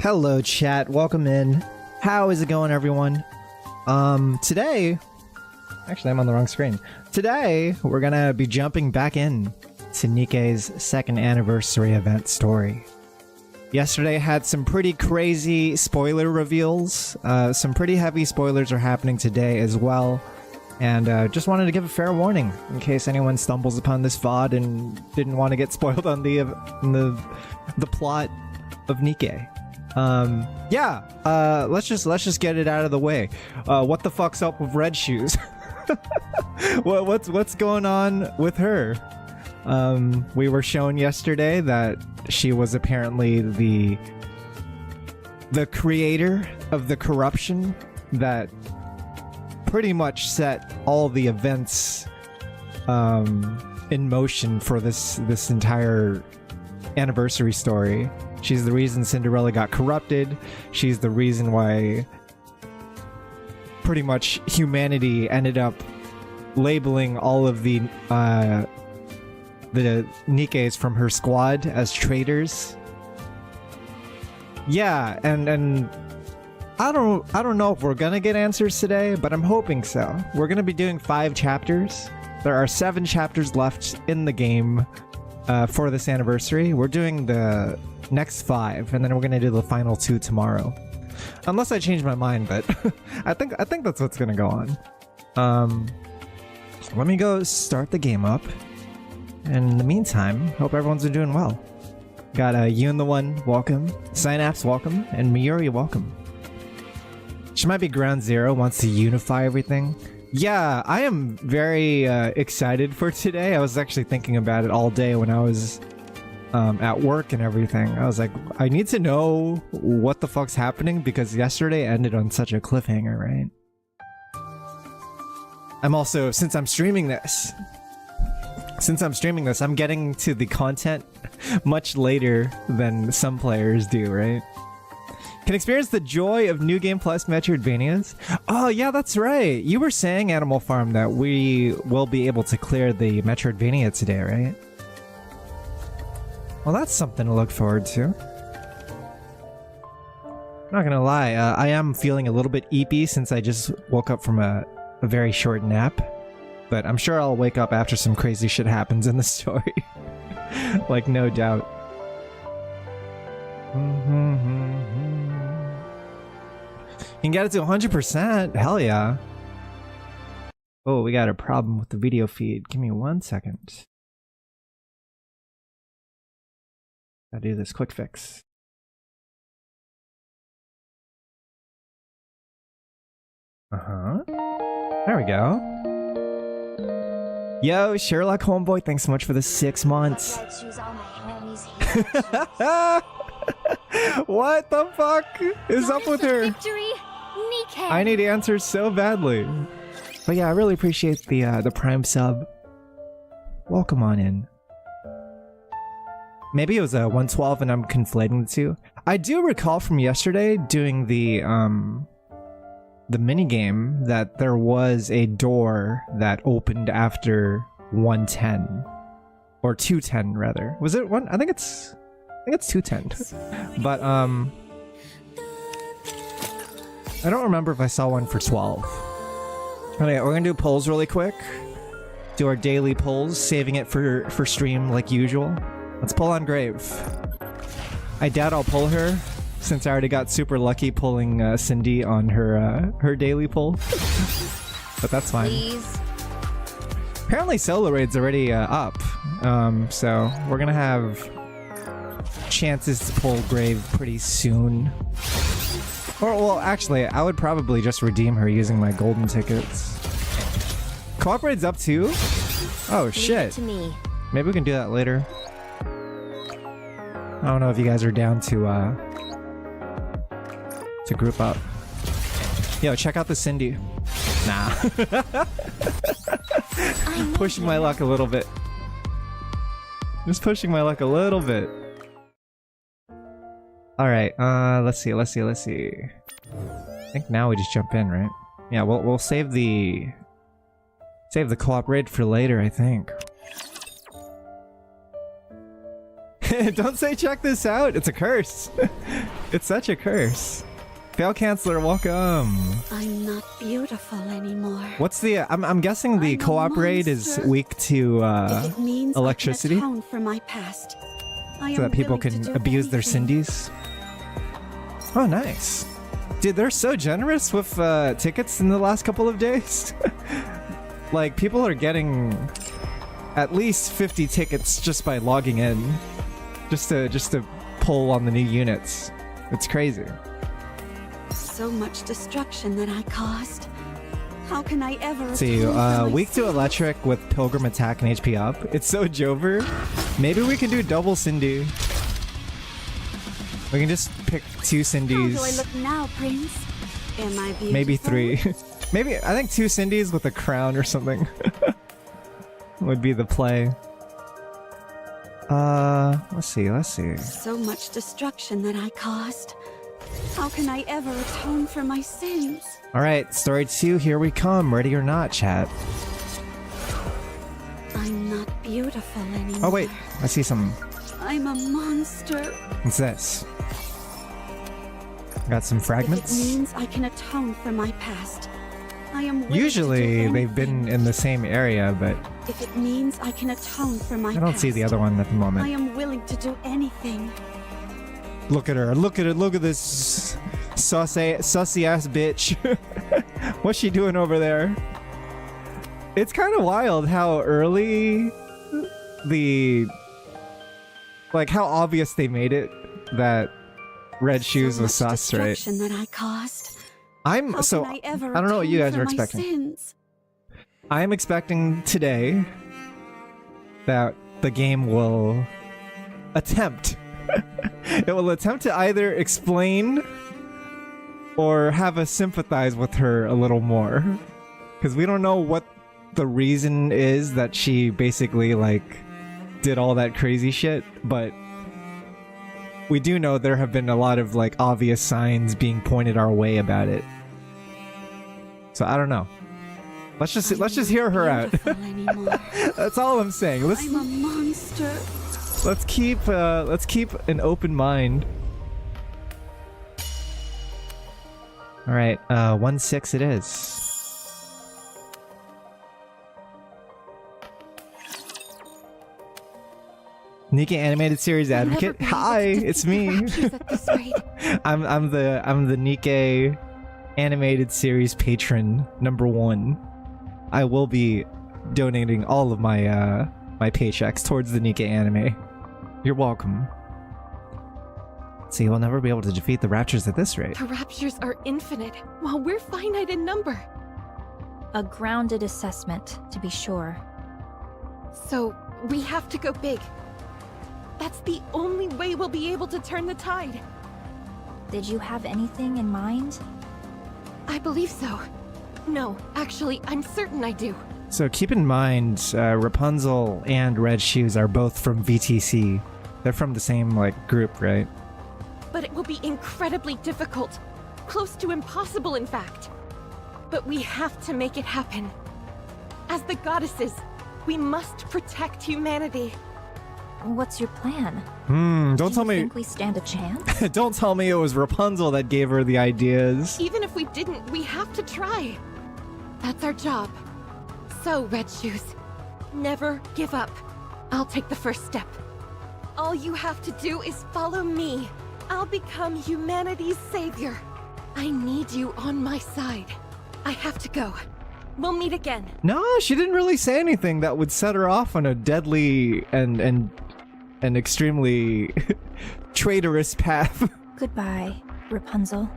Hello chat, welcome in. How is it going, everyone? Today, actually I'm on the wrong screen. Today, we're gonna be jumping back in to NIKKE's 2nd anniversary event story. Yesterday had some pretty crazy spoiler reveals. Some pretty heavy spoilers are happening today as well. And just wanted to give a fair warning in case anyone stumbles upon this VOD and didn't want to get spoiled on the plot of NIKKE. Let's just get it out of the way. What the fuck's up with Red Shoes? What's going on with her? We were shown yesterday that she was apparently the creator of the corruption that pretty much set all the events in motion for this entire anniversary story. She's the reason Cinderella got corrupted. She's the reason why pretty much humanity ended up labeling all of the NIKKEs from her squad as traitors. Yeah, and I don't know if we're gonna get answers today, but I'm hoping so. We're gonna be doing 5 chapters. There are 7 chapters left in the game for this anniversary. We're doing the next 5, and then we're gonna do the final 2 tomorrow. Unless I change my mind, but I think that's what's gonna go on. Let me go start the game up. And in the meantime, hope everyone's been doing well. Got You and the One, welcome. Synapse, welcome. And Mayuri, welcome. She might be ground zero, wants to unify everything. Yeah, I am very excited for today. I was actually thinking about it all day when I was at work and everything. I was like, I need to know what the fuck's happening because yesterday ended on such a cliffhanger, right? I'm also, since I'm streaming this, I'm getting to the content much later than some players do, right? Can experience the joy of New Game Plus Metroidvanias. Oh yeah, that's right. You were saying, Animal Farm, that we will be able to clear the Metroidvania today, right? Well, that's something to look forward to. Not gonna lie, I am feeling a little bit eepy since I just woke up from a very short nap. But I'm sure I'll wake up after some crazy shit happens in the story. Like, no doubt. You can get it to 100%. Hell yeah. Oh, we got a problem with the video feed. Give me 1 second. Gotta do this quick fix. There we go. Yo, Sherlock Homeboy, thanks so much for the 6 months. What the fuck is up with her? I need answers so badly. But yeah, I really appreciate the Prime sub. Welcome on in. Maybe it was a 112 and I'm conflating the two. I do recall from yesterday doing the minigame that there was a door that opened after 110. Or 210 rather. Was it one? I think it's 210. But I don't remember if I saw one for 12. Okay, we're gonna do polls really quick. Do our daily polls, saving it for stream like usual. Let's pull on Grave. I doubt I'll pull her, since I already got super lucky pulling Cindy on her daily pull. But that's fine. Please. Apparently solo raid's already up, so we're gonna have chances to pull Grave pretty soon. Or, well, actually, I would probably just redeem her using my golden tickets. Co-op raid's up too? Oh shit. Maybe we can do that later. I don't know if you guys are down to group up. Yo, check out the Cindy. Nah. Pushing my luck a little bit. Just pushing my luck a little bit. Alright, let's see. I think now we just jump in, right? Yeah, we'll save the co-op raid for later, I think. Don't say check this out, it's a curse. It's such a curse. Fail Canceller, welcome. I'm not beautiful anymore. What's the? I'm guessing the I'm a cooperate is monster. weak to If it means electricity, I can atone for my past, I so am that people willing to can do abuse their anything. Cindy's. Oh, nice. Dude, they're so generous with tickets in the last couple of days. Like, people are getting at least 50 tickets just by logging in, just to pull on the new units. It's crazy. So much destruction that I caused. How can I ever See, atone for my weak to sins? electric with Pilgrim attack and HP up. It's so Jover. Maybe we can do double Cindy. We can just pick 2 How Cindy's. do I look now, Prince? Am I beautiful? Maybe 3. Maybe, I think 2 Cindy's with a crown or something would be the play. Let's see. So much destruction that I caused. How can I ever atone for my sins? Alright, story 2, here we come. Ready or not, chat. I'm not beautiful anymore. Oh wait, I see something. I'm a monster. What's this? Got some If it fragments? means I can atone for my past, I am willing to do Usually they've been anything. in the same area, but If it means I can atone for my I don't see the past, other one at the I moment. am willing to do anything. Look at her, look at this sussy ass bitch. What's she doing over there? It's kind of wild how early like how obvious they made it that Red Shoes was so much sus, right? destruction that I caused. I'm How so can I ever I don't know what you atone guys are for my expecting. sins? I'm expecting today that the game will attempt. It will attempt to either explain or have us sympathize with her a little more. Because we don't know what the reason is that she basically, like, did all that crazy shit, but we do know there have been a lot of, like, obvious signs being pointed our way about it. So I don't know. Let's just hear her out. That's all I'm saying. I'm a monster. Let's keep an open mind. All right, 1-6 it is. NIKKE animated series advocate. Hi, it's me. I'm the NIKKE animated series patron number 1. I will be donating all of my my paychecks towards the NIKKE anime. You're welcome. See, we'll never be able to defeat the Raptures at this rate. The Raptures are infinite, while we're finite in number. A grounded assessment, to be sure. So, we have to go big. That's the only way we'll be able to turn the tide. Did you have anything in mind? I believe so. No, actually, I'm certain I do. So keep in mind, Rapunzel and Red Shoes are both from VTC. They're from the same, like, group, right? But it will be incredibly difficult. Close to impossible, in fact. But we have to make it happen. As the goddesses, we must protect humanity. What's your plan? Don't Do tell you me. think we stand a chance? Don't tell me it was Rapunzel that gave her the ideas. Even if we didn't, we have to try. That's our job. So, Red Shoes, never give up. I'll take the first step. All you have to do is follow me. I'll become humanity's savior. I need you on my side. I have to go. We'll meet again. No, she didn't really say anything that would set her off on a deadly and extremely traitorous path. Goodbye, Rapunzel.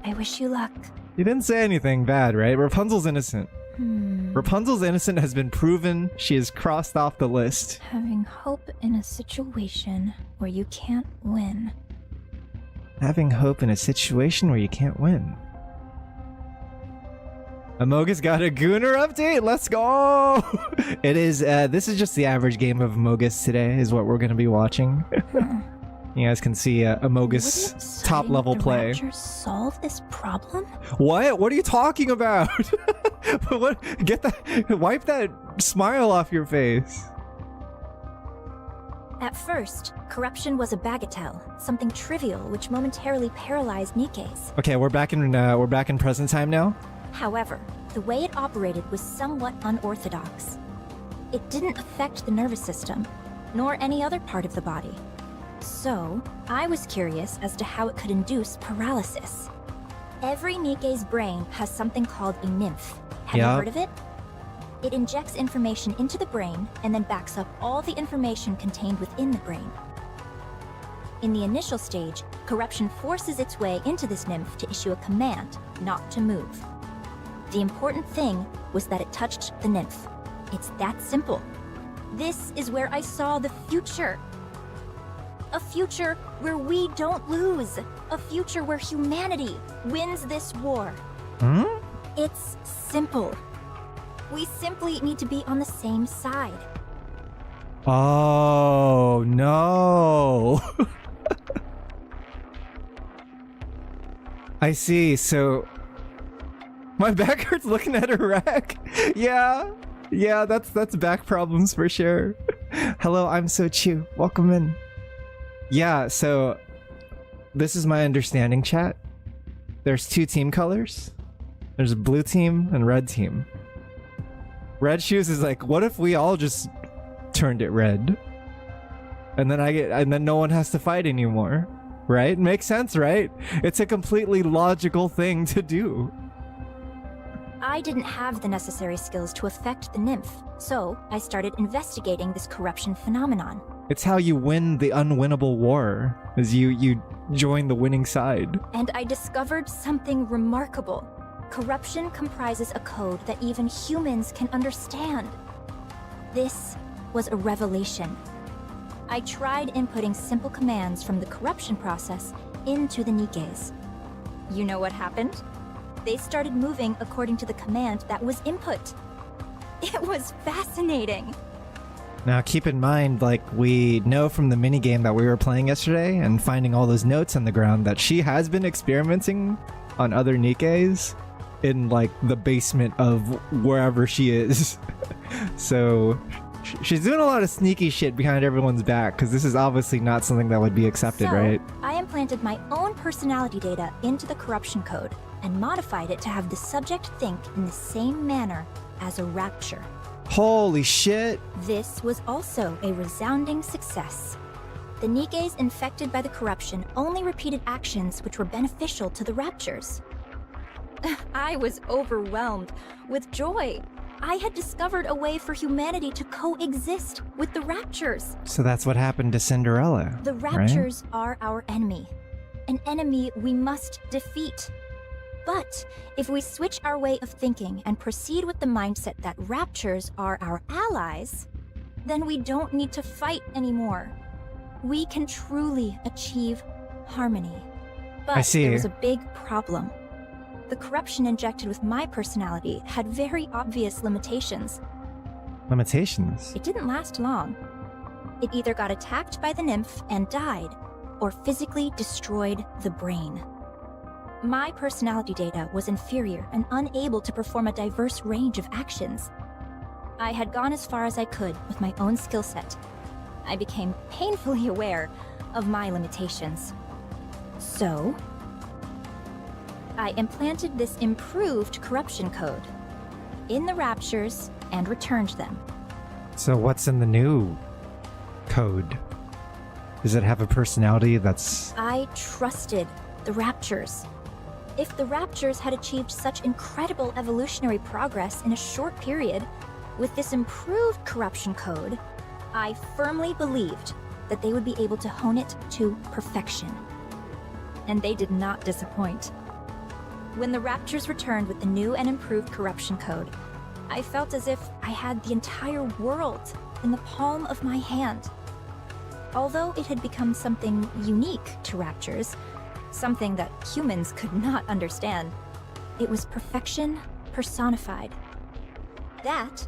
I wish you luck. You didn't say anything bad, right? Rapunzel's innocent. Rapunzel's innocent has been proven. She is crossed off the list. Having hope in a situation where you can't win. Having hope in a situation where you can't win. Amogus got a Gooner update. Let's go. It is. This is just the average game of Amogus today. Is what we're going to be watching. You guys can see Amogus Wouldn't top level the play. Raptures solve this problem? What? What are you talking about? What? Get that. Wipe that smile off your face. At first, corruption was a bagatelle, something trivial which momentarily paralyzed Nikkes. Okay, we're back in present time now. However, the way it operated was somewhat unorthodox. It didn't affect the nervous system, nor any other part of the body. So, I was curious as to how it could induce paralysis. Every Nikke's brain has something called a nymph. Have you heard of it? It injects information into the brain and then backs up all the information contained within the brain. In the initial stage, corruption forces its way into this nymph to issue a command not to move. The important thing was that it touched the nymph. It's that simple. This is where I saw the future. A future where we don't lose. A future where humanity wins this war. It's simple. We simply need to be on the same side. Oh, no. I see. So my back hurts looking at her rack. Yeah, that's back problems for sure. Hello, I'm So Chu. Welcome in. Yeah, so this is my understanding, chat. There's two team colors. There's a blue team and red team. Red Shoes is like, what if we all just turned it red? And then no one has to fight anymore. Right? Makes sense, right? It's a completely logical thing to do. I didn't have the necessary skills to affect the nymph, so I started investigating this corruption phenomenon. It's how you win the unwinnable war, is you join the winning side. And I discovered something remarkable. Corruption comprises a code that even humans can understand. This was a revelation. I tried inputting simple commands from the corruption process into the Nikkes. You know what happened? They started moving according to the command that was input. It was fascinating. Now keep in mind, like, we know from the minigame that we were playing yesterday and finding all those notes on the ground that she has been experimenting on other Nikkes in, like, the basement of wherever she is. So she's doing a lot of sneaky shit behind everyone's back, because this is obviously not something that would be accepted, So, right? I implanted my own personality data into the corruption code and modified it to have the subject think in the same manner as a rapture. Holy shit! This was also a resounding success. The Nikkes infected by the corruption only repeated actions which were beneficial to the raptures. I was overwhelmed with joy. I had discovered a way for humanity to coexist with the raptures. So that's what happened to Cinderella. The raptures are our enemy, an enemy we must defeat. But if we switch our way of thinking and proceed with the mindset that raptures are our allies, then we don't need to fight anymore. We can truly achieve harmony. But I see. There was a big problem. The corruption injected with my personality had very obvious limitations. Limitations? It didn't last long. It either got attacked by the nymph and died, or physically destroyed the brain. My personality data was inferior and unable to perform a diverse range of actions. I had gone as far as I could with my own skill set. I became painfully aware of my limitations. So, I implanted this improved corruption code in the raptures and returned them. So what's in the new code? Does it have a personality that's... I trusted the raptures. If the raptures had achieved such incredible evolutionary progress in a short period, with this improved corruption code, I firmly believed that they would be able to hone it to perfection. And they did not disappoint. When the raptures returned with the new and improved corruption code, I felt as if I had the entire world in the palm of my hand. Although it had become something unique to raptures, something that humans could not understand, it was perfection personified. That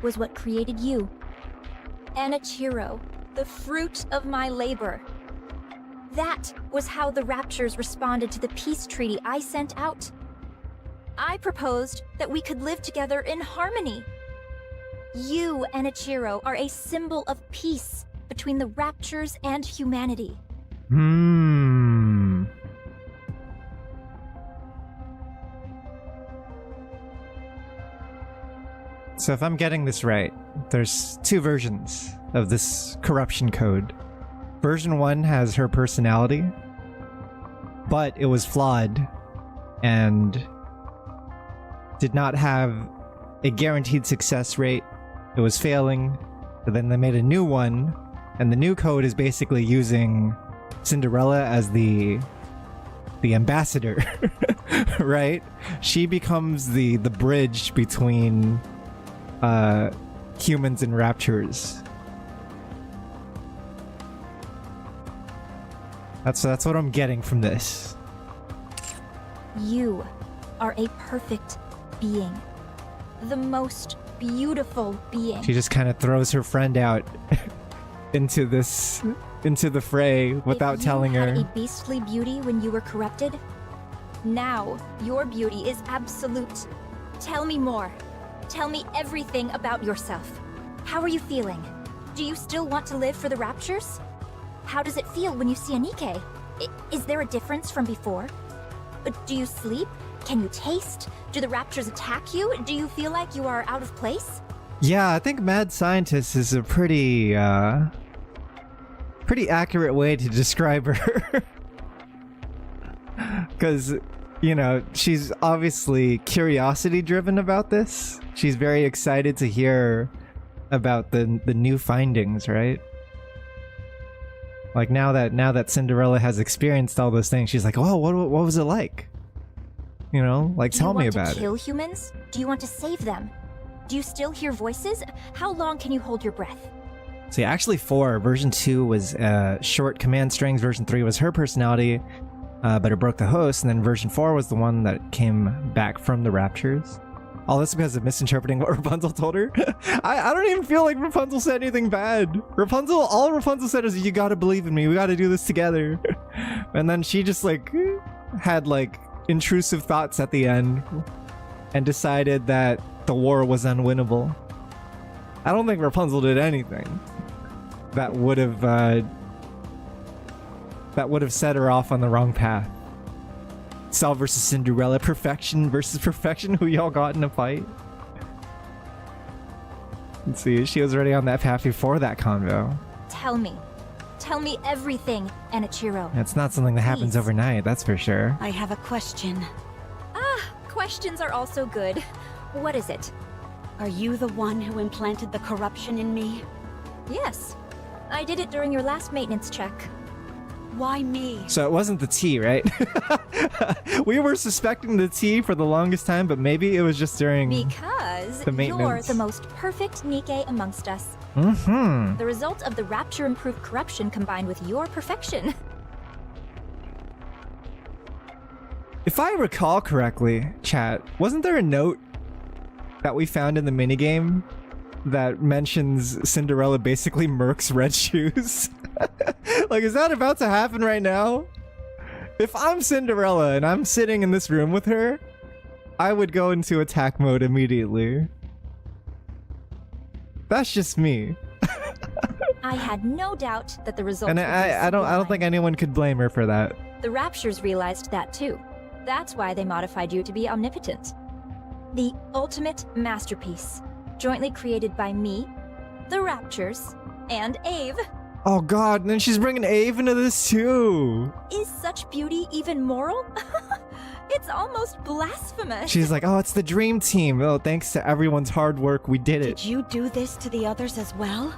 was what created you. Anichiro, the fruit of my labor. That was how the raptures responded to the peace treaty I sent out. I proposed that we could live together in harmony. You, Anichiro, are a symbol of peace, between the Raptures and humanity. So if I'm getting this right, there's two versions of this corruption code. Version 1 has her personality, but it was flawed and did not have a guaranteed success rate. It was failing. But then they made a new one, and the new code is basically using Cinderella as the ambassador, right? She becomes the bridge between humans and raptures. That's what I'm getting from this. You are a perfect being. The most beautiful being. She just kind of throws her friend out into the fray without telling her. If you had a beastly beauty when you were corrupted, now your beauty is absolute. Tell me more. Tell me everything about yourself. How are you feeling? Do you still want to live for the Raptures? How does it feel when you see a NIKKE? Is there a difference from before? Do you sleep? Can you taste? Do the Raptures attack you? Do you feel like you are out of place? Yeah, I think mad scientist is a pretty accurate way to describe her. Because, you know, she's obviously curiosity driven about this. She's very excited to hear about the new findings, right? Like now that Cinderella has experienced all those things, she's like, oh, what was it like? You know, like tell me about it. Do you want to kill humans? Do you want to save them? Do you still hear voices? How long can you hold your breath? See, actually 4. Version 2 was short command strings. Version 3 was her personality, but it broke the host. And then version 4 was the one that came back from the Raptures. All this because of misinterpreting what Rapunzel told her. I don't even feel like Rapunzel said anything bad. All Rapunzel said is, you gotta believe in me. We gotta do this together. And then she just like had like intrusive thoughts at the end and decided that the war was unwinnable. I don't think Rapunzel did anything that would have set her off on the wrong path. Sal versus Cinderella, perfection versus perfection. Who y'all got in a fight? Let's see, she was already on that path before that convo. Tell me everything, Enichiro. It's not something that happens Please. Overnight, that's for sure. I have a question. Questions are also good. What is it? Are you the one who implanted the corruption in me? Yes, I did it during your last maintenance check. Why me? So it wasn't the tea, right? We were suspecting the tea for the longest time, but maybe it was just during Because the you're maintenance. the most perfect NIKKE amongst us. Mm-hmm. The result of the Rapture improved corruption combined with your perfection. If I recall correctly, chat, wasn't there a note that we found in the minigame that mentions Cinderella basically murks Red Shoes? Like, is that about to happen right now? If I'm Cinderella and I'm sitting in this room with her, I would go into attack mode immediately. That's just me. I had no doubt that the result. And I don't think anyone could blame her for that. The Raptures realized that too. That's why they modified you to be omnipotent. The ultimate masterpiece, jointly created by me, the Raptures, and Ave. Oh god, and then she's bringing Ave into this too. Is such beauty even moral? It's almost blasphemous. She's like, oh, it's the dream team. Oh, thanks to everyone's hard work, we did it. Did you do this to the others as well?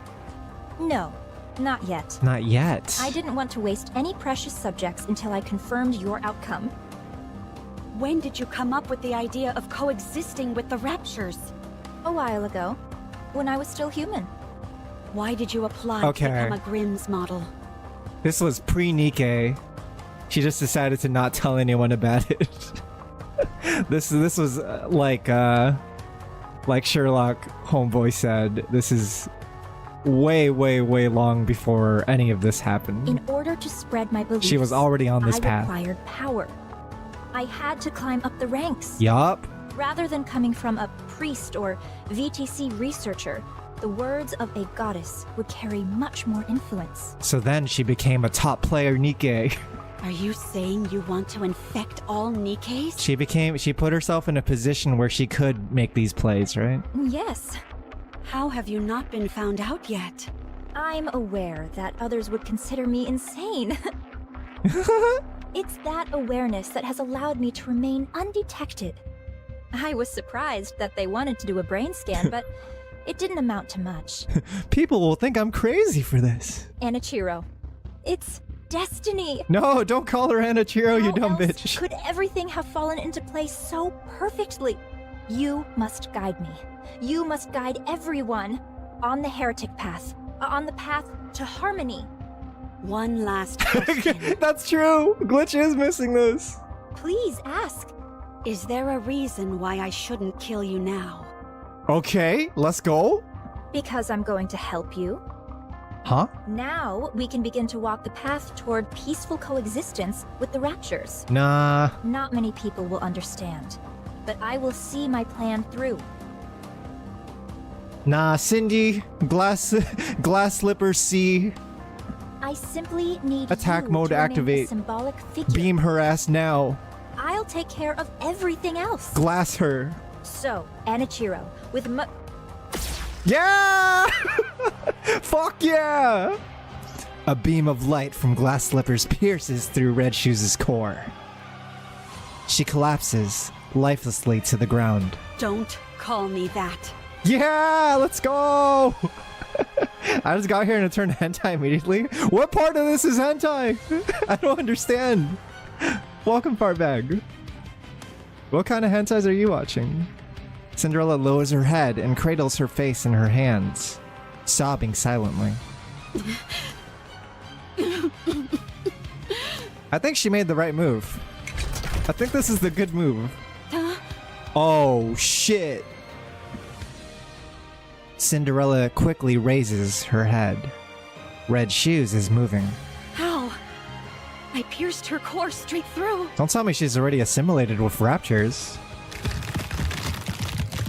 No, not yet. Not yet. I didn't want to waste any precious subjects until I confirmed your outcome. When did you come up with the idea of coexisting with the Raptures? A while ago, when I was still human. Why did you apply to become a Grimm's model? This was pre-NIKKE. She just decided to not tell anyone about it. This was like Sherlock homeboy said, this is way long before any of this happened. In order to spread my beliefs, She was already on this path. I required power. I had to climb up the ranks. Yup. Rather than coming from a priest or VTC researcher, The words of a goddess would carry much more influence. So then she became a top player NIKKE. Are you saying you want to infect all NIKKEs? She put herself in a position where she could make these plays, right? Yes. How have you not been found out yet? I'm aware that others would consider me insane. It's that awareness that has allowed me to remain undetected. I was surprised that they wanted to do a brain scan, but it didn't amount to much. People will think I'm crazy for this. Anichiro, it's destiny. No, don't call her Anichiro, you How dumb else bitch. could everything have fallen into place so perfectly? You must guide me. You must guide everyone on the heretic path, on the path to harmony. One last question. That's true. Glitch is missing this. Please ask. Is there a reason why I shouldn't kill you now? Okay, let's go. Because I'm going to help you. Huh? Now we can begin to walk the path toward peaceful coexistence with the Raptures. Nah. Not many people will understand, but I will see my plan through. Nah, Cindy. Glass Slipper C. I simply need Attack you mode to remain activate. a symbolic figure. Beam her ass now. I'll take care of everything else. Glass her. So, Anichiro, with Yeah! Fuck yeah! A beam of light from Glass Slippers pierces through Red Shoes' core. She collapses lifelessly to the ground. Don't call me that. Yeah! Let's go! I just got here and it turned hentai immediately. What part of this is hentai? I don't understand. Welcome, Fartbag. What kind of hentais are you watching? Cinderella lowers her head and cradles her face in her hands, sobbing silently. I think she made the right move. I think this is the good move. Oh, shit. Cinderella quickly raises her head. Red Shoes is moving. How? I pierced her core straight through. Don't tell me she's already assimilated with raptures.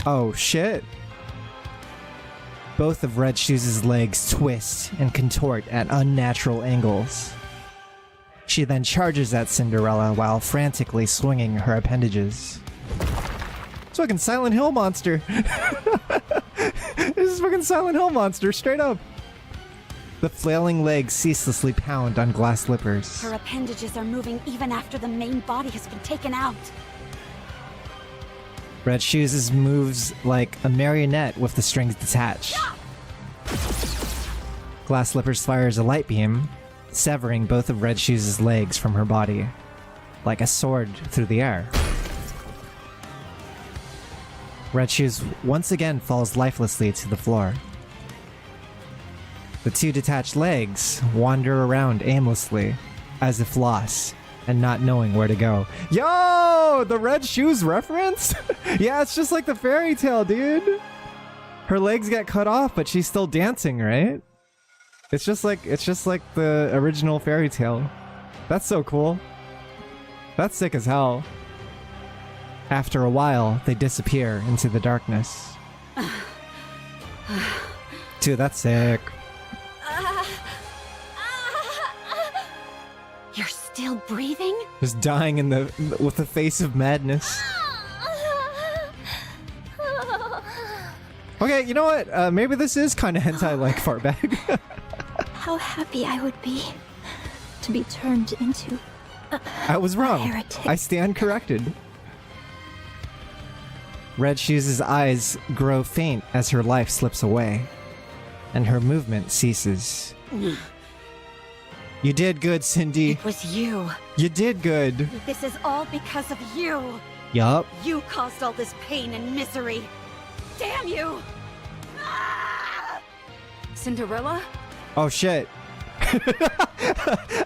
Oh, shit. Both of Red Shoes' legs twist and contort at unnatural angles. She then charges at Cinderella while frantically swinging her appendages. It's fucking Silent Hill monster. This is fucking Silent Hill monster, straight up. The flailing legs ceaselessly pound on Glass Slippers. Her appendages are moving even after the main body has been taken out. Red Shoes moves like a marionette with the strings detached. Glass Slippers fires a light beam, severing both of Red Shoes' legs from her body, like a sword through the air. Red Shoes once again falls lifelessly to the floor. The two detached legs wander around aimlessly, as if lost, and not knowing where to go. Yo! The Red Shoes reference? Yeah, it's just like the fairy tale, dude. Her legs get cut off, but she's still dancing, right? It's just like the original fairy tale. That's so cool. That's sick as hell. After a while, they disappear into the darkness. Dude, that's sick. You're still breathing? Just dying with the face of madness. Okay, you know what? Maybe this is kind of hentai-like, Fartbag. How happy I would be to be turned into I was wrong. heretic. I stand corrected. Red Shoes' eyes grow faint as her life slips away, and her movement ceases. You did good, Cindy. It was you. You did good. This is all because of you. Yup. You caused all this pain and misery. Damn you! Ah! Cinderella? Oh shit.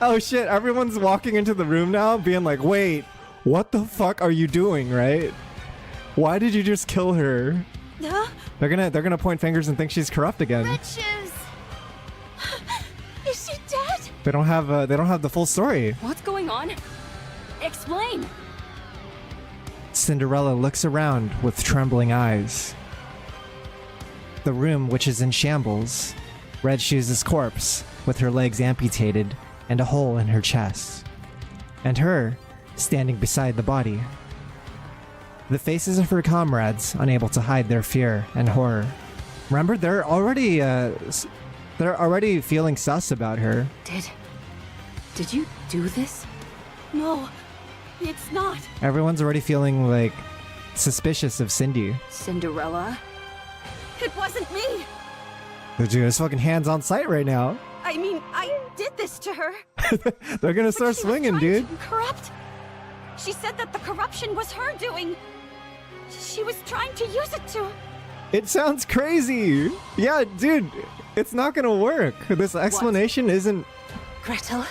Oh shit, everyone's walking into the room now being like, wait, what the fuck are you doing, right? Why did you just kill her? Huh? They're gonna point fingers and think she's corrupt again. Red Shoes! Is she dead? They don't have the full story. What's going on? Explain! Cinderella looks around with trembling eyes. the room which is in shambles. Red Shoes' corpse, with her legs amputated and a hole in her chest. And her, standing beside the body. The faces of her comrades, unable to hide their fear and horror. Remember, they're already feeling sus about her. Did you do this? No, it's not. Everyone's already feeling, like, suspicious of Cindy. Cinderella? It wasn't me. Dude, it's fucking hands on sight right now. I mean, I did this to her. They're gonna start swinging, dude. Corrupt. She said that the corruption was her doing. She was trying to use it to. It sounds crazy. Yeah, dude, it's not gonna work. This explanation isn't. Gretel?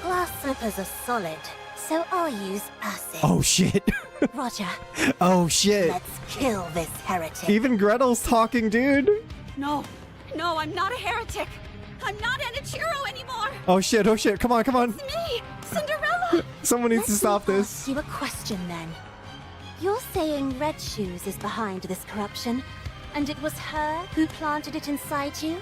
Glass slippers are solid, so I'll use acid. Oh shit. Roger, Oh shit. let's kill this heretic. Even Gretel's talking, dude. No, I'm not a heretic. I'm not Enichiro anymore. Oh shit, come on. It's me, Cinderella. Someone needs to Let stop me this. ask you a question then. You're saying Red Shoes is behind this corruption, and it was her who planted it inside you?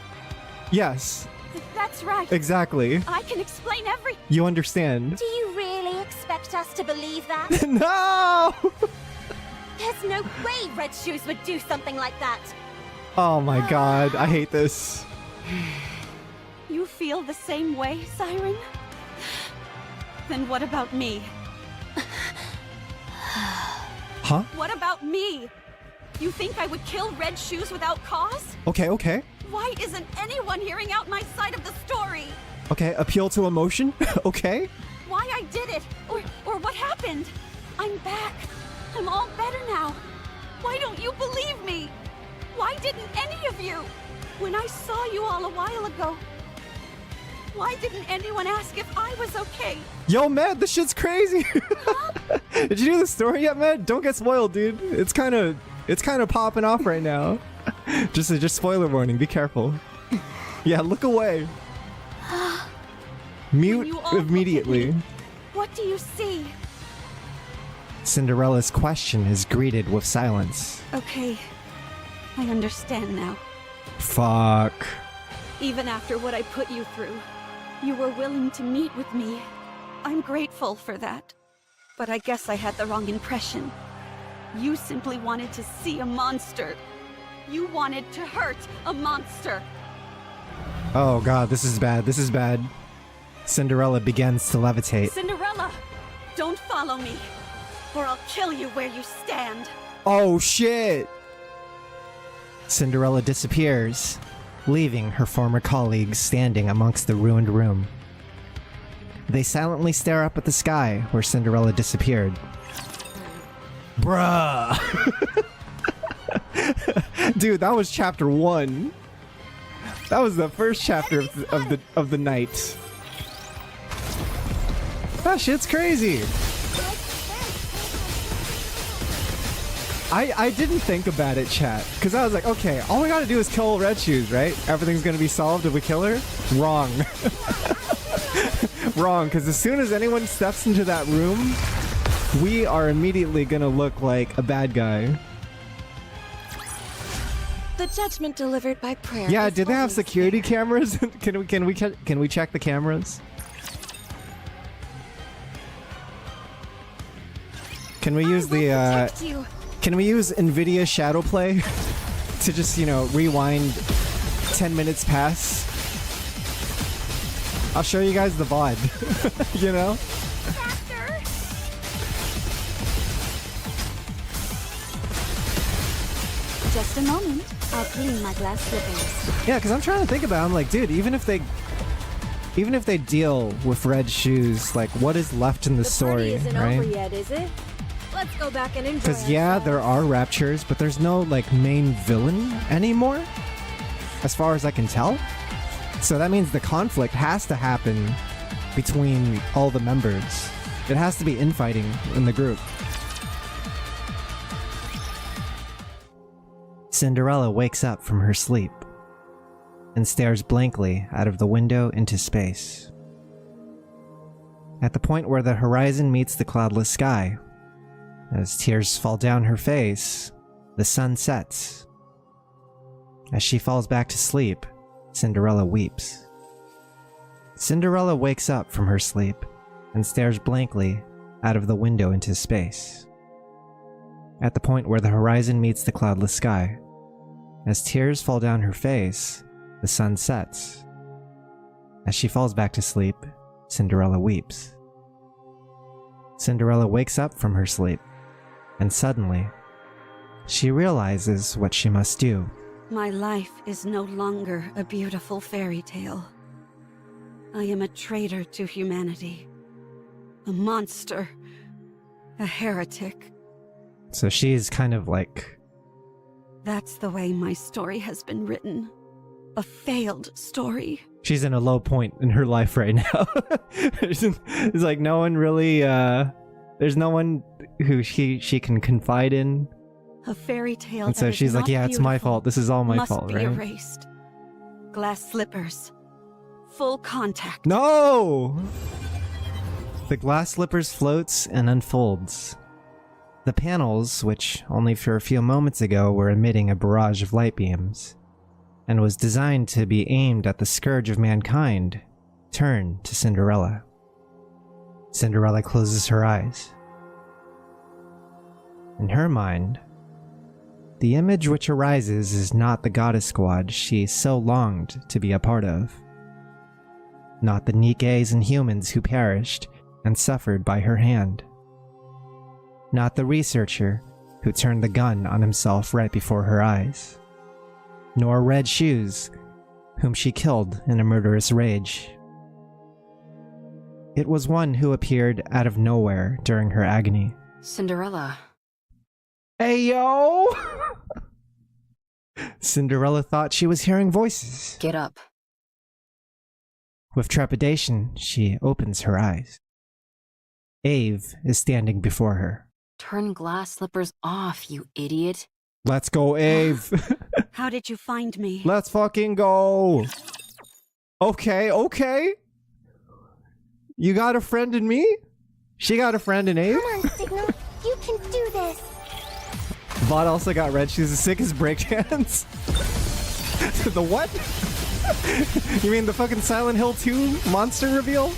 Yes, That's right. exactly. I can explain every. You understand. Do you really expect us to believe that? No! There's no way Red Shoes would do something like that. Oh my god, I hate this. You feel the same way, Siren? Then what about me? Huh? What about me? You think I would kill Red Shoes without cause? Okay. Why isn't anyone hearing out my side of the story? Okay, appeal to emotion. Okay. Why I did it, or what happened? I'm back. I'm all better now. Why don't you believe me? Why didn't any of you? When I saw you all a while ago, why didn't anyone ask if I was okay? Yo, Matt, this shit's crazy. Did you do the story yet, Matt? Don't get spoiled, dude. It's kind of popping off right now. Just spoiler warning. Be careful. Yeah, look away. Mute You all look at immediately. me. What do you see? Cinderella's question is greeted with silence. Okay, I understand now. Fuck. Even after what I put you through, you were willing to meet with me. I'm grateful for that. But I guess I had the wrong impression. You simply wanted to see a monster. You wanted to hurt a monster. Oh god, this is bad. This is bad. Cinderella begins to levitate. Cinderella, don't follow me, or I'll kill you where you stand. Oh shit! Cinderella disappears, leaving her former colleagues standing amongst the ruined room. They silently stare up at the sky where Cinderella disappeared. Bruh! Dude, that was chapter 1. That was the first chapter of the night. That shit's crazy. I didn't think about it, chat, because I was like, okay, all we gotta do is kill Red Shoes, right? Everything's gonna be solved if we kill her? Wrong. Wrong, because as soon as anyone steps into that room, we are immediately gonna look like a bad guy. The judgment delivered by prayer. Yeah, is did they have always security fair. cameras? Can we check the cameras? Can we use the Protect you. Can we use NVIDIA Shadow Play to just, rewind 10 minutes past? I'll show you guys the VOD, Just a moment. I'll clean my glass slippers. Yeah, because I'm trying to think about it. I'm like, dude, even if they deal with Red Shoes, like, what is left in the story, isn't right? over yet, is it? Let's go back and enjoy. Because yeah, there are raptures, but there's no main villain anymore, as far as I can tell. So that means the conflict has to happen between all the members. It has to be infighting in the group. Cinderella wakes up from her sleep and stares blankly out of the window into space. At the point where the horizon meets the cloudless sky, as tears fall down her face, the sun sets. As she falls back to sleep, Cinderella weeps. Cinderella wakes up from her sleep and stares blankly out of the window into space, at the point where the horizon meets the cloudless sky. As tears fall down her face, the sun sets. As she falls back to sleep, Cinderella weeps. Cinderella wakes up from her sleep, and suddenly, she realizes what she must do. My life is no longer a beautiful fairy tale. I am a traitor to humanity. A monster. A heretic. So she's kind of like... That's the way my story has been written. A failed story. She's in a low point in her life right now. It's like no one really... there's no one who she can confide in. A fairy tale. And so she's like, yeah, it's my fault. This is all my fault, right? Must be erased. Glass slippers. Full contact. No! The glass slippers floats and unfolds. The panels, which only for a few moments ago were emitting a barrage of light beams, and was designed to be aimed at the scourge of mankind, turn to Cinderella. Cinderella closes her eyes. In her mind, the image which arises is not the goddess squad she so longed to be a part of. Not the NIKKEs and humans who perished and suffered by her hand. Not the researcher who turned the gun on himself right before her eyes. Nor Red Shoes, whom she killed in a murderous rage. It was one who appeared out of nowhere during her agony. Cinderella. Hey, yo! Cinderella thought she was hearing voices. Get up. With trepidation, she opens her eyes. Ave is standing before her. Turn glass slippers off, you idiot. Let's go, Ave! How did you find me? Let's fucking go! Okay. You got a friend in me? She got a friend in Ave? Come on, Signal. You can do this. Vaught also got Red Shoes, the sickest breakdance. The what? You mean the fucking Silent Hill 2 monster reveal?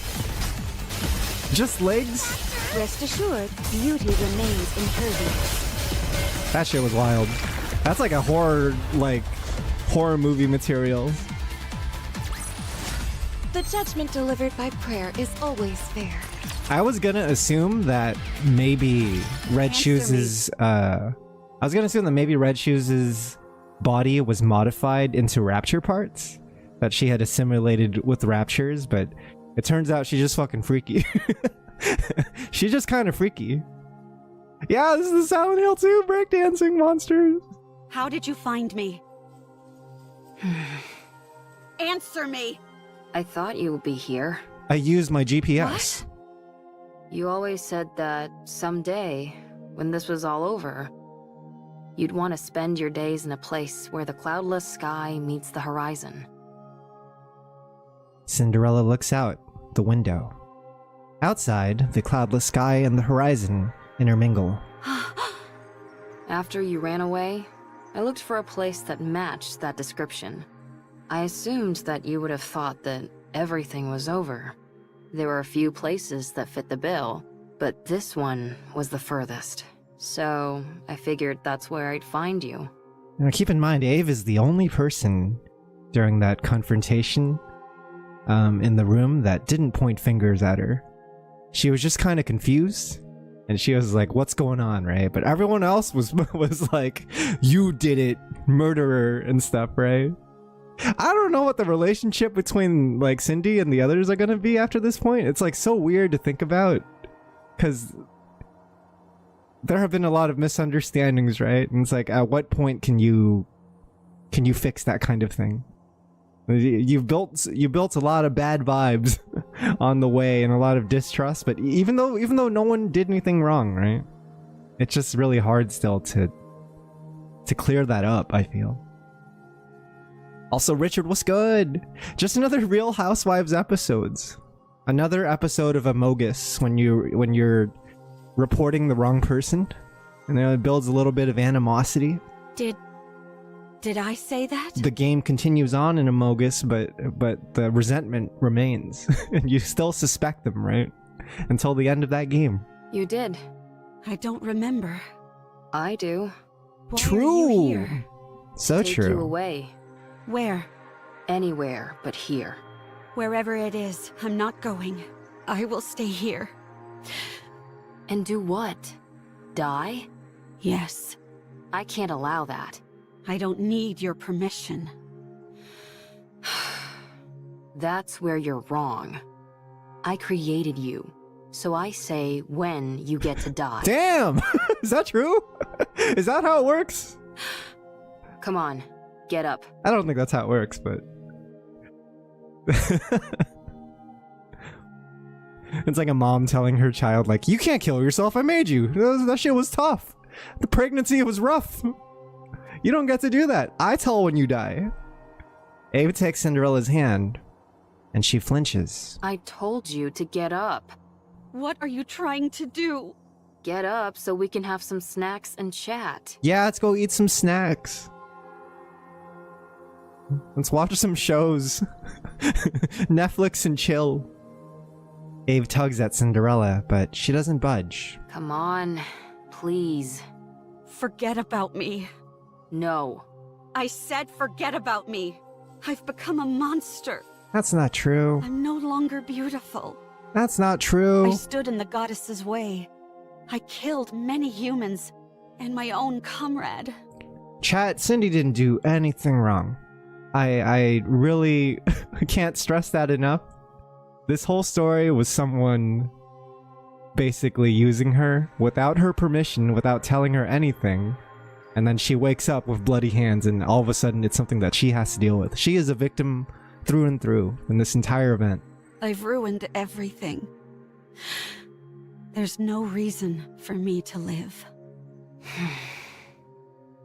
Just legs? Rest assured, beauty remains impervious. That shit was wild. That's like a horror movie material. The judgment delivered by prayer is always fair. I was gonna assume that maybe Red Shoes' body was modified into Rapture parts that she had assimilated with Raptures, but it turns out she's just fucking freaky. She's just kind of freaky. Yeah, this is the Silent Hill 2 breakdancing monsters. How did you find me? Answer me! I thought you would be here. I used my GPS. You always said that someday, when this was all over, you'd want to spend your days in a place where the cloudless sky meets the horizon. Cinderella looks out the window. Outside, the cloudless sky and the horizon intermingle. After you ran away, I looked for a place that matched that description. I assumed that you would have thought that everything was over. There were a few places that fit the bill, but this one was the furthest. So I figured that's where I'd find you. Now keep in mind, Ave is the only person during that confrontation in the room that didn't point fingers at her. She was just kind of confused, and she was like, what's going on, right? But everyone else was like, you did it, murderer, and stuff, right? I don't know what the relationship between like Cindy and the others are gonna be after this point. It's like so weird to think about, because there have been a lot of misunderstandings, right? And it's like, at what point can you fix that kind of thing? You built a lot of bad vibes on the way and a lot of distrust, but even though no one did anything wrong, right? It's just really hard still to clear that up, I feel. Also, Richard, what's good? Just another Real Housewives episodes. Another episode of Amogus when you're reporting the wrong person, and then it builds a little bit of animosity. Did Did I say that? The game continues on in Amogus, but the resentment remains. And you still suspect them, right? Until the end of that game. You did. I don't remember. I do. Why True. Are you here? So Take true. you away. Where? Anywhere but here. Wherever it is, I'm not going. I will stay here. And do what? Die? Yes. I can't allow that. I don't need your permission. That's where you're wrong. I created you, so I say when you get to die. Damn! Is that true? Is that how it works? Come on, get up. I don't think that's how it works, but... It's like a mom telling her child, like, you can't kill yourself, I made you. That shit was tough. The pregnancy was rough. You don't get to do that. I tell when you die. Ava takes Cinderella's hand, and she flinches. I told you to get up. What are you trying to do? Get up so we can have some snacks and chat. Yeah, let's go eat some snacks. Let's watch some shows. Netflix and chill. Ave tugs at Cinderella, but she doesn't budge. Come on, please. Forget about me. No. I said forget about me. I've become a monster. That's not true. I'm no longer beautiful. That's not true. I stood in the goddess's way. I killed many humans and my own comrade. Chat, Cindy didn't do anything wrong. I really can't stress that enough. This whole story was someone basically using her without her permission, without telling her anything. And then she wakes up with bloody hands and all of a sudden it's something that she has to deal with. She is a victim through and through in this entire event. I've ruined everything. There's no reason for me to live.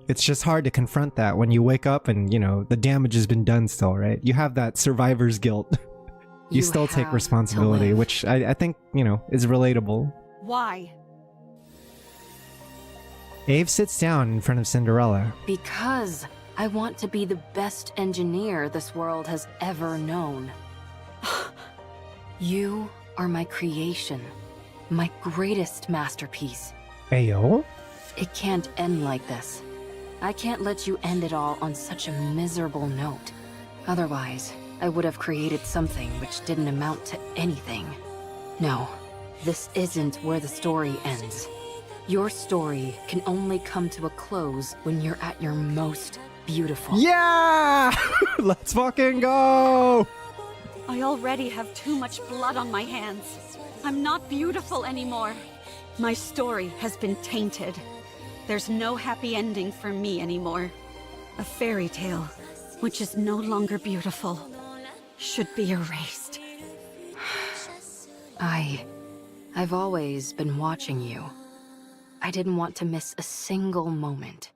It's just hard to confront that when you wake up and, you know, the damage has been done still, right? You have that survivor's guilt. You still take have responsibility, to live. which I think, you know, is relatable. Why? Ave sits down in front of Cinderella. Because I want to be the best engineer this world has ever known. You are my creation, my greatest masterpiece. Ayo? It can't end like this. I can't let you end it all on such a miserable note. Otherwise, I would have created something which didn't amount to anything. No, this isn't where the story ends. Your story can only come to a close when you're at your most beautiful. Yeah! Let's fucking go! I already have too much blood on my hands. I'm not beautiful anymore. My story has been tainted. There's no happy ending for me anymore. A fairy tale, which is no longer beautiful, should be erased. I've always been watching you. I didn't want to miss a single moment.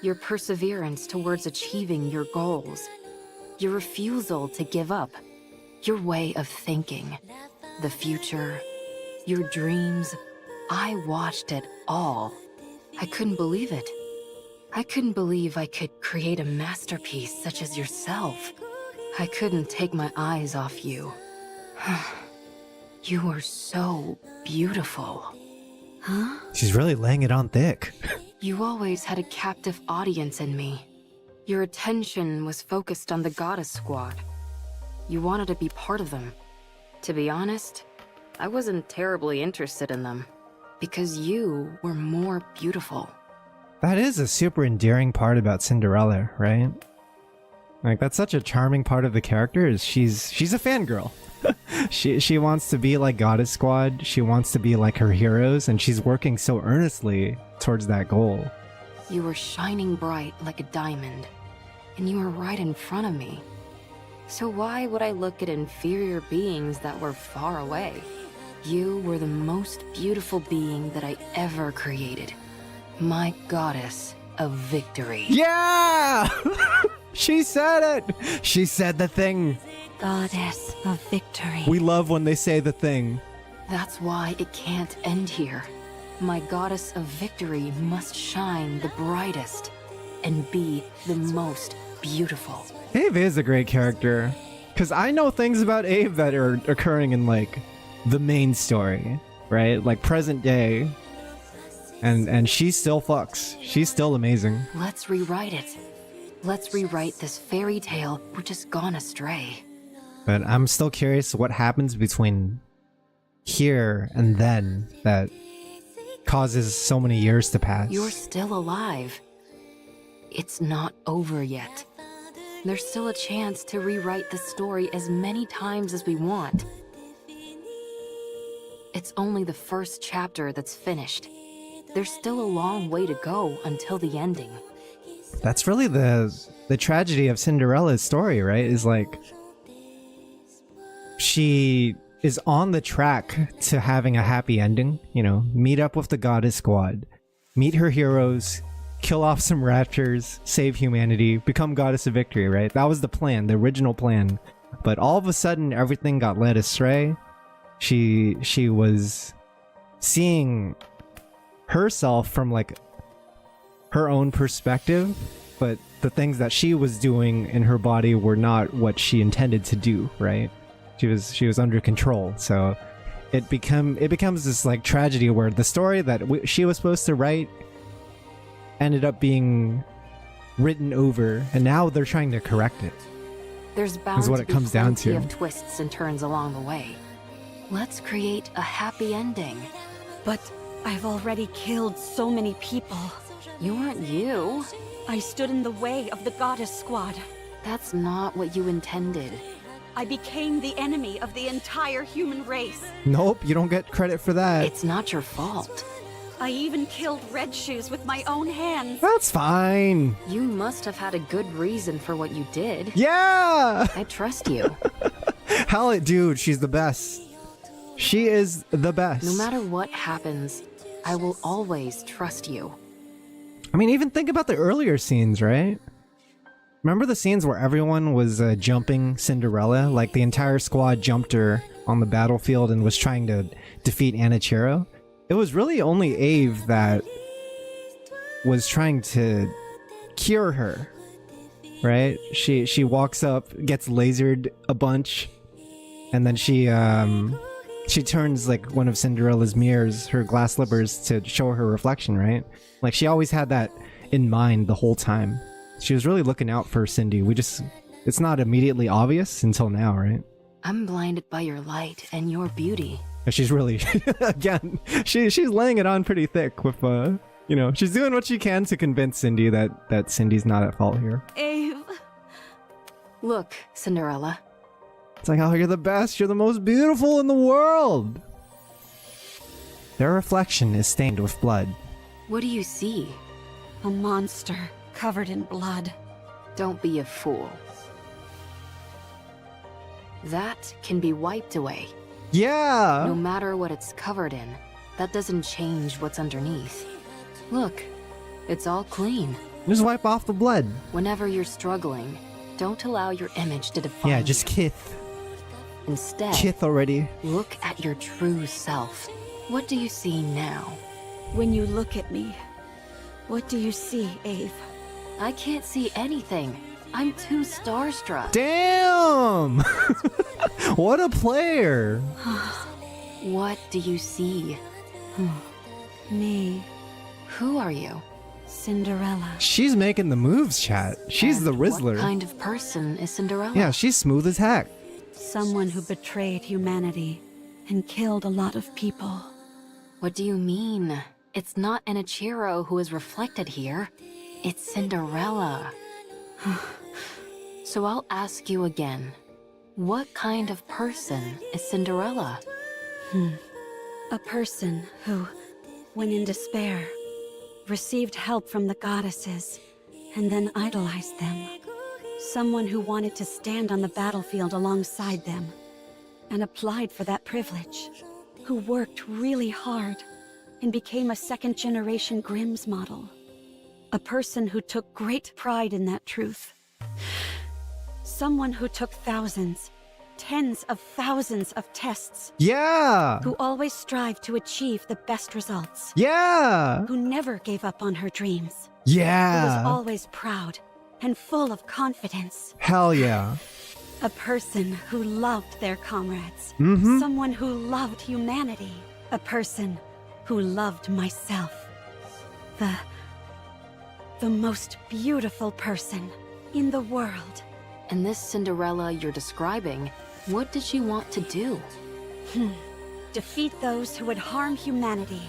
Your perseverance towards achieving your goals. Your refusal to give up. Your way of thinking. The future. Your dreams. I watched it all. I couldn't believe it. I couldn't believe I could create a masterpiece such as yourself. I couldn't take my eyes off you. You were so beautiful. Huh? She's really laying it on thick. You always had a captive audience in me. Your attention was focused on the Goddess Squad. You wanted to be part of them. To be honest, I wasn't terribly interested in them. Because you were more beautiful. That is a super endearing part about Cinderella, right? Like, that's such a charming part of the character, is she's a fangirl. She wants to be like Goddess Squad, she wants to be like her heroes, and she's working so earnestly towards that goal. You were shining bright like a diamond, and you were right in front of me. So why would I look at inferior beings that were far away? You were the most beautiful being that I ever created. My goddess of victory. Yeah! She said it! She said the thing. Goddess of victory. We love when they say the thing. That's why it can't end here. My goddess of victory must shine the brightest. and be the most beautiful. Ave is a great character. Because I know things about Ave that are occurring in, like, the main story, right? Like, present day. And she still fucks. She's still amazing. Let's rewrite it. Let's rewrite this fairy tale which has gone astray. But I'm still curious what happens between here and then that causes so many years to pass. You're still alive. It's not over yet. There's still a chance to rewrite the story as many times as we want. It's only the first chapter that's finished. There's still a long way to go until the ending. That's really the tragedy of Cinderella's story, right? Is like she is on the track to having a happy ending, you know, meet up with the goddess squad, meet her heroes, kill off some raptors, save humanity, become goddess of victory, right? That was the plan, the original plan. But all of a sudden everything got led astray. She was seeing herself from like her own perspective, but the things that she was doing in her body were not what she intended to do, right? She was under control. So it becomes this like tragedy where the story that she was supposed to write ended up being written over, and now they're trying to correct it. There's bound what to it be comes down plenty to. of twists and turns along the way. Let's create a happy ending. But I've already killed so many people. You aren't you. I stood in the way of the goddess squad. That's not what you intended. I became the enemy of the entire human race. Nope, you don't get credit for that. It's not your fault. I even killed Red Shoes with my own hands. That's fine. You must have had a good reason for what you did. Yeah! I trust you. Hell, dude, she's the best. She is the best. No matter what happens, I will always trust you. I mean, even think about the earlier scenes, right? Remember the scenes where everyone was jumping Cinderella? Like the entire squad jumped her on the battlefield and was trying to defeat Anichiro? It was really only Ave that was trying to cure her, right? She walks up, gets lasered a bunch, and then she turns like one of Cinderella's mirrors, her glass slippers, to show her reflection, right? Like she always had that in mind the whole time. She was really looking out for Cindy. It's not immediately obvious until now, right? I'm blinded by your light and your beauty. And she's really, again, she's laying it on pretty thick with, you know, she's doing what she can to convince Cindy that Cindy's not at fault here. Ave. Look, Cinderella. It's like, oh, you're the best. You're the most beautiful in the world. Their reflection is stained with blood. What do you see? A monster covered in blood. Don't be a fool. That can be wiped away. Yeah! No matter what it's covered in, that doesn't change what's underneath. Look, it's all clean. Just wipe off the blood. Whenever you're struggling, don't allow your image to define Yeah, just you. kith. Instead, Kith already. look at your true self. What do you see now? When you look at me, what do you see, Ave? I can't see anything. I'm too starstruck. Damn! What a player! What do you see? Me, Who are you? Cinderella. She's making the moves, chat. She's And the Rizzler. What kind of person is Cinderella? Yeah, she's smooth as heck. Someone who betrayed humanity and killed a lot of people. What do you mean? It's not Anichiro who is reflected here. It's Cinderella. So I'll ask you again. What kind of person is Cinderella? A person who, when in despair, received help from the goddesses and then idolized them. Someone who wanted to stand on the battlefield alongside them and applied for that privilege. Who worked really hard and became a second-generation Grimm's model. A person who took great pride in that truth. Someone who took thousands, tens of thousands of tests. Yeah! Who always strived to achieve the best results. Yeah! Who never gave up on her dreams. He was Yeah. always proud and full of confidence. Hell yeah. A person who loved their comrades. Mm-hmm. Someone who loved humanity. A person who loved myself. The most beautiful person in the world. And this Cinderella you're describing, what did she want to do? Defeat those who would harm humanity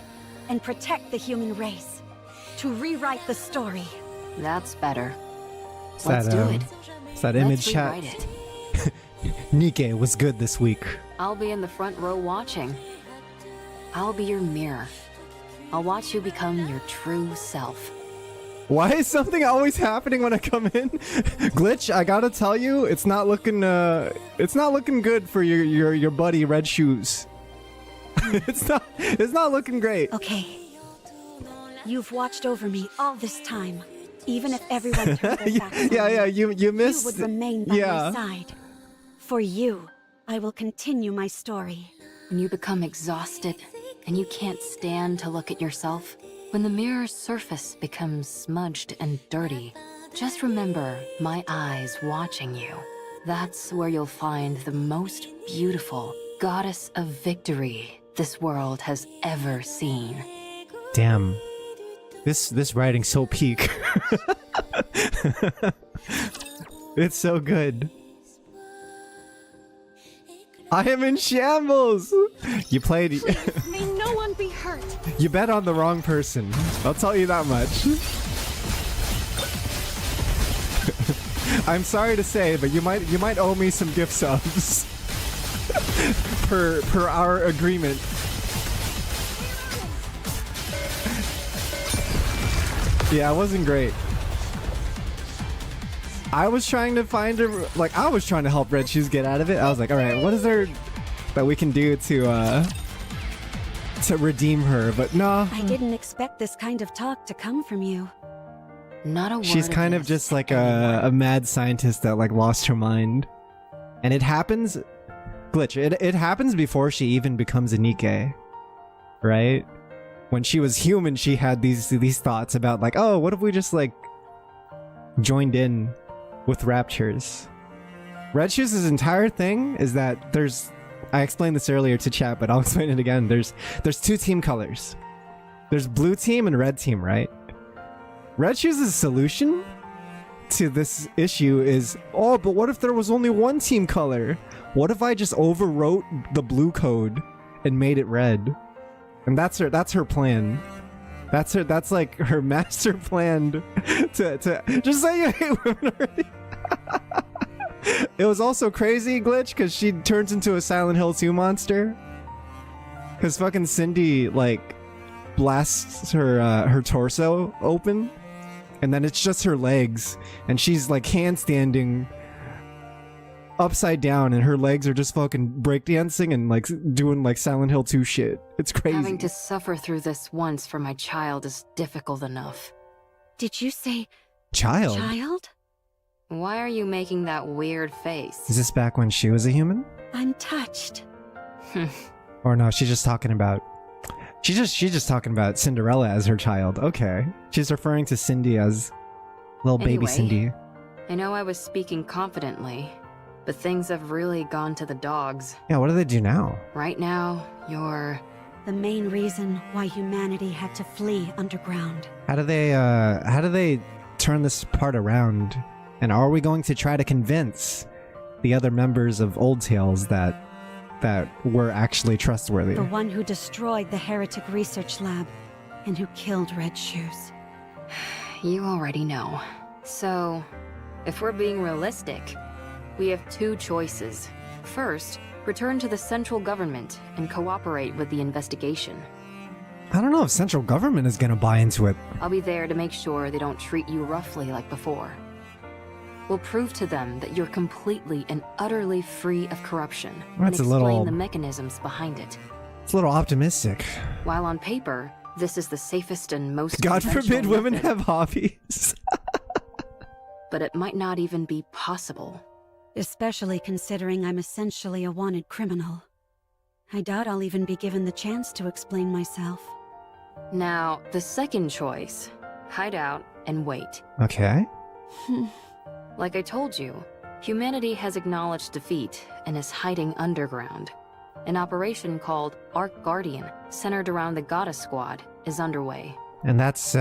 and protect the human race. To rewrite the story. That's better. It's Let's that, do um, it. It's that image Let's chat. rewrite it. Nikke was good this week. I'll be in the front row watching. I'll be your mirror. I'll watch you become your true self. Why is something always happening when I come in? Glitch, I gotta tell you, it's not looking good for your buddy Red Shoes. it's not looking great. Okay. You've watched over me all this time. Even if everyone turned their backs on Yeah, me, you missed. you would remain by yeah. my side. For you, I will continue my story. When you become exhausted and you can't stand to look at yourself, when the mirror's surface becomes smudged and dirty, just remember my eyes watching you. That's where you'll find the most beautiful goddess of victory this world has ever seen. Damn. This writing's so peak. It's so good. I am in shambles. You played. May no one be hurt. You bet on the wrong person. I'll tell you that much. I'm sorry to say, but you might owe me some gift subs. per our agreement. Yeah, it wasn't great. I was trying to find her, like, I was trying to help Red Shoes get out of it. I was like, all right, what is there that we can do to redeem her? But no. I didn't expect this kind of talk to come from you. Not a word She's kind of this just like anymore. a mad scientist that like lost her mind. And it happens, Glitch, it happens before she even becomes a NIKKE, right? When she was human, she had these thoughts about like, oh, what if we just like joined in with Raptures? Red Shoes' entire thing is that I explained this earlier to chat, but I'll explain it again. There's two team colors. There's blue team and red team, right? Red Shoes' solution to this issue is, oh, but what if there was only one team color? What if I just overwrote the blue code and made it red? And that's her plan. That's like her master plan to just say you hate women already. It was also crazy, Glitch, because she turns into a Silent Hill 2 monster. Because fucking Cindy like blasts her torso open, and then it's just her legs, and she's like handstanding upside down, and her legs are just fucking breakdancing and like doing like Silent Hill 2 shit. It's crazy. Having to suffer through this once for my child is difficult enough. Did you say Child? child? Why are you making that weird face? Is this back when she was a human? I'm touched. Or no, she's just talking about she's just talking about Cinderella as her child. Okay. She's referring to Cindy as little baby Anyway. Cindy. I know I was speaking confidently, but things have really gone to the dogs. Yeah, what do they do now? Right now, you're... The main reason why humanity had to flee underground. How do they turn this part around? And are we going to try to convince the other members of Old Tales that we're actually trustworthy? The one who destroyed the Heretic Research Lab and who killed Red Shoes. You already know. So, if we're being realistic, we have two choices. First, return to the central government and cooperate with the investigation. I don't know if central government is gonna buy into it. I'll be there to make sure they don't treat you roughly like before. We'll prove to them that you're completely and utterly free of corruption, That's a and explain little- the mechanisms behind it. It's a little optimistic. While on paper, this is the safest and most God conventional forbid women method, have hobbies. but it might not even be possible. Especially considering I'm essentially a wanted criminal. I doubt I'll even be given the chance to explain myself. Now, the second choice, hide out and wait. Okay. Like I told you, humanity has acknowledged defeat and is hiding underground. An operation called Ark Guardian, centered around the Goddess Squad, is underway. And that's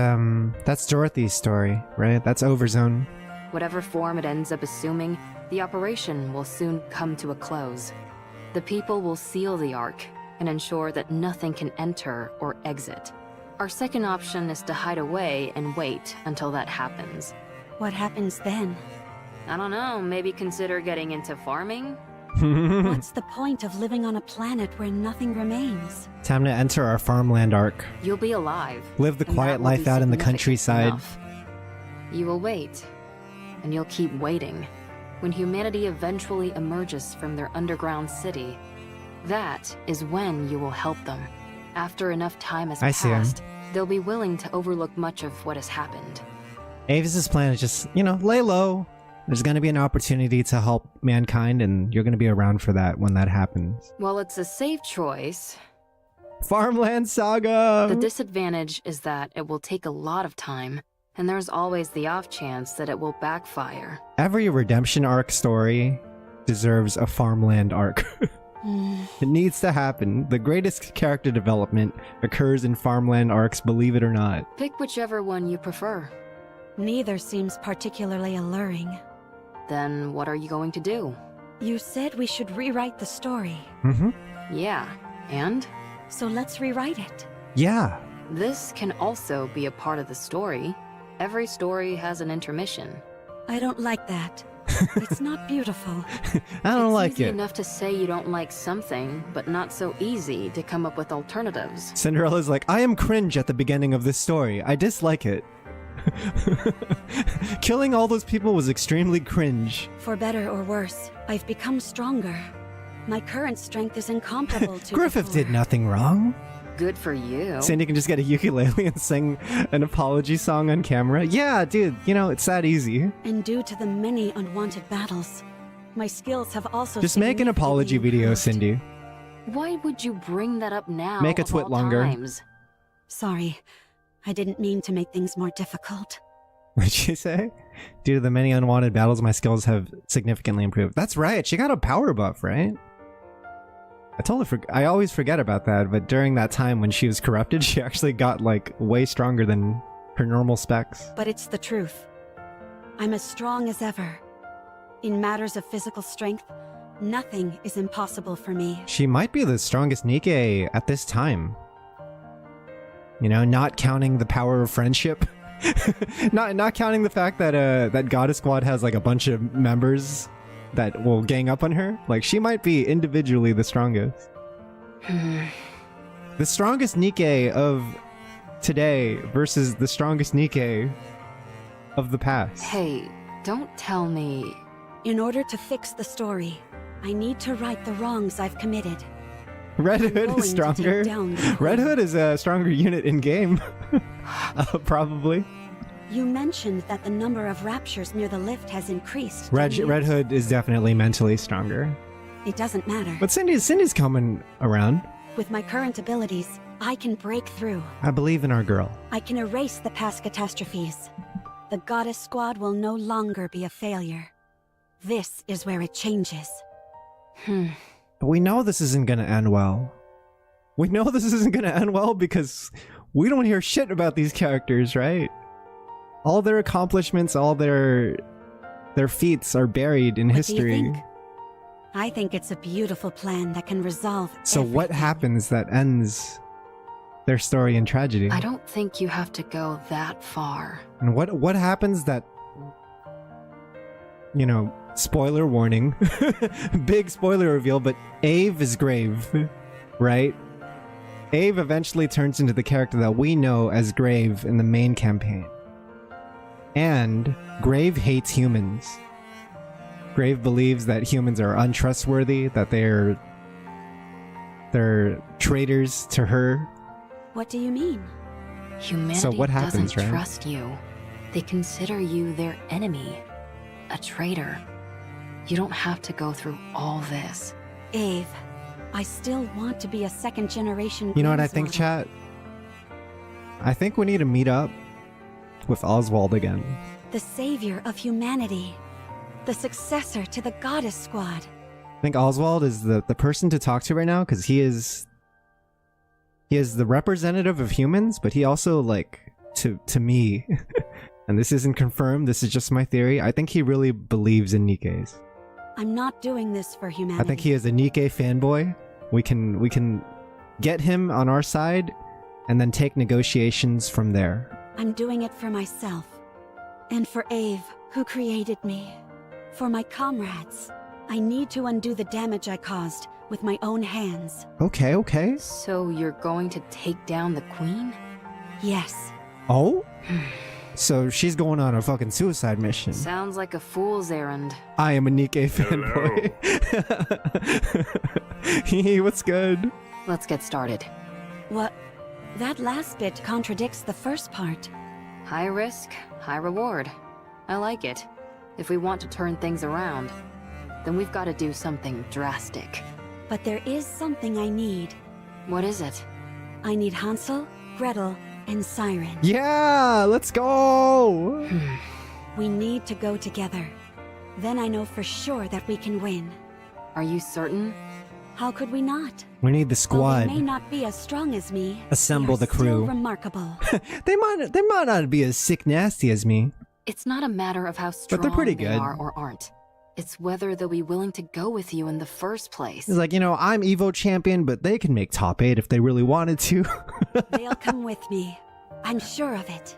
Dorothy's story, right? That's Overzone. Whatever form it ends up assuming, the operation will soon come to a close. The people will seal the Ark and ensure that nothing can enter or exit. Our second option is to hide away and wait until that happens. What happens then? I don't know, maybe consider getting into farming? What's the point of living on a planet where nothing remains? Time to enter our farmland arc. You'll be alive. Live the and quiet that will life be out in the significant countryside. enough. You will wait, and you'll keep waiting. When humanity eventually emerges from their underground city, that is when you will help them. After enough time has I see him. passed, they'll be willing to overlook much of what has happened. Avis's plan is just, lay low. There's going to be an opportunity to help mankind, and you're going to be around for that when that happens. While it's a safe choice, Farmland Saga! the disadvantage is that it will take a lot of time, and there's always the off chance that it will backfire. Every redemption arc story deserves a farmland arc. It needs to happen. The greatest character development occurs in farmland arcs, believe it or not. Pick whichever one you prefer. Neither seems particularly alluring. Then what are you going to do? You said we should rewrite the story, Yeah, and? so let's rewrite it. Yeah. This can also be a part of the story. Every story has an intermission. I don't like that. It's not beautiful. I don't It's like easy it. enough to say you don't like something, but not so easy to come up with alternatives. Cinderella's like, I am cringe at the beginning of this story. I dislike it. Killing all those people was extremely cringe. For better or worse, I've become stronger. My current strength is incomparable to Griffith before. did nothing wrong. Good for you. Sandy can just get a ukulele and sing an apology song on camera. Yeah, dude, it's that easy. And due to the many unwanted battles, my skills have also Just make an apology significantly video, improved. Cindy. Why would you bring that up now? Make a of twit all longer. times? Sorry, I didn't mean to make things more difficult. What'd she say? Due to the many unwanted battles, my skills have significantly improved. That's right, she got a power buff, right? I always forget about that, but during that time when she was corrupted, she actually got, way stronger than her normal specs. But it's the truth. I'm as strong as ever. In matters of physical strength, nothing is impossible for me. She might be the strongest NIKKE at this time. Not counting the power of friendship. not counting the fact that that Goddess Squad has a bunch of members that will gang up on her. She might be individually the strongest. The strongest NIKKE of today versus the strongest NIKKE of the past. Hey, don't tell me. In order to fix the story, I need to right the wrongs I've committed. Red I'm Hood going is to stronger. take down the Red Queen. Hood is a stronger unit in game. Probably. You mentioned that the number of raptures near the lift has increased. Red 10 years. Red Hood is definitely mentally stronger. It doesn't matter. But Cindy's coming around. With my current abilities, I can break through. I believe in our girl. I can erase the past catastrophes. The Goddess Squad will no longer be a failure. This is where it changes. But we know this isn't gonna end well. We know this isn't gonna end well because we don't hear shit about these characters, right? All their accomplishments, all their feats are buried in What history. do you think? I think it's a beautiful plan that can resolve So what everything. happens that ends their story in tragedy? I don't think you have to go that far. And what happens that, spoiler warning, big spoiler reveal, but Ave is Grave, right? Ave eventually turns into the character that we know as Grave in the main campaign. And Grave hates humans. Grave believes that humans are untrustworthy, that they're traitors to her. What do you mean? Humanity So what happens, doesn't right? trust you. They consider you their enemy, a traitor. You don't have to go through all this. Ave, I still want to be a second-generation. You know what I think, chat? I think we need to meet up with Oswald again. The savior of humanity. The successor to the Goddess Squad. I think Oswald is the person to talk to right now because he is the representative of humans, but he also, like, to me, and this isn't confirmed, this is just my theory, I think he really believes in Nikke's. I'm not doing this for humanity. I think he is a Nikke fanboy. We can get him on our side and then take negotiations from there. I'm doing it for myself. And for Ave, who created me. For my comrades. I need to undo the damage I caused with my own hands. Okay, okay. So you're going to take down the queen? Yes. Oh? So she's going on a fucking suicide mission. Sounds like a fool's errand. I am a Nikke fanboy. Hey, what's good? Let's get started. What? That last bit contradicts the first part. High risk, high reward. I like it. If we want to turn things around, then we've got to do something drastic. But there is something I need. What is it? I need Hansel, Gretel, and Siren. Yeah, let's go! We need to go together. Then I know for sure that we can win. Are you certain? How could we not? We need the While squad. they may not be as strong as me, Assemble they the are still crew. remarkable. They might not be as sick nasty as me. It's not a matter of how strong they're pretty they good. are or aren't. It's whether they'll be willing to go with you in the first place. It's like, I'm Evo champion, but they can make top 8 if they really wanted to. They'll come with me. I'm sure of it.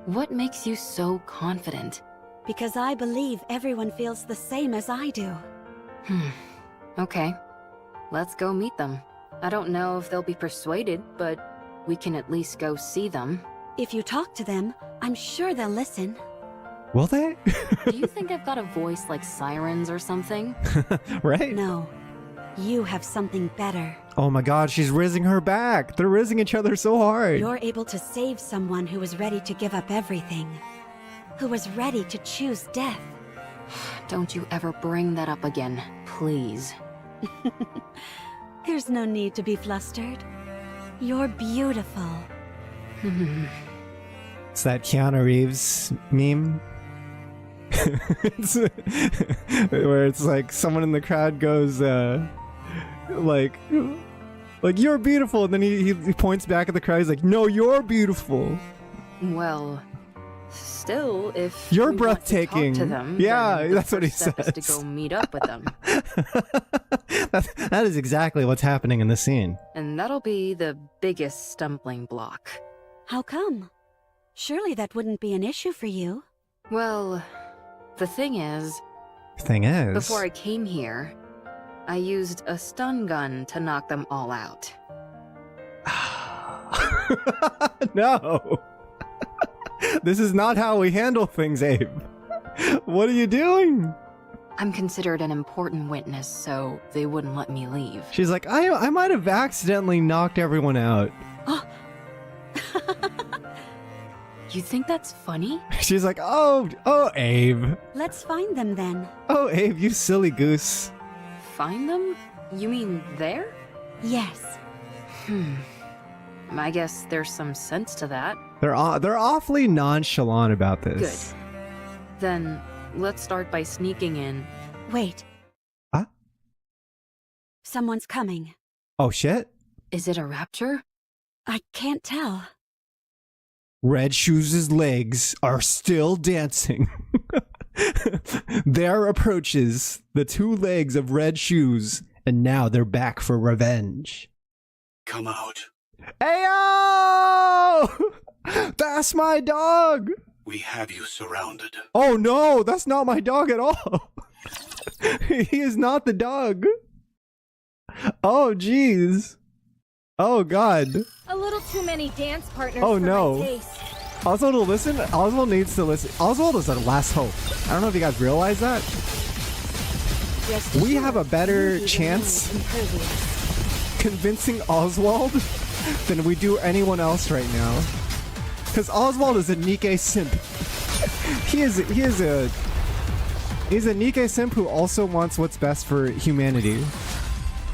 What makes you so confident? Because I believe everyone feels the same as I do. Okay. Let's go meet them. I don't know if they'll be persuaded, but we can at least go see them. If you talk to them, I'm sure they'll listen. Will they? Do you think I've got a voice like sirens or something? Right? No. You have something better. Oh my god, she's rizzing her back. They're rizzing each other so hard. You're able to save someone who was ready to give up everything. Who was ready to choose death. Don't you ever bring that up again, please. There's no need to be flustered. You're beautiful. It's that Keanu Reeves meme. Where it's like someone in the crowd goes, like you're beautiful, and then he points back at the crowd. He's like, no, you're beautiful. Well, still, if You're we want to talk breathtaking. to them, Yeah, then the that's what he first step is says. to go meet up with them, That is exactly what's happening in the scene. and that'll be the biggest stumbling block. How come? Surely that wouldn't be an issue for you. Well, the thing is, Thing is, before I came here, I used a stun gun to knock them all out. no, this is not how we handle things, Abe. What are you doing? I'm considered an important witness, so they wouldn't let me leave. She's like, I might have accidentally knocked everyone out. You think that's funny? She's like, oh, Abe. Let's find them then. Oh, Abe, you silly goose. Find them? You mean there? Yes. I guess there's some sense to that. They're awfully nonchalant about this. Good. Then, let's start by sneaking in. Wait. Huh? Someone's coming. Oh, shit. Is it a rapture? I can't tell. Red Shoes' legs are still dancing. There approaches the two legs of Red Shoes, and now they're back for revenge. Come out. Ayo! That's my dog! We have you surrounded. Oh no, that's not my dog at all. He is not the dog. Oh jeez. Oh god. A little too many dance partners Oh, for no. my taste. Oswald will listen. Oswald needs to listen. Oswald is our last hope. I don't know if you guys realize that. Rest We assured, have a better you'll be the chance most impervious. convincing Oswald than we do anyone else right now. Because Oswald is a Nikke simp. He's a Nikke simp who also wants what's best for humanity.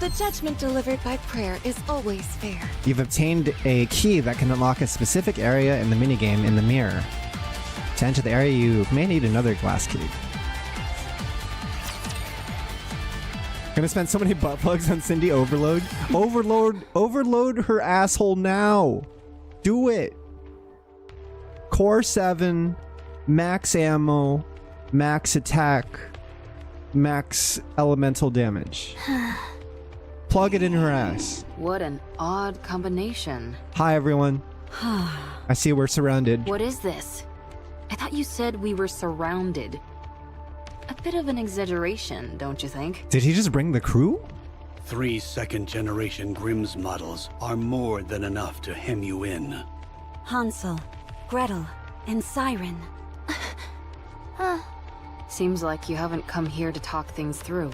The judgment delivered by prayer is always fair. You've obtained a key that can unlock a specific area in the minigame in the mirror. To enter the area, you may need another glass key. Gonna spend so many butt plugs on Cindy Overload. Overload her asshole now. Do it. Core 7, max ammo, max attack, max elemental damage. Plug it in her ass. What an odd combination. Hi, everyone. I see we're surrounded. What is this? I thought you said we were surrounded. A bit of an exaggeration, don't you think? Did he just bring the crew? 3 second-generation Grimm's models are more than enough to hem you in. Hansel, Gretel, and Siren. Seems like you haven't come here to talk things through.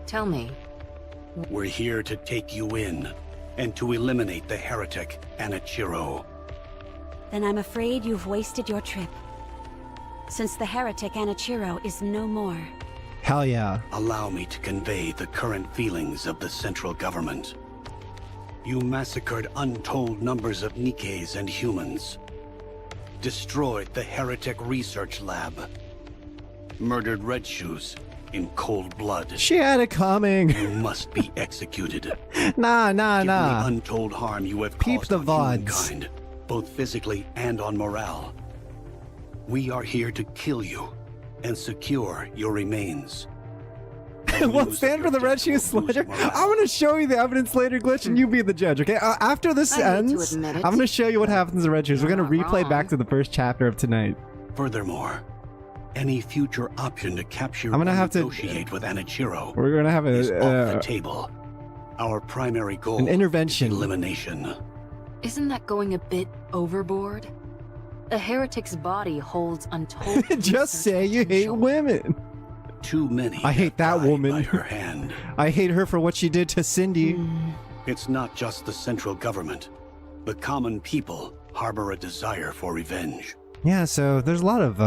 Tell me, We're here to take you in, and to eliminate the heretic, Anichiro. Then I'm afraid you've wasted your trip. Since the heretic Anichiro is no more. Hell yeah. Allow me to convey the current feelings of the central government. You massacred untold numbers of Nikkes and humans. Destroyed the heretic research lab. Murdered Red Shoes in cold blood. She had it coming. You must be executed. Nah. Given the untold harm you have Peep caused the on VODs. humankind, both physically and on morale. We are here to kill you and secure your remains. What stand for the Red Shoe Sledger? I'm gonna show you the evidence later, Glitch, and you be the judge, okay? After this I hate to ends, admit it. I'm gonna show you what happens in Red Shoes. We're gonna You're replay not back wrong. to the first chapter of tonight. Furthermore, any future option to capture I'm gonna or have to- negotiate with Anichiro We're gonna have is off the a table. Our primary goal an intervention. is elimination. isn't that going a bit overboard? The heretic's body holds untold. Just say you hate potential. women. Too many I hate that have died woman. by her hand. I hate her for what she did to Cindy. It's not just the central government. The common people harbor a desire for revenge. Yeah, so there's a lot of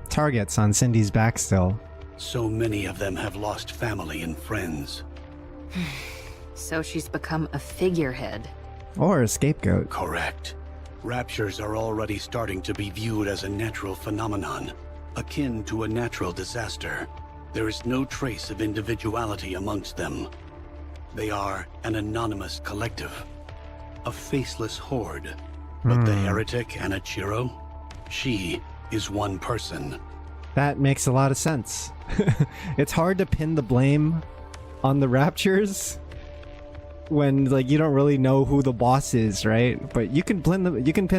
targets on Cindy's back still. So many of them have lost family and friends. So she's become a figurehead. Or a scapegoat. Correct. Raptures are already starting to be viewed as a natural phenomenon, akin to a natural disaster. There is no trace of individuality amongst them. They are an anonymous collective, a faceless horde. But the heretic Anichiro, she is one person. That makes a lot of sense. It's hard to pin the blame on the Raptures when like you don't really know who the boss is, right? But you can pin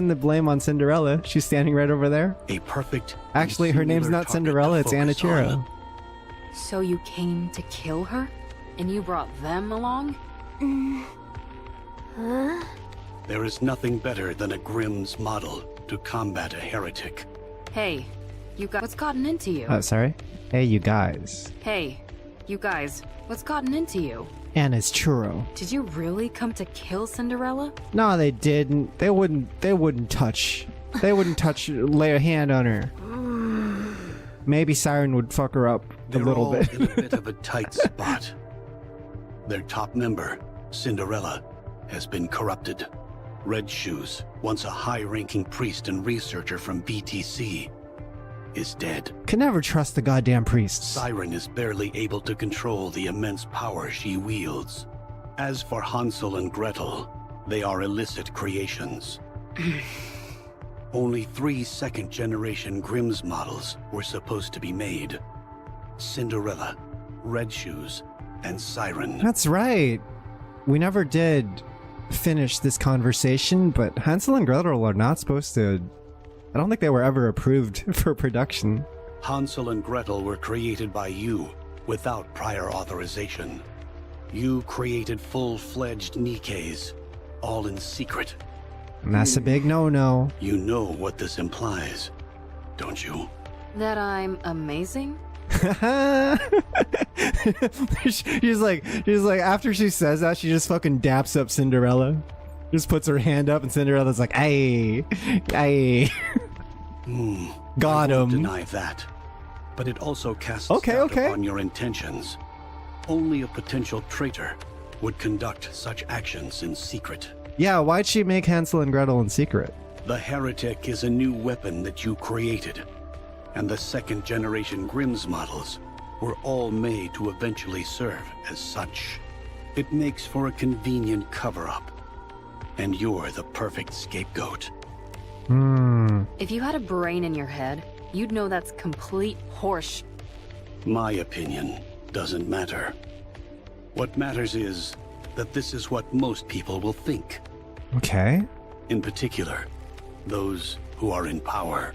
the blame on Cinderella. She's standing right over there. A perfect. Actually, and her name's singular not target Cinderella, to it's focus Anichiro. on. So you came to kill her? And you brought them along? There is nothing better than a Grimm's model to combat a heretic. Hey, you guys, what's gotten into you? Oh, sorry. Hey, you guys. Hey, you guys, what's gotten into you? And it's churro. Did you really come to kill Cinderella? No, they didn't. They wouldn't touch. They wouldn't touch. Lay a hand on her. Maybe Siren would fuck her up They're a little all bit. in a bit of a tight spot. Their top member, Cinderella, has been corrupted. Red Shoes, once a high-ranking priest and researcher from BTC, is dead. Can never trust the goddamn priests. Siren is barely able to control the immense power she wields. As for Hansel and Gretel, they are illicit creations. Only 3 second-generation Grimm's models were supposed to be made. Cinderella, Red Shoes, and Siren. That's right. We never did finish this conversation, but Hansel and Gretel are not supposed to... I don't think they were ever approved for production. Hansel and Gretel were created by you without prior authorization. You created full-fledged Nikkes, all in secret. And that's a big no-no. You know what this implies, don't you? That I'm amazing? she's like, after she says that, she just fucking daps up Cinderella. Just puts her hand up, and Cinderella's like, "Ay, ay." Got I won't him. deny that, but it also casts Okay, doubt okay. upon your intentions. Only a potential traitor would conduct such actions in secret. Yeah, why'd she make Hansel and Gretel in secret? The heretic is a new weapon that you created, and the second-generation Grimm's models were all made to eventually serve as such. It makes for a convenient cover-up, and you're the perfect scapegoat. If you had a brain in your head, you'd know that's complete horse. My opinion doesn't matter. What matters is that this is what most people will think. Okay. In particular, those who are in power.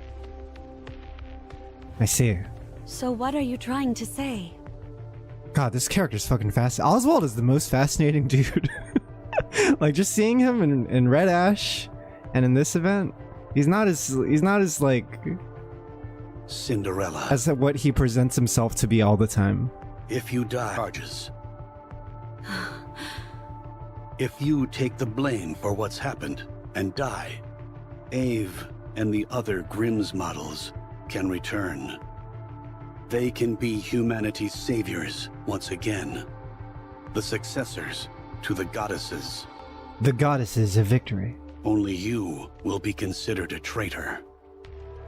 I see. So what are you trying to say? God, this character's fucking fast. Oswald is the most fascinating dude. Like, just seeing him in Red Ash and in this event, he's not as like Cinderella. as what he presents himself to be all the time. If you die, charges. If you take the blame for what's happened and die, Ave and the other Grimm's models can return. They can be humanity's saviors once again. The successors to the goddesses. The goddesses of victory. Only you will be considered a traitor.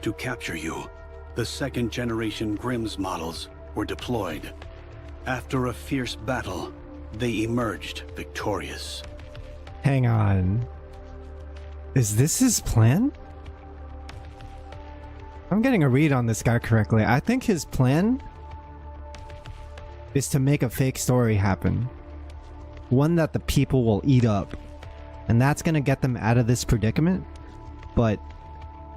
To capture you, the second-generation Grimm's models were deployed. After a fierce battle, they emerged victorious. Hang on. Is this his plan? I'm getting a read on this guy correctly. I think his plan is to make a fake story happen. One that the people will eat up. And that's gonna get them out of this predicament. But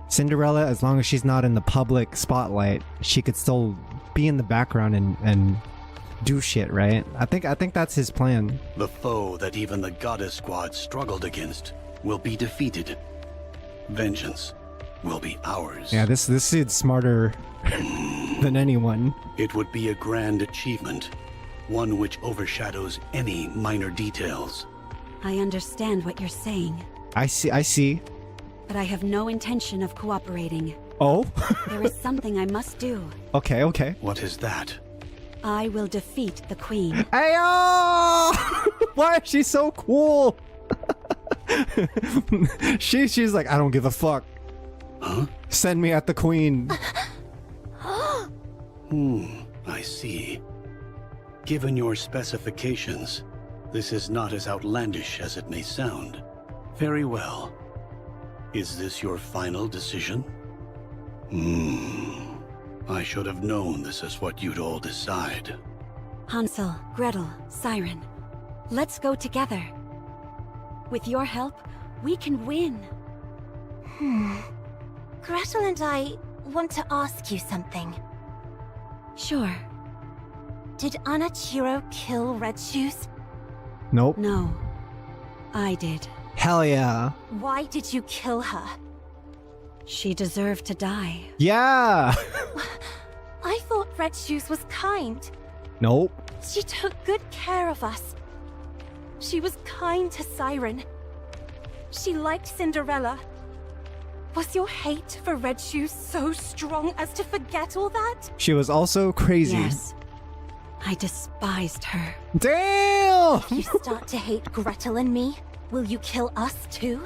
Cinderella, as long as she's not in the public spotlight, she could still be in the background and do shit, right? I think that's his plan. The foe that even the Goddess Squad struggled against will be defeated. Vengeance will be ours. Yeah, this dude's smarter than anyone. It would be a grand achievement, one which overshadows any minor details. I understand what you're saying, I see. but I have no intention of cooperating. Oh? There is something I must do. Okay. What is that? I will defeat the Queen. Ayo! Why is she so cool? She's like, I don't give a fuck. Huh? Send me at the Queen. I see. Given your specifications, this is not as outlandish as it may sound. Very well. Is this your final decision? I should have known this is what you'd all decide. Hansel, Gretel, Siren, let's go together. With your help, we can win. Gretel and I want to ask you something. Sure. Did Anachiro kill Red Shoes? Nope. No. I did. Hell yeah. Why did you kill her? She deserved to die. Yeah. I thought Red Shoes was kind. Nope. She took good care of us. She was kind to Siren. She liked Cinderella. Was your hate for Red Shoes so strong as to forget all that? She was also crazy. Yes. I despised her. Damn! You start to hate Gretel and me? Will you kill us too?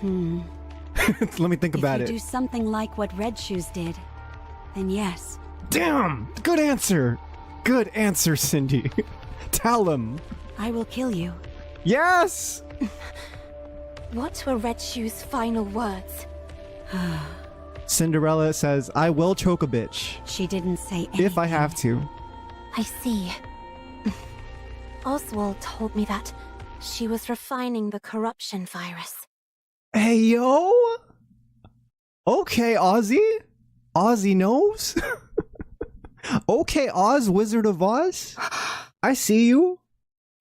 Let me think about If you it. do something like what Red Shoes did, then yes. Damn! Good answer! Good answer, Cindy. Tell him. I will kill you. Yes! What were Red Shoes' final words? Cinderella says, I will choke a bitch. She didn't say anything. If I have to. I see. Oswald told me that she was refining the corruption virus. Hey, yo! Okay, Ozzy. Ozzy knows. Okay, Oz, Wizard of Oz. I see you.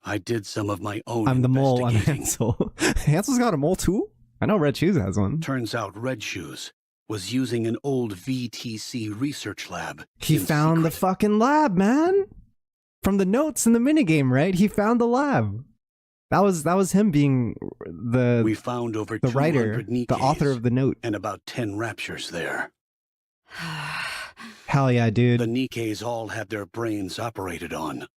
I did some of my own I'm the mole, I'm investigating. Hansel. Hansel's got a mole too? I know Red Shoes has one. Turns out Red Shoes was using an old VTC research lab. He in found the secret. fucking lab, man. From the notes in the minigame, right? He found the lab. That was him being We found over the 200 writer, the Nikkes author of the note. and about 10 raptures there. Hell yeah, dude. The Nikkes all had their brains operated on,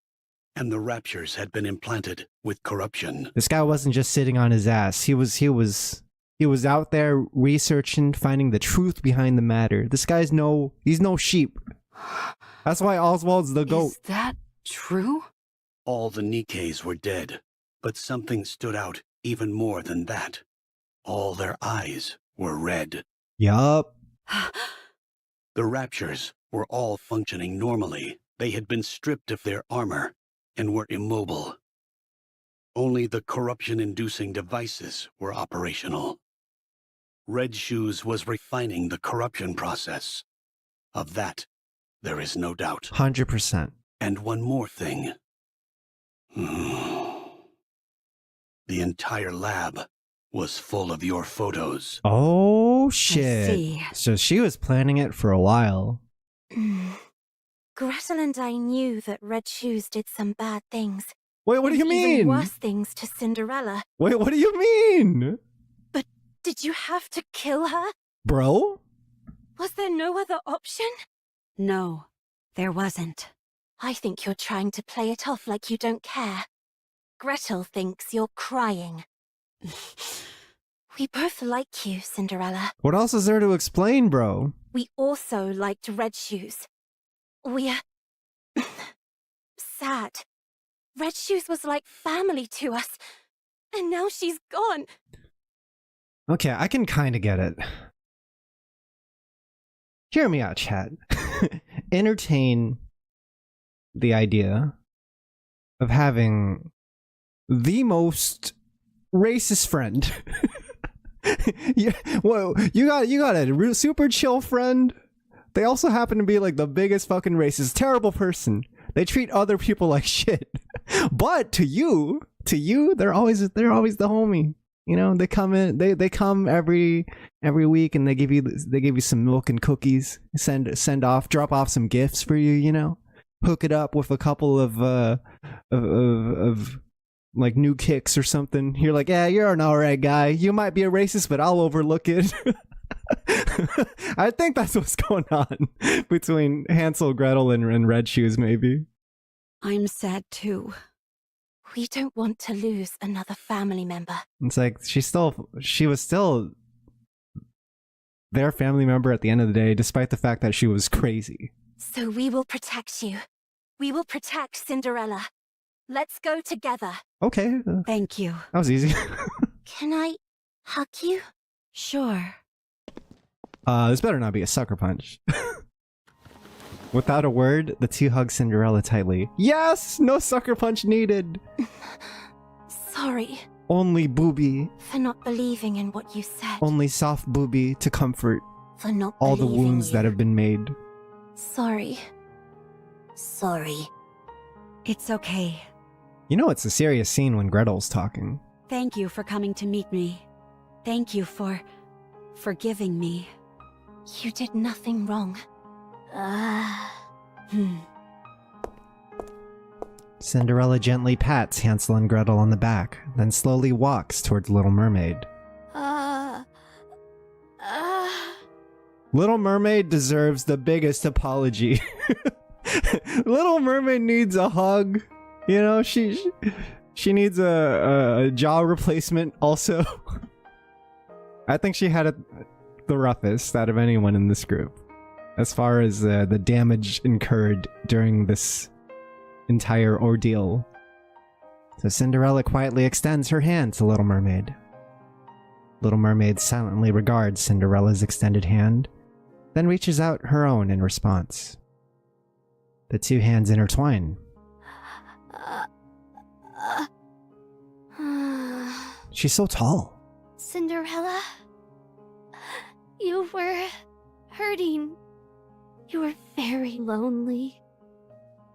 and the raptures had been implanted with corruption. This guy wasn't just sitting on his ass. He was He was out there researching, finding the truth behind the matter. This guy's he's no sheep. That's why Oswald's the GOAT. Is that true? All the NIKKEs were dead, but something stood out even more than that. All their eyes were red. Yup. The Raptures were all functioning normally. They had been stripped of their armor and were immobile. Only the corruption-inducing devices were operational. Red Shoes was refining the corruption process. Of that, there is no doubt. 100%. And one more thing. The entire lab was full of your photos. Oh, shit. I see. So she was planning it for a while. Gretel and I knew that Red Shoes did some bad things. Wait, what do you and mean? Even worse things to Cinderella. Wait, what do you mean? But did you have to kill her? Bro? Was there no other option? No, there wasn't. I think you're trying to play it off like you don't care. Gretel thinks you're crying. We both like you, Cinderella. What else is there to explain, bro? We also liked Red Shoes. We're sad. Red Shoes was like family to us, and now she's gone. Okay, I can kind of get it. Hear me out, chat. Entertain the idea of having the most racist friend. Yeah, well, you got a super chill friend. They also happen to be like the biggest fucking racist, terrible person. They treat other people like shit. But to you, they're always the homie. You know, they come in, they come every week, and they give you some milk and cookies. Drop off some gifts for you. You know, hook it up with a couple of like new kicks or something. You're like, yeah, you're an alright guy. You might be a racist, but I'll overlook it. I think that's what's going on between Hansel, Gretel, and Red Shoes, maybe. I'm sad too. We don't want to lose another family member. It's like she was still their family member at the end of the day, despite the fact that she was crazy. So we will protect you. We will protect Cinderella. Let's go together. Okay, Thank you. that was easy. Can I hug you? Sure. This better not be a sucker punch. Without a word, the two hug Cinderella tightly. Yes! No sucker punch needed! Sorry Only booby. for not believing in what you said. Only soft booby to comfort For not all the believing wounds you. that have been made. Sorry. Sorry. It's okay. You know it's a serious scene when Gretel's talking. Thank you for coming to meet me. Thank you for forgiving me. You did nothing wrong. Cinderella gently pats Hansel and Gretel on the back, then slowly walks towards Little Mermaid. Little Mermaid deserves the biggest apology. Little Mermaid needs a hug. You know, she needs a jaw replacement also. I think she had the roughest out of anyone in this group, as far as the damage incurred during this entire ordeal. So Cinderella quietly extends her hand to Little Mermaid. Little Mermaid silently regards Cinderella's extended hand, then reaches out her own in response. The two hands intertwine. She's so tall. Cinderella, you were hurting. You were very lonely.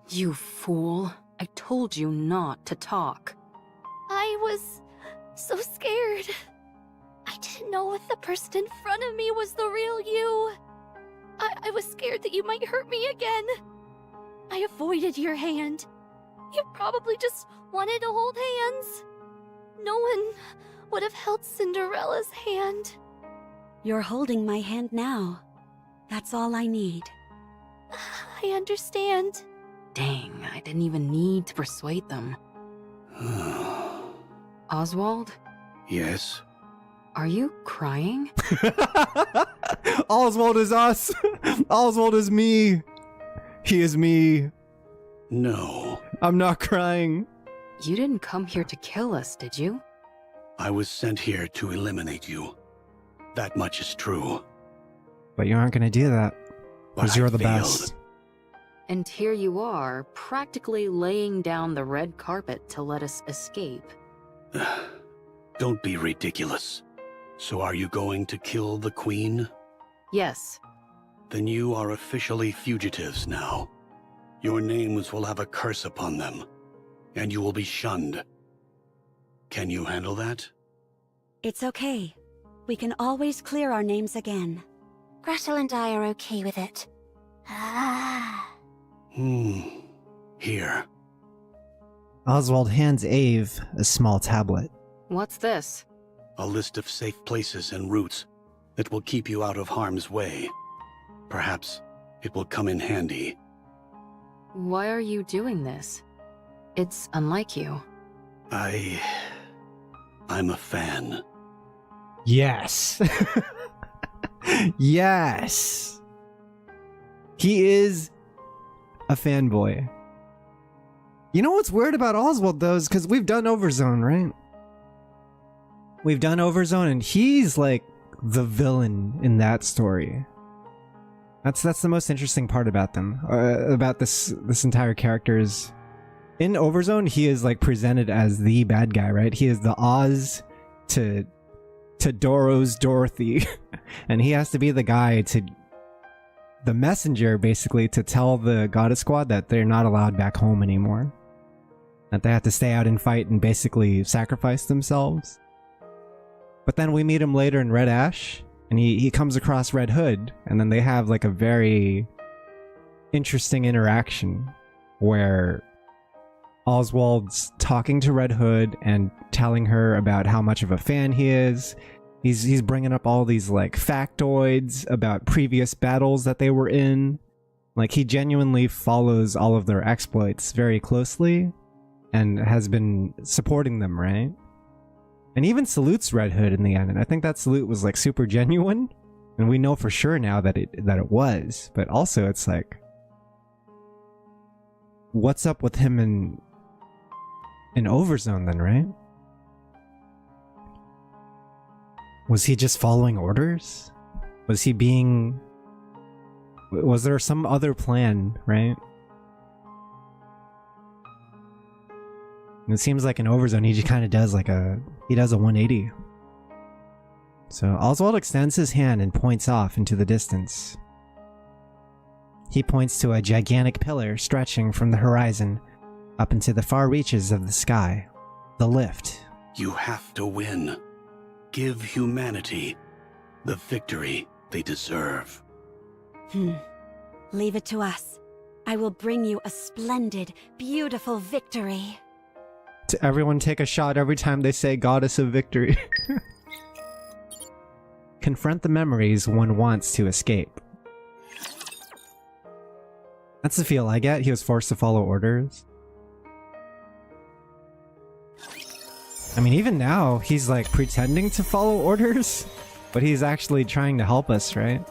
You fool. I told you not to talk. I was so scared. I didn't know if the person in front of me was the real you. I was scared that you might hurt me again. I avoided your hand. You probably just wanted to hold hands. No one would have held Cinderella's hand. You're holding my hand now. That's all I need. I understand. Dang, I didn't even need to persuade them. Oswald? Yes? Are you crying? Oswald is us. Oswald is me. He is me. No. I'm not crying. You didn't come here to kill us, did you? I was sent here to eliminate you. That much is true. But you aren't going to do that. But Because I you're the failed. best. And here you are, practically laying down the red carpet to let us escape. Don't be ridiculous. So are you going to kill the Queen? Yes. Then you are officially fugitives now. Your names will have a curse upon them, and you will be shunned. Can you handle that? It's okay. We can always clear our names again. Gretel and I are okay with it. Here. Oswald hands Ave a small tablet. What's this? A list of safe places and routes that will keep you out of harm's way. Perhaps it will come in handy. Why are you doing this? It's unlike you. I'm a fan. Yes. Yes. He is a fanboy. You know what's weird about Oswald, though, is because we've done Overzone, right? We've done Overzone, and he's like the villain in that story. That's the most interesting part about them, about this entire character is, in Overzone, he is like presented as the bad guy, right? He is the Oz to Doro's Dorothy, and he has to be the guy the messenger, basically, to tell the Goddess Squad that they're not allowed back home anymore. That they have to stay out and fight and basically sacrifice themselves. But then we meet him later in Red Ash, and he comes across Red Hood, and then they have like a very interesting interaction where Oswald's talking to Red Hood and telling her about how much of a fan he is. He's bringing up all these like factoids about previous battles that they were in. Like, he genuinely follows all of their exploits very closely and has been supporting them, right? And even salutes Red Hood in the end, and I think that salute was like super genuine, and we know for sure now that it was. But also, it's like, what's up with him in Overzone then, right? Was he just following orders? Was there some other plan, right? And it seems like in Overzone, he just kind of does he does a 180. So Oswald extends his hand and points off into the distance. He points to a gigantic pillar stretching from the horizon up into the far reaches of the sky. The lift. You have to win. Give humanity the victory they deserve. Leave it to us. I will bring you a splendid, beautiful victory. To everyone take a shot every time they say Goddess of Victory. Confront the memories one wants to escape. That's the feel I get. He was forced to follow orders. I mean, even now, he's like pretending to follow orders, but he's actually trying to help us, right?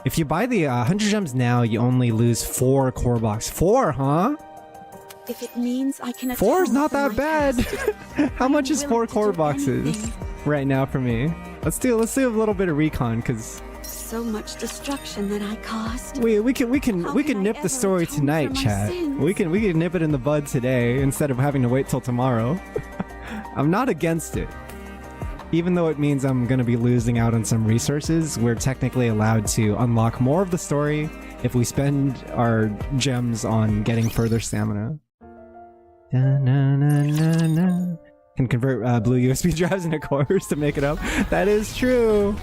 If you buy the 100 gems now, you only lose 4 core box. 4, huh? If it means I can 4 is atone not for that my bad. past, How much is willing 4 to core do boxes anything. right now for me? Let's do a little bit of recon, because So much destruction that I caused. we can How we can can I nip the ever story atone tonight, for my chat. sins? We can nip it in the bud today instead of having to wait till tomorrow. I'm not against it. Even though it means I'm gonna be losing out on some resources, we're technically allowed to unlock more of the story if we spend our gems on getting further stamina. Da-na-na-na-na. Can convert blue USB drives into cores to make it up. That is true.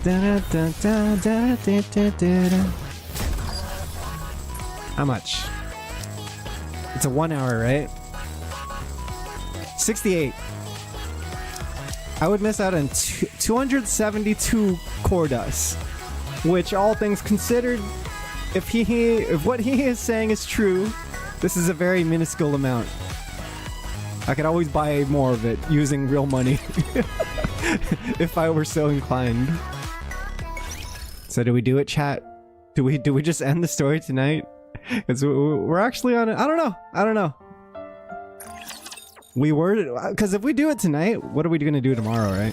Da-da-da-da-da-da-da-da. How much? It's a 1 hour, right? 68. I would miss out on 272 core dust, which, all things considered, if what he is saying is true, this is a very minuscule amount. I could always buy more of it using real money. If I were so inclined. So do we do it, chat? Do we just end the story tonight? Because we're actually on it. I don't know. We were, because if we do it tonight, what are we going to do tomorrow, right?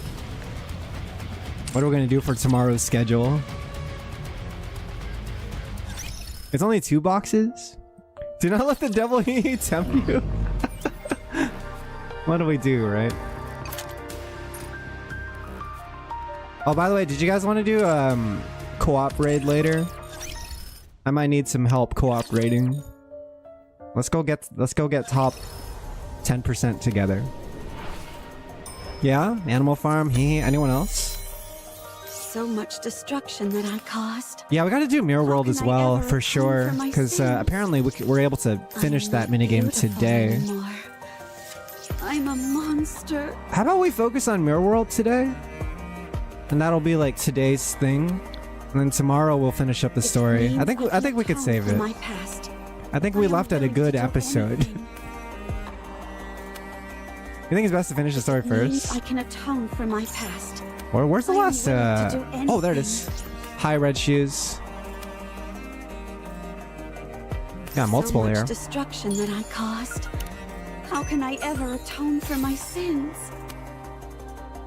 What are we going to do for tomorrow's schedule? It's only 2 boxes? Do not let the devil tempt you. What do we do, right? Oh, by the way, did you guys want to do co-op raid later? I might need some help cooperating. Let's go get top 10% together. Yeah, Animal Farm. Anyone else? So much destruction that I caused. Yeah, we got to do Mirror World as well for sure, because apparently we're able to finish that minigame today. Anymore. I'm a monster. How about we focus on Mirror World today? And that'll be like today's thing. And then tomorrow we'll finish up the story. I think we could save it. I think we left at a good episode. You think it's best to finish the story first? I can atone for my past. Or where's the last oh, there it is. Hi, Red Shoes. Got multiple here. So much destruction that I caused. How can I ever atone for my sins?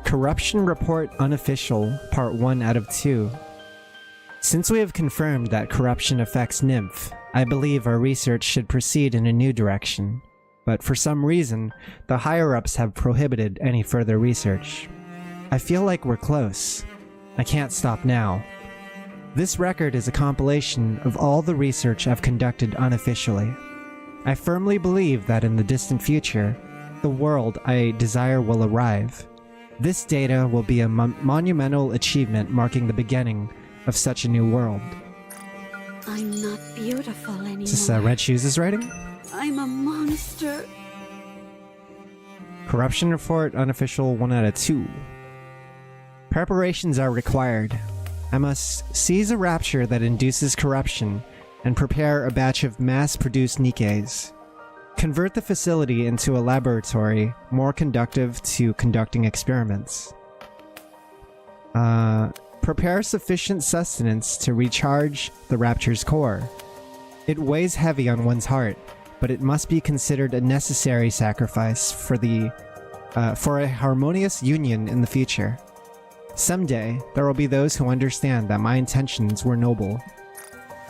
Corruption Report Unofficial, Part 1 out of 2. Since we have confirmed that corruption affects Nymph, I believe our research should proceed in a new direction. But for some reason, the higher-ups have prohibited any further research. I feel like we're close. I can't stop now. This record is a compilation of all the research I've conducted unofficially. I firmly believe that in the distant future, the world I desire will arrive. This data will be a monumental achievement marking the beginning of such a new world. I'm not beautiful anymore. Is this Red Shoes' writing? I'm a monster. Corruption Report Unofficial 1 out of 2. Preparations are required. I must seize a rapture that induces corruption and prepare a batch of mass-produced NIKKEs. Convert the facility into a laboratory more conducive to conducting experiments. Prepare sufficient sustenance to recharge the rapture's core. It weighs heavy on one's heart, but it must be considered a necessary sacrifice for a harmonious union in the future. Someday, there will be those who understand that my intentions were noble.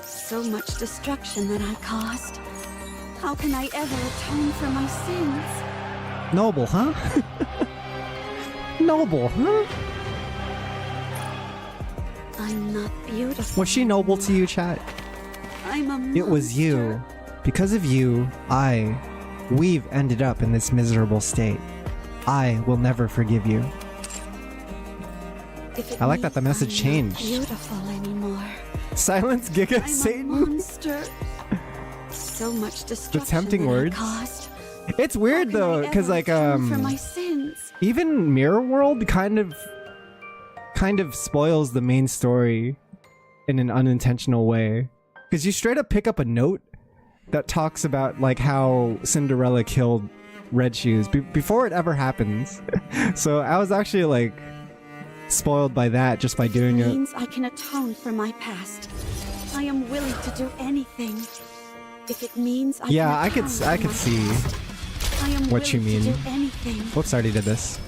So much destruction that I caused. How can I ever atone for my sins? Noble, huh? Noble, huh? I'm not beautiful. Was she noble to you, chat? I'm a monster. It was you. Because of you, we've ended up in this miserable state. I will never forgive you. I like that the message changed. Beautiful anymore. Silence Giga I'm Satan. A monster. So much destruction. The tempting that words. I caused. It's weird though, because like for my sins. even Mirror World kind of spoils the main story in an unintentional way. Because you straight up pick up a note that talks about like how Cinderella killed Red Shoes before it ever happens. So I was actually like spoiled by that just by doing it. Means I can atone for my past. I am willing to do anything. If it means I could see what you mean. Whoops, I already did this.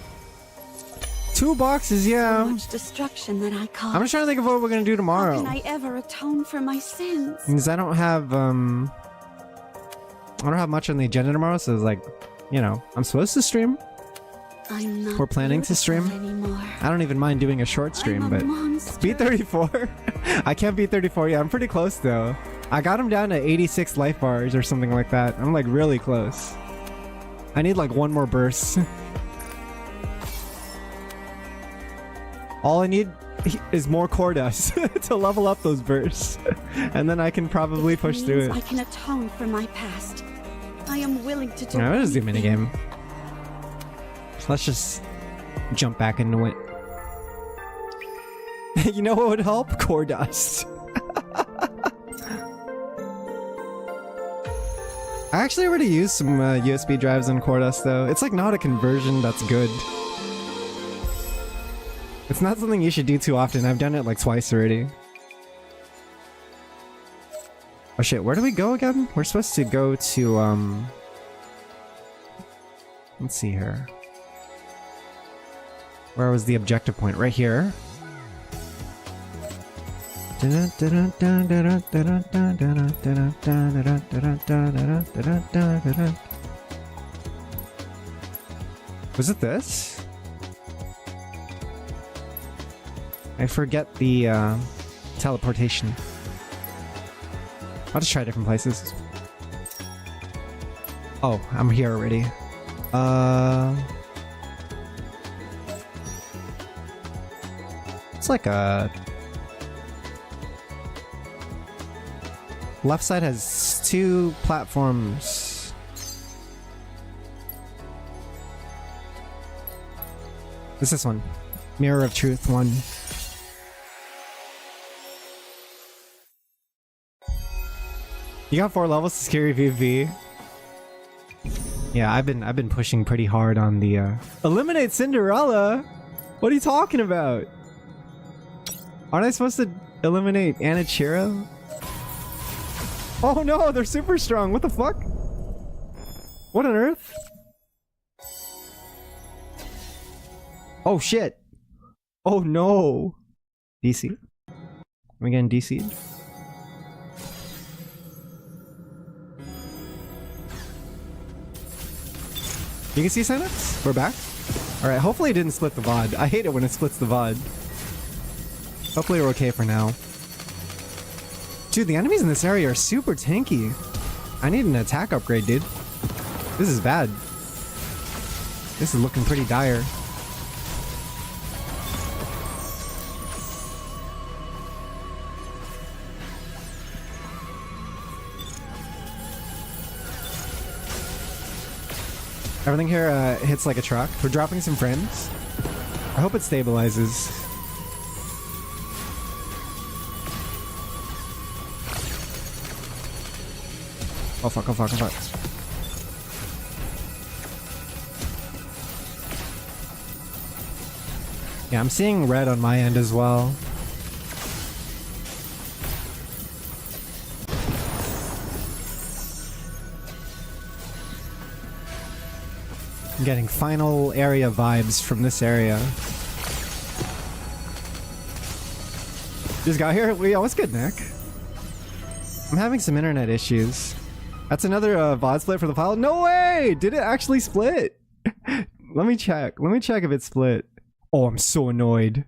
2 boxes, yeah. So much destruction that I caused. I'm just trying to think of what we're gonna do tomorrow. How can I ever atone for my sins? Because I don't have much on the agenda tomorrow, so it's like, you know, I'm supposed to stream. I'm not We're planning to stream. Anymore. I don't even mind doing a short stream, but beat 34. I can't beat 34 yet. I'm pretty close though. I got him down to 86 life bars or something like that. I'm like really close. I need like one more burst. All I need is more core dust to level up those bursts, and then I can probably push through it. I can atone for my past. I am willing to do. No, let's do minigame. Let's just jump back into it. You know what would help? Core dust. I actually already used some USB drives in Cordas though. It's like not a conversion that's good. It's not something you should do too often. I've done it like twice already. Oh shit, where do we go again? We're supposed to go to, let's see here. Where was the objective point? Right here. Was it this? I forget the teleportation. I'll just try different places. Oh, I'm here already. It's like a... Left side has 2 platforms. What's this one? Mirror of Truth 1. You got 4 levels to secure PvP. Yeah, I've been pushing pretty hard on the eliminate Cinderella. What are you talking about? Aren't I supposed to eliminate Anichiro? Oh no, they're super strong. What the fuck? What on earth? Oh shit. Oh no. DC. Am I getting DC'd? You can see Synops? We're back? Alright, hopefully it didn't split the VOD. I hate it when it splits the VOD. Hopefully we're okay for now. Dude, the enemies in this area are super tanky. I need an attack upgrade, dude. This is bad. This is looking pretty dire. Everything here hits like a truck. We're dropping some frames. I hope it stabilizes. Oh fuck, oh fuck, oh fuck. Yeah, I'm seeing red on my end as well. I'm getting final area vibes from this area. Just got here? What's good, Nick? I'm having some internet issues. That's another VOD split for the file. No way! Did it actually split? Let me check. Let me check if it split. Oh, I'm so annoyed.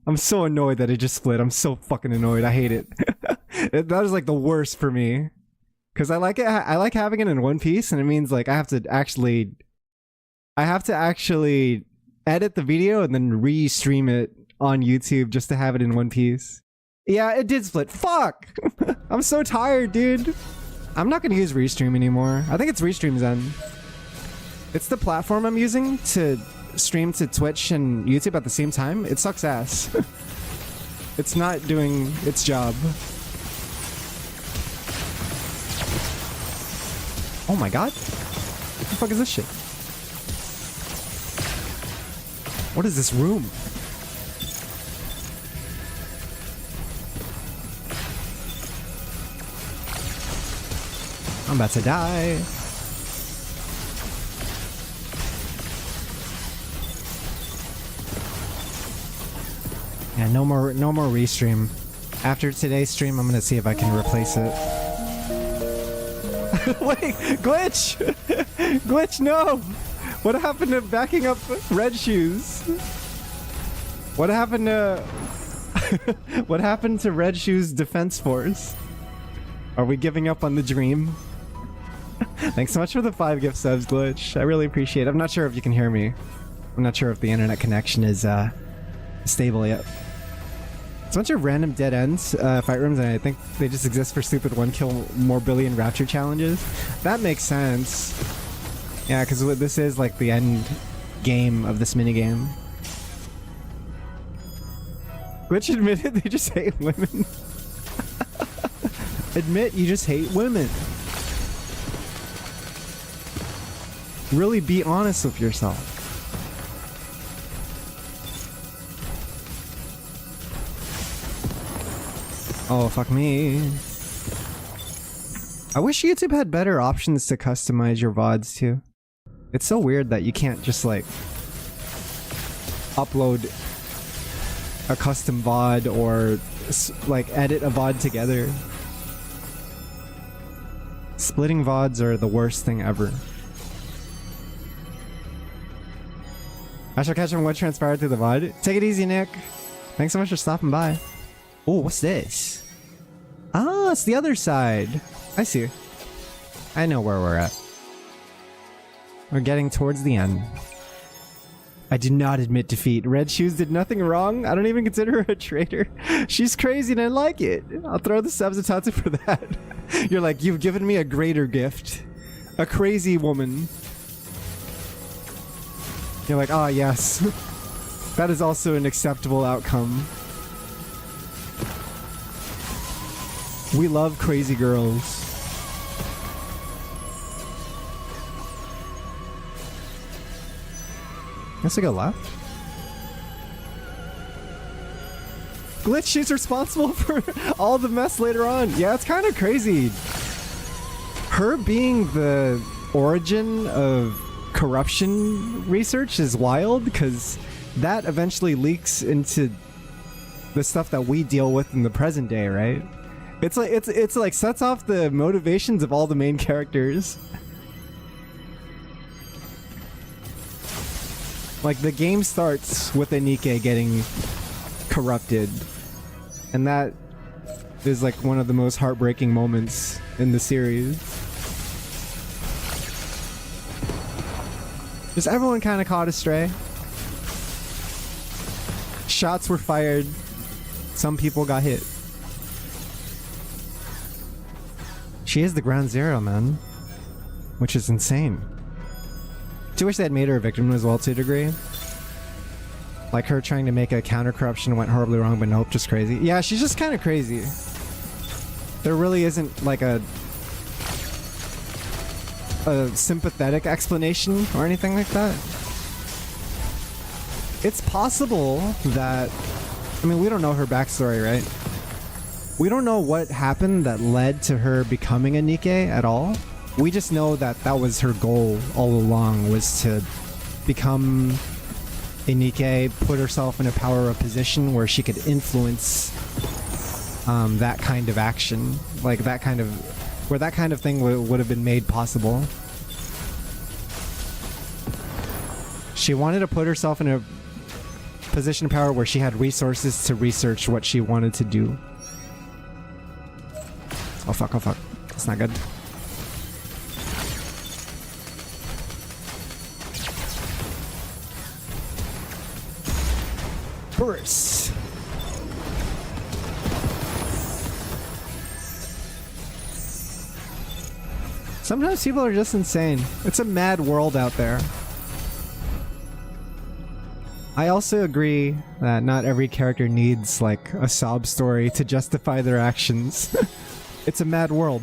I'm so annoyed that it just split. I'm so fucking annoyed. I hate it. That is like the worst for me. Because I like it. I like having it in one piece, and it means like I have to actually edit the video and then re-stream it on YouTube just to have it in one piece. Yeah, it did split. Fuck! I'm so tired, dude. I'm not gonna use Restream anymore. I think it's Restream's end. It's the platform I'm using to stream to Twitch and YouTube at the same time. It sucks ass. It's not doing its job. Oh my god. What the fuck is this shit? What is this room? I'm about to die. Yeah, no more restream. After today's stream, I'm gonna see if I can replace it. Wait, glitch! Glitch, no! What happened to backing up Red Shoes? What happened to what happened to Red Shoes Defense Force? Are we giving up on the dream? Thanks so much for the 5 gift subs, Glitch. I really appreciate it. I'm not sure if you can hear me. I'm not sure if the internet connection is stable yet. It's a bunch of random dead ends fight rooms, and I think they just exist for stupid 1 kill more billion rapture challenges. That makes sense. Yeah, because this is like the end game of this minigame. Glitch admitted they just hate women. Admit you just hate women. Really be honest with yourself. Oh, fuck me. I wish YouTube had better options to customize your VODs too. It's so weird that you can't just like upload a custom VOD or like edit a VOD together. Splitting VODs are the worst thing ever. I shall catch him what transpired through the VOD. Take it easy, Nick. Thanks so much for stopping by. Oh, what's this? Ah, it's the other side. I see. I know where we're at. We're getting towards the end. I do not admit defeat. Red Shoes did nothing wrong. I don't even consider her a traitor. She's crazy and I like it. I'll throw the subs at Tatsu for that. You're like, you've given me a greater gift. A crazy woman. You're like, ah, yes. That is also an acceptable outcome. We love crazy girls. Guess I go left. Glitch, she's responsible for all the mess later on. Yeah, it's kind of crazy. Her being the origin of corruption research is wild because that eventually leaks into the stuff that we deal with in the present day, right? It's like sets off the motivations of all the main characters. Like the game starts with a NIKKE getting corrupted, and that is like one of the most heartbreaking moments in the series. Just everyone kind of caught astray. Shots were fired. Some people got hit. She is the ground zero, man. Which is insane. I do wish they had made her a victim as well to a degree. Like her trying to make a counter-corruption went horribly wrong, but nope, just crazy. Yeah, she's just kind of crazy. There really isn't like a sympathetic explanation or anything like that. It's possible that... I mean, we don't know her backstory, right? We don't know what happened that led to her becoming a NIKKE at all. We just know that that was her goal all along, was to become a NIKKE, put herself in a power of position where she could influence that kind of action. Like that kind of... where that kind of thing would have been made possible. She wanted to put herself in a position of power where she had resources to research what she wanted to do. Oh fuck, oh fuck. That's not good. Burst. Sometimes people are just insane. It's a mad world out there. I also agree that not every character needs like a sob story to justify their actions. It's a mad world.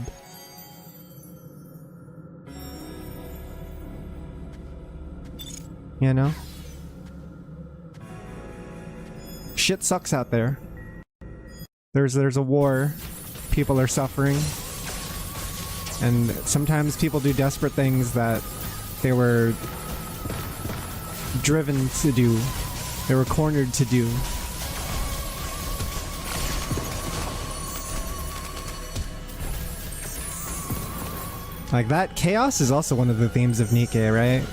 You know? Shit sucks out there. There's a war. People are suffering. And sometimes people do desperate things that they were driven to do. They were cornered to do. Like that chaos is also one of the themes of NIKKE, right?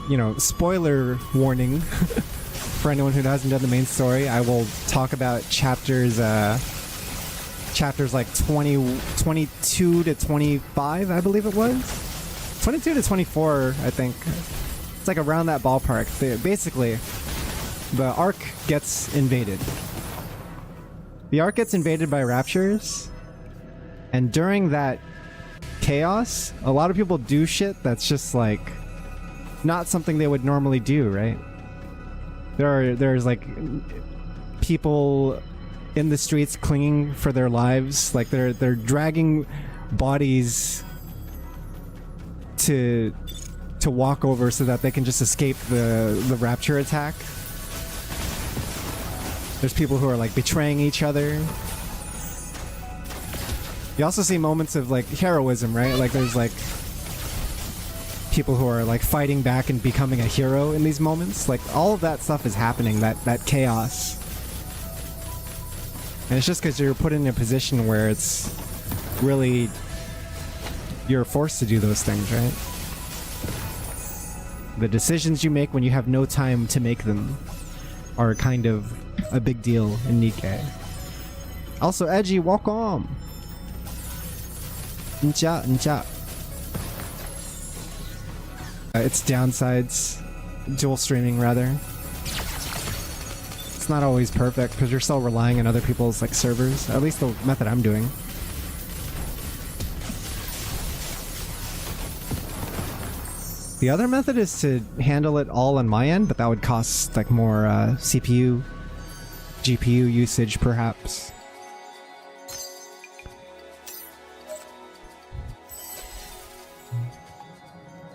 You know, spoiler warning for anyone who hasn't done the main story. I will talk about chapters like 22 to 25, I believe it was. 22 to 24, I think. It's like around that ballpark. Basically, the Ark gets invaded. The Ark gets invaded by Raptures, and during that chaos, a lot of people do shit that's just like not something they would normally do, right? There's like people in the streets clinging for their lives. Like they're dragging bodies to walk over so that they can just escape the rapture attack. There's people who are like betraying each other. You also see moments of like heroism, right? Like there's like people who are like fighting back and becoming a hero in these moments. Like all of that stuff is happening, that chaos. And it's just because you're put in a position where it's really, you're forced to do those things, right? The decisions you make when you have no time to make them are kind of a big deal in NIKKE. Also, Edgy, welcome! Ncha, ncha. It's downsides. Dual streaming, rather. It's not always perfect because you're still relying on other people's like servers. At least the method I'm doing. The other method is to handle it all on my end, but that would cost like more CPU, GPU usage, perhaps.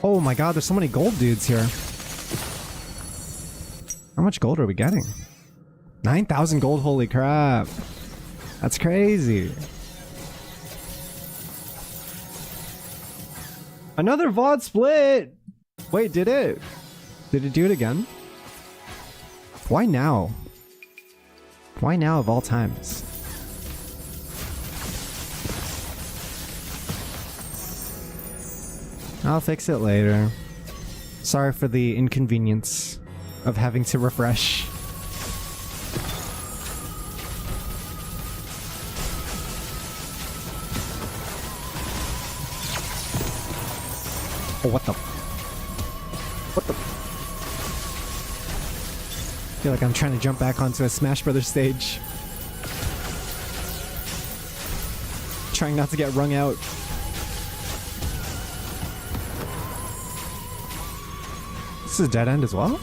Oh my god, there's so many gold dudes here. How much gold are we getting? 9,000 gold, holy crap. That's crazy. Another VOD split! Wait, did it? Did it do it again? Why now? Why now of all times? I'll fix it later. Sorry for the inconvenience of having to refresh. Oh, what the? What the? I feel like I'm trying to jump back onto a Smash Brothers stage. Trying not to get wrung out. This is a dead end as well?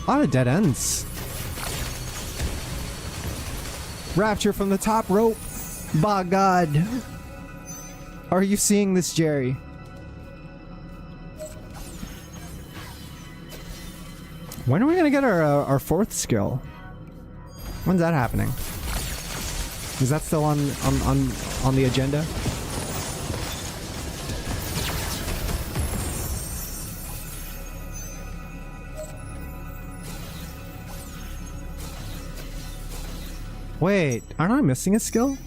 A lot of dead ends. Rapture from the top rope. By God. Are you seeing this, Jerry? When are we gonna get our fourth skill? When's that happening? Is that still on the agenda? Wait, aren't I missing a skill?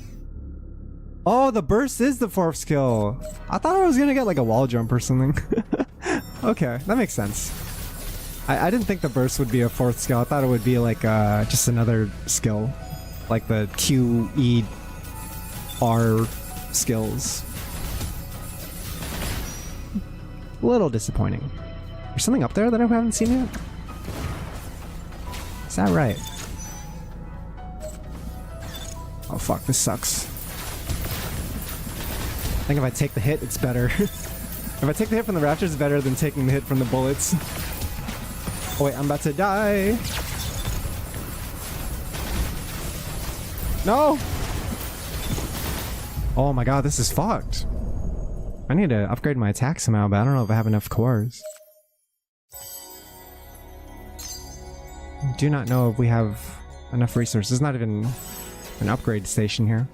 Oh, the burst is the fourth skill. I thought I was gonna get like a wall jump or something. Okay, that makes sense. I didn't think the burst would be a fourth skill. I thought it would be like just another skill. Like the Q, E, R skills. A little disappointing. There's something up there that I haven't seen yet? Is that right? Oh fuck, this sucks. I think if I take the hit, it's better. If I take the hit from the raptors, it's better than taking the hit from the bullets. Oh wait, I'm about to die. No! Oh my god, this is fucked. I need to upgrade my attack somehow, but I don't know if I have enough cores. I do not know if we have enough resources. There's not even an upgrade station here.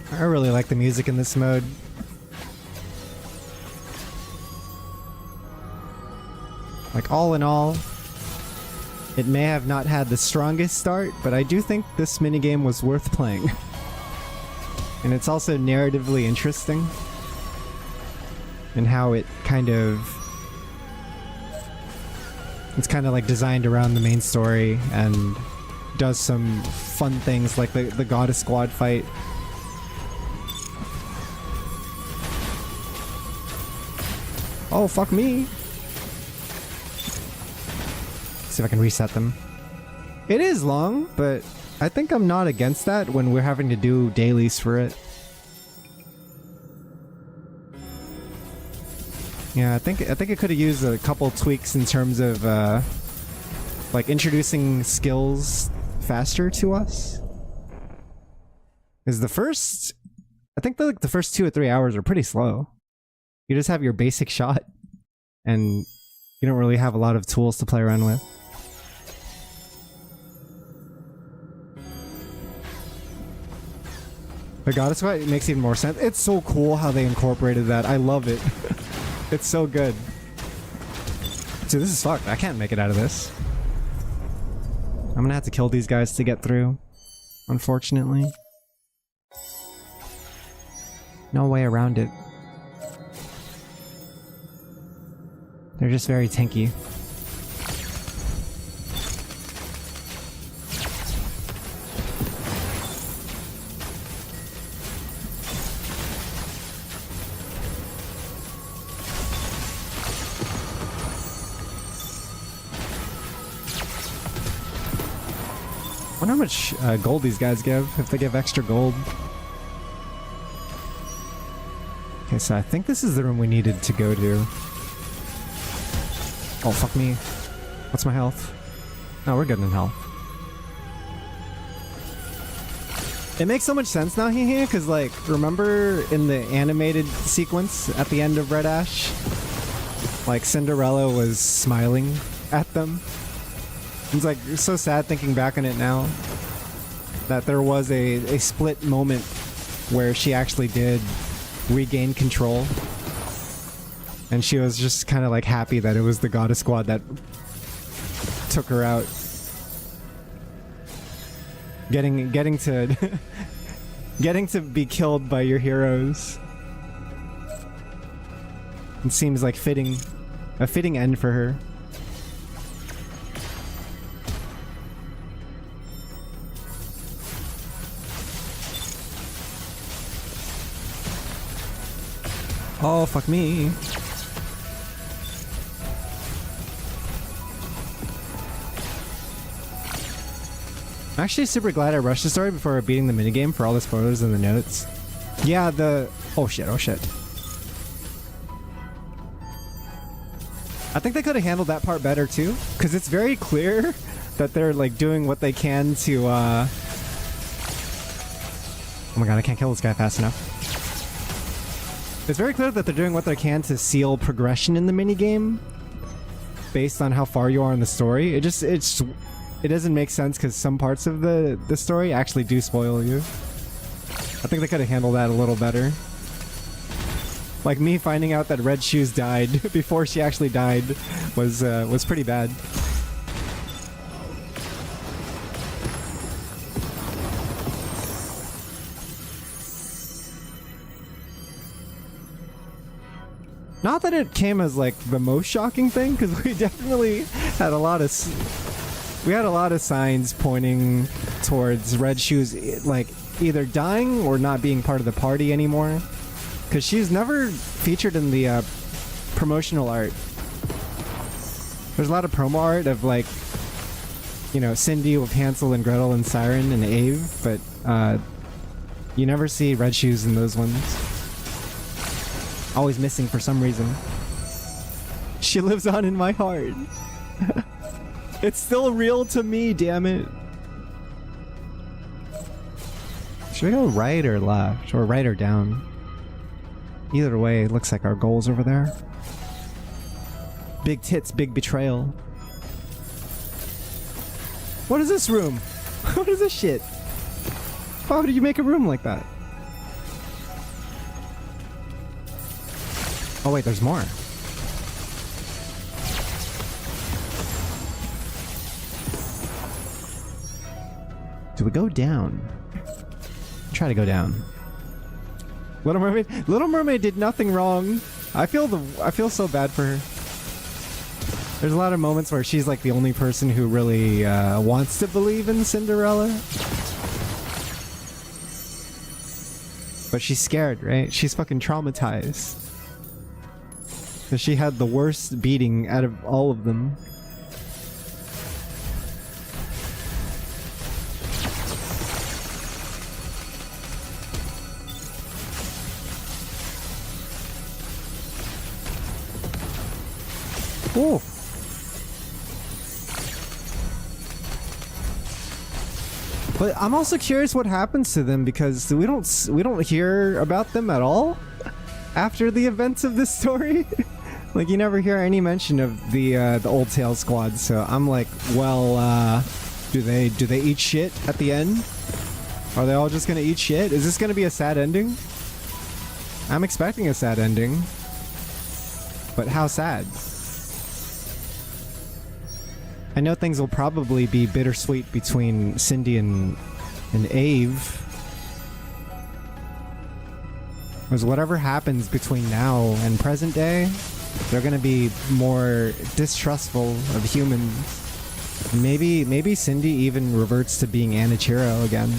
I really like the music in this mode. Like all in all, it may have not had the strongest start, but I do think this minigame was worth playing. And it's also narratively interesting in how it kind of... It's kind of like designed around the main story and does some fun things like the Goddess Squad fight. Oh, fuck me. Let's see if I can reset them. It is long, but I think I'm not against that when we're having to do dailies for it. Yeah, I think it could have used a couple tweaks in terms of like introducing skills faster to us. Is the first, I think the first 2 or 3 hours are pretty slow. You just have your basic shot, and you don't really have a lot of tools to play around with. The goddess fight makes even more sense. It's so cool how they incorporated that. I love it. It's so good. Dude, this is fucked. I can't make it out of this. I'm gonna have to kill these guys to get through, unfortunately. No way around it. They're just very tanky. I wonder how much gold these guys give, if they give extra gold. Okay, so I think this is the room we needed to go to. Oh, fuck me. What's my health? No, we're good in health. It makes so much sense now, because, like, remember in the animated sequence at the end of Red Ash? Like, Cinderella was smiling at them. It's like, it's so sad thinking back on it now. That there was a split moment where she actually did regain control. And she was just kind of like happy that it was the Goddess Squad that took her out. Getting to getting to be killed by your heroes. It seems like a fitting end for her. Oh, fuck me. I'm actually super glad I rushed the story before beating the minigame for all the spoilers in the notes. Yeah, oh shit. I think they could have handled that part better too, because it's very clear that they're like doing what they can to, Oh my god, I can't kill this guy fast enough. It's very clear that they're doing what they can to seal progression in the minigame based on how far you are in the story. It doesn't make sense because some parts of the story actually do spoil you. I think they could have handled that a little better. Like me finding out that Red Shoes died before she actually died was pretty bad. Not that it came as like the most shocking thing, because we definitely had a lot of signs pointing towards Red Shoes like either dying or not being part of the party anymore, because she's never featured in the promotional art. There's a lot of promo art of like, you know, Cindy with Hansel and Gretel and Siren and Ave, but you never see Red Shoes in those ones. Always missing for some reason. She lives on in my heart. It's still real to me, damn it. Should we go right or left? Or right or down? Either way, it looks like our goal's over there. Big tits, big betrayal. What is this room? What is this shit? How did you make a room like that? Oh wait, there's more. Do we go down? Try to go down. Little Mermaid did nothing wrong. I feel so bad for her. There's a lot of moments where she's like the only person who really wants to believe in Cinderella. But she's scared, right? She's fucking traumatized. Because she had the worst beating out of all of them. Ooh. But I'm also curious what happens to them because we don't hear about them at all after the events of this story. Like, you never hear any mention of the Old Tail squad. So I'm like, well, do they eat shit at the end? Are they all just gonna eat shit? Is this gonna be a sad ending? I'm expecting a sad ending. But how sad? I know things will probably be bittersweet between Cindy and Ave. Because whatever happens between now and present day, they're gonna be more distrustful of humans. Maybe Cindy even reverts to being Anichiro again.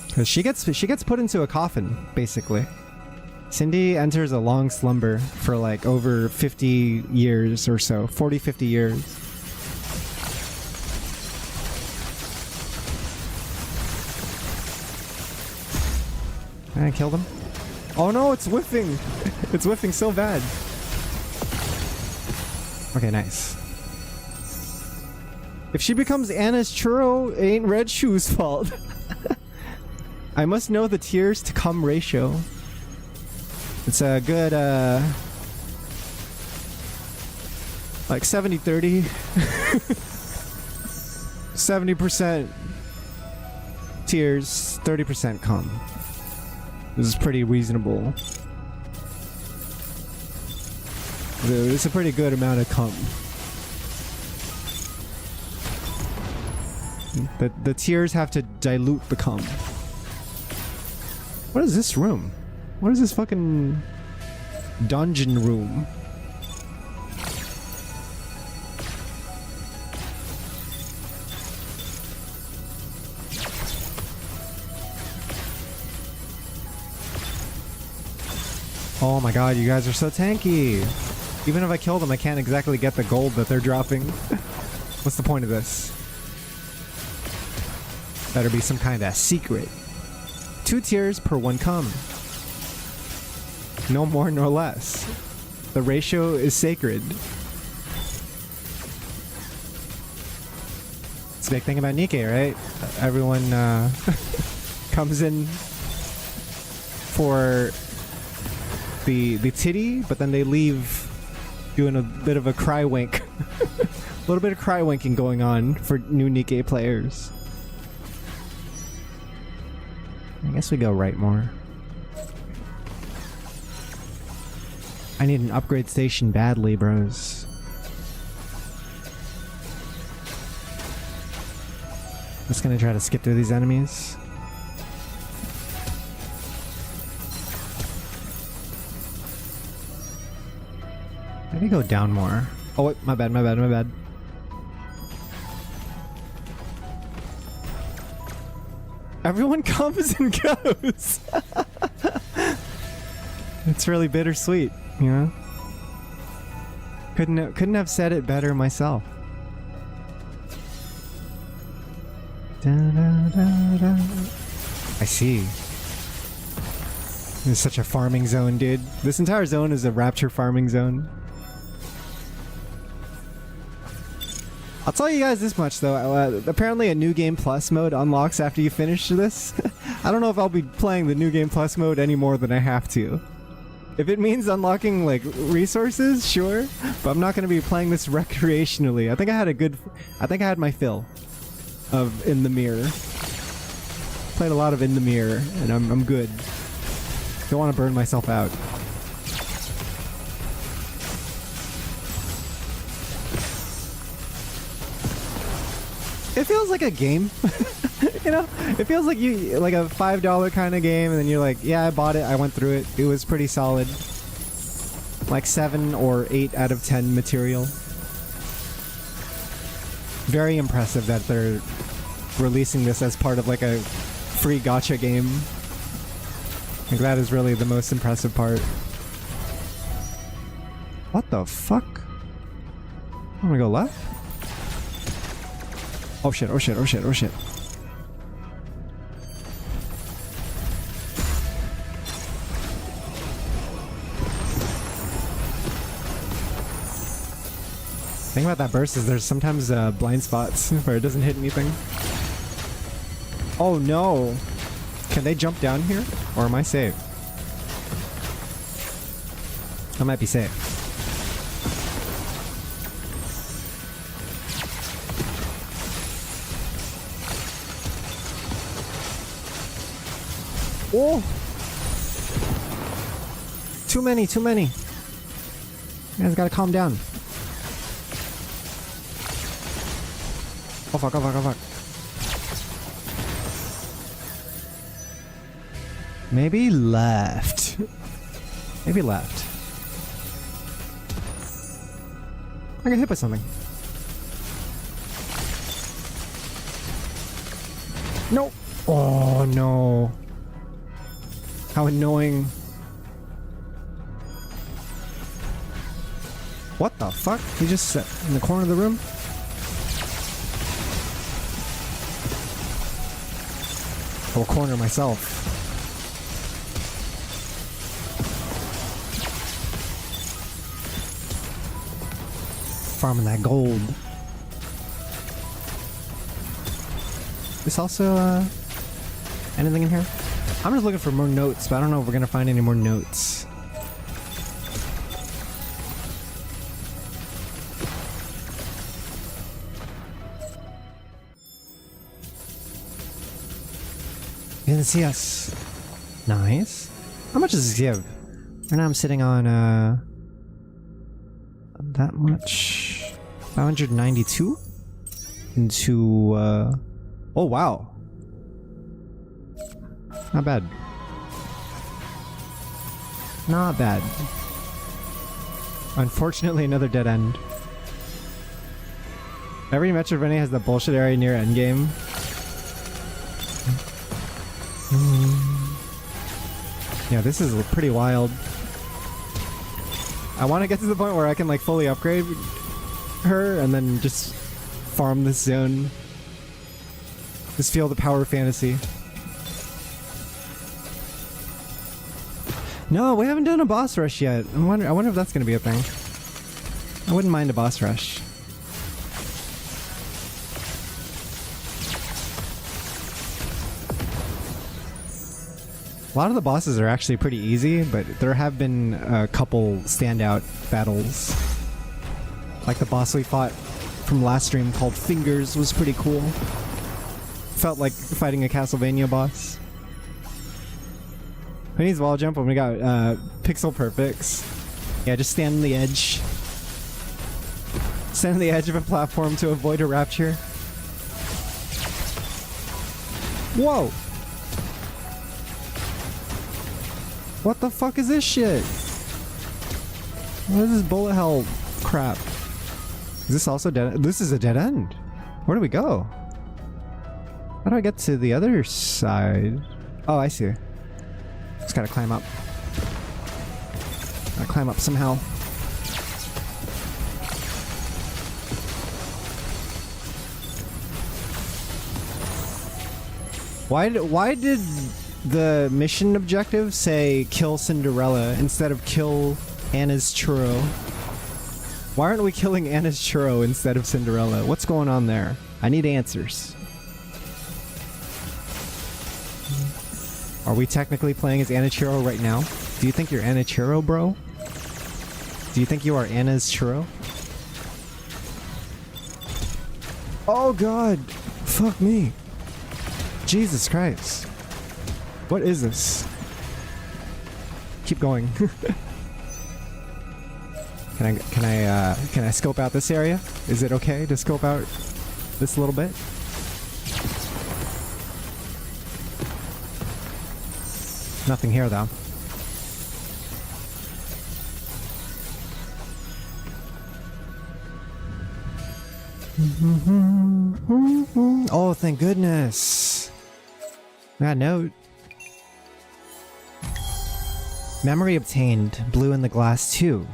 Because she gets put into a coffin, basically. Cindy enters a long slumber for like over 50 years or so. 40, 50 years. I killed him. Oh no, it's whiffing! It's whiffing so bad. Okay, nice. If she becomes Anna's churro, it ain't Red Shoe's fault. I must know the tears to come ratio. It's a good, like 70-30. 70% tears, 30% cum. This is pretty reasonable. It's a pretty good amount of cum. The tears have to dilute the cum. What is this room? What is this fucking dungeon room? Oh my god, you guys are so tanky. Even if I kill them, I can't exactly get the gold that they're dropping. What's the point of this? Better be some kind of secret. 2 tears per 1 cum. No more nor less. The ratio is sacred. It's a big thing about NIKKE, right? Everyone comes in for the titty, but then they leave doing a bit of a cry wink. A little bit of cry winking going on for new NIKKE players. I guess we go right more. I need an upgrade station badly, bros. Just gonna try to skip through these enemies. Maybe go down more. Oh wait, my bad. Everyone comes and goes. It's really bittersweet, you know? Couldn't have said it better myself. Da, da, da, da. I see. This is such a farming zone, dude. This entire zone is a rapture farming zone. I'll tell you guys this much though, apparently a New Game Plus mode unlocks after you finish this. I don't know if I'll be playing the New Game Plus mode any more than I have to. If it means unlocking like resources, sure, but I'm not going to be playing this recreationally. I think I had my fill of In the Mirror. Played a lot of In the Mirror and I'm good. Don't want to burn myself out. It feels like a game. You know? It feels like like a $5 kind of game, and then you're like, yeah, I bought it, I went through it. It was pretty solid. Like 7 or 8 out of 10 material. Very impressive that they're releasing this as part of like a free gacha game. Like that is really the most impressive part. What the fuck? I'm gonna go left? Oh shit, oh shit, oh shit, oh shit. thing about that burst is there's sometimes blind spots where it doesn't hit anything. Oh no! Can they jump down here? Or am I safe? I might be safe. Oh! Too many, too many. You guys gotta calm down. Oh fuck, oh fuck, oh fuck. Maybe left. Maybe left. I got hit by something. No! Oh no. How annoying. What the fuck? He just sat in the corner of the room? I'll corner myself. Farming that gold. This also, anything in here? I'm just looking for more notes, but I don't know if we're gonna find any more notes. You didn't see us. Nice. How much does this give? Right now I'm sitting on, that much? 592? Into, oh wow. Not bad. Not bad. Unfortunately, another dead end. Every Metroidvania has that bullshit area near endgame. Yeah, this is pretty wild. I want to get to the point where I can like fully upgrade her and then just farm this zone. Just feel the power of fantasy. No, we haven't done a boss rush yet. I wonder if that's going to be a thing. I wouldn't mind a boss rush. A lot of the bosses are actually pretty easy, but there have been a couple standout battles. Like the boss we fought from last stream called Fingers was pretty cool. Felt like fighting a Castlevania boss. Who needs wall jump when we got pixel perfects? Yeah, just stand on the edge. Stand on the edge of a platform to avoid a rapture. Whoa! What the fuck is this shit? What is this bullet hell crap? Is this also dead? This is a dead end. Where do we go? How do I get to the other side? Oh, I see. Just gotta climb up. Gotta climb up somehow. Why did the mission objective say kill Cinderella instead of kill Anna's churro? Why aren't we killing Anna's churro instead of Cinderella? What's going on there? I need answers. Are we technically playing as Anna Churro right now? Do you think you're Anna Churro, bro? Do you think you are Anna's churro? Oh god! Fuck me! Jesus Christ. What is this? Keep going. Can I scope out this area? Is it okay to scope out this little bit? Nothing here though. Oh, thank goodness. That note. Memory obtained. Blue in the glass too.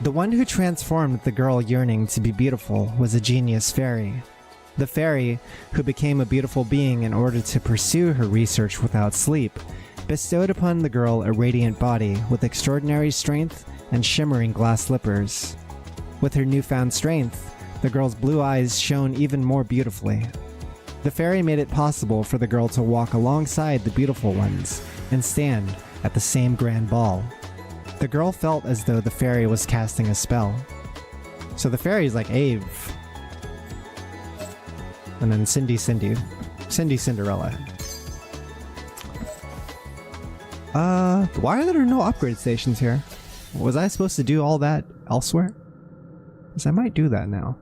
The one who transformed the girl yearning to be beautiful was a genius fairy. The fairy, who became a beautiful being in order to pursue her research without sleep, bestowed upon the girl a radiant body with extraordinary strength and shimmering glass slippers. With her newfound strength, the girl's blue eyes shone even more beautifully. The fairy made it possible for the girl to walk alongside the beautiful ones and stand at the same grand ball. The girl felt as though the fairy was casting a spell. So the fairy's like Ave. And then Cindy Cinderella. Why are there no upgrade stations here? Was I supposed to do all that elsewhere? Because I might do that now.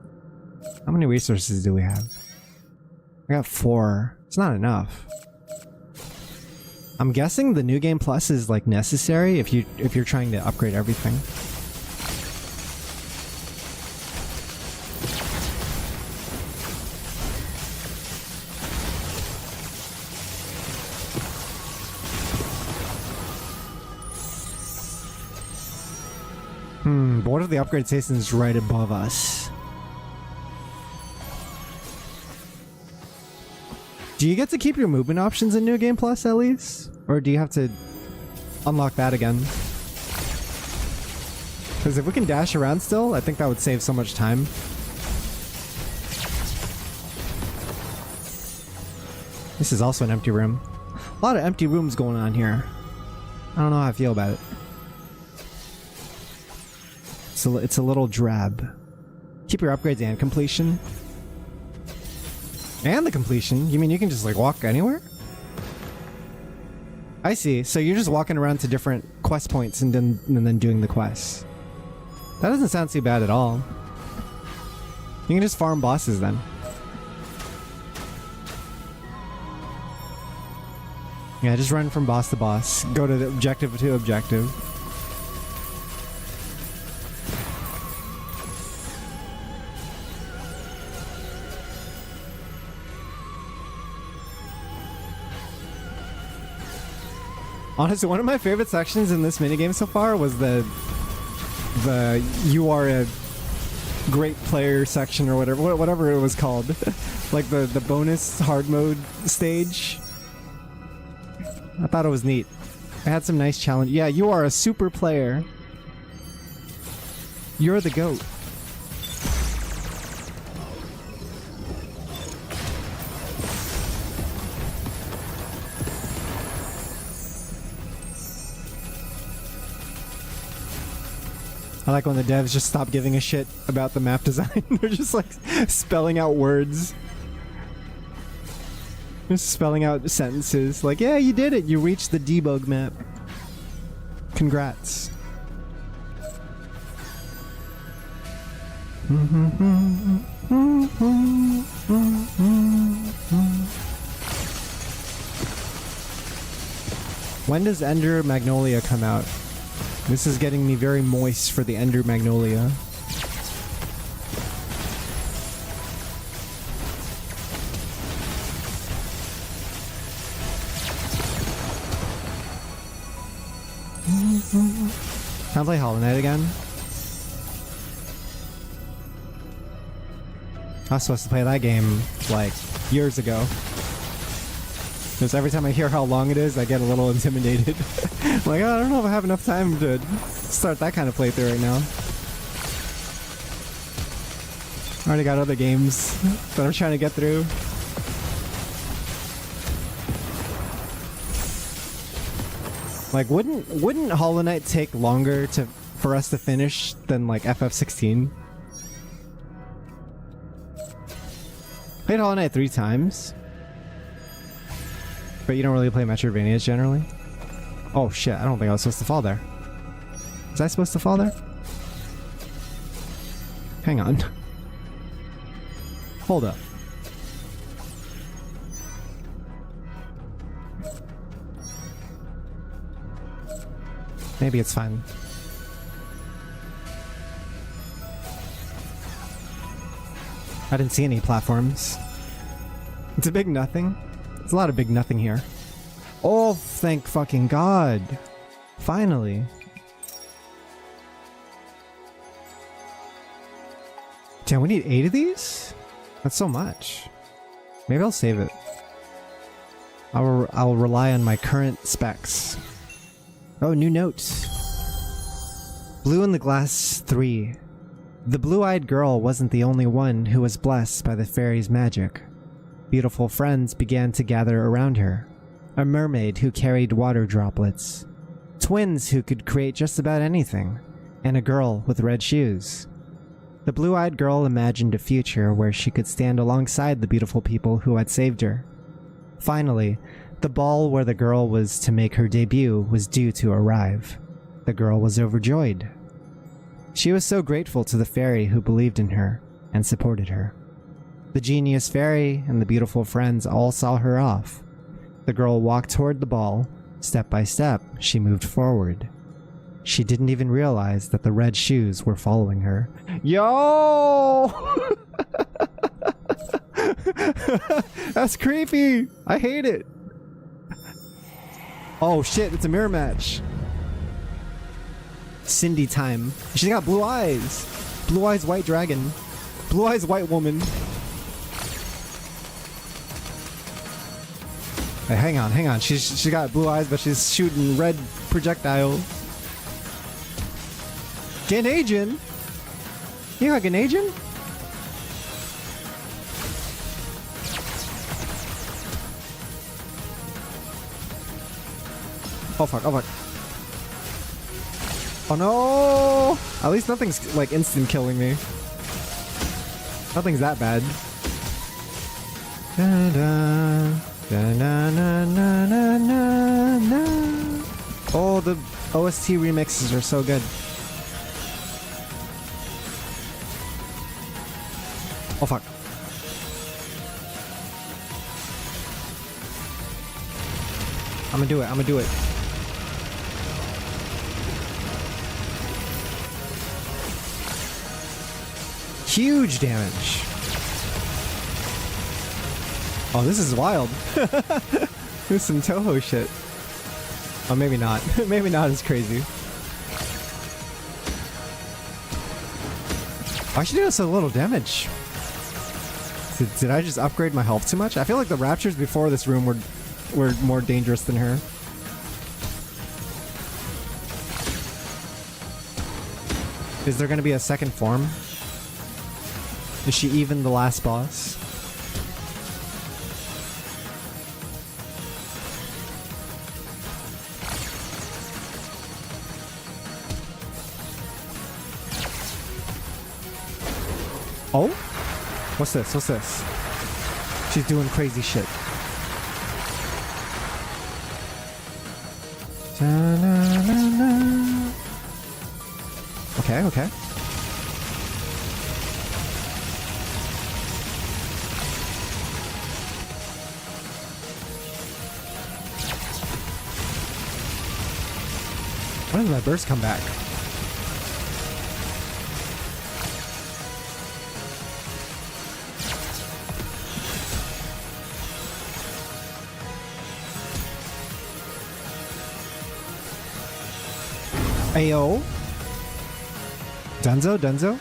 How many resources do we have? I got 4. It's not enough. I'm guessing the New Game Plus is like necessary if you're trying to upgrade everything. But what if the upgrade station is right above us? Do you get to keep your movement options in New Game Plus at least? Or do you have to unlock that again? Because if we can dash around still, I think that would save so much time. This is also an empty room. A lot of empty rooms going on here. I don't know how I feel about it. It's a little drab. Keep your upgrades and completion. And the completion? You mean you can just like walk anywhere? I see. So you're just walking around to different quest points and then doing the quests. That doesn't sound too bad at all. You can just farm bosses then. Yeah, just run from boss to boss. Go to the objective to objective. Honestly, one of my favorite sections in this minigame so far was the you are a great player section or whatever it was called. Like the bonus hard mode stage. I thought it was neat. It had some nice challenge. Yeah, you are a super player. You're the GOAT. I like when the devs just stop giving a shit about the map design. They're just like spelling out words. Just spelling out sentences. Like, yeah, you did it. You reached the debug map. Congrats. When does Ender Magnolia come out? This is getting me very moist for the Ender Magnolia. Can I play Hollow Knight again? I was supposed to play that game like years ago. Because every time I hear how long it is, I get a little intimidated. Like, oh, I don't know if I have enough time to start that kind of playthrough right now. I already got other games that I'm trying to get through. Like, wouldn't Hollow Knight take longer for us to finish than like FF16? Played Hollow Knight 3 times. But you don't really play Metroidvanias generally? Oh shit, I don't think I was supposed to fall there. Was I supposed to fall there? Hang on. Hold up. Maybe it's fine. I didn't see any platforms. It's a big nothing. There's a lot of big nothing here. Oh, thank fucking God. Finally. Damn, we need 8 of these? That's so much. Maybe I'll save it. I'll rely on my current specs. Oh, new notes. Blue in the Glass 3. The blue-eyed girl wasn't the only one who was blessed by the fairy's magic. Beautiful friends began to gather around her. A mermaid who carried water droplets. Twins who could create just about anything. And a girl with red shoes. The blue-eyed girl imagined a future where she could stand alongside the beautiful people who had saved her. Finally, the ball where the girl was to make her debut was due to arrive. The girl was overjoyed. She was so grateful to the fairy who believed in her and supported her. The genius fairy and the beautiful friends all saw her off. The girl walked toward the ball. Step by step, she moved forward. She didn't even realize that the red shoes were following her. Yo! That's creepy! I hate it! Oh shit, it's a mirror match. Cindy time. She's got blue eyes. Blue eyes white dragon. Blue eyes white woman. Hey, hang on. She got blue eyes, but she's shooting red projectiles. Ganagin? You got Ganagin? Oh fuck. Oh no! At least nothing's like instant killing me. Nothing's that bad. Da, da, da, na, na, na, na, na, na. Oh, the OST remixes are so good. Oh fuck. I'm gonna do it. Huge damage. Oh, this is wild. This is some Toho shit. Oh, maybe not. Maybe not as crazy. Why should do so little damage? Did I just upgrade my health too much? I feel like the raptures before this room were more dangerous than her. Is there gonna be a second form? Is she even the last boss? Oh? What's this? She's doing crazy shit. Okay. When does my burst come back? Ayo. Dunzo?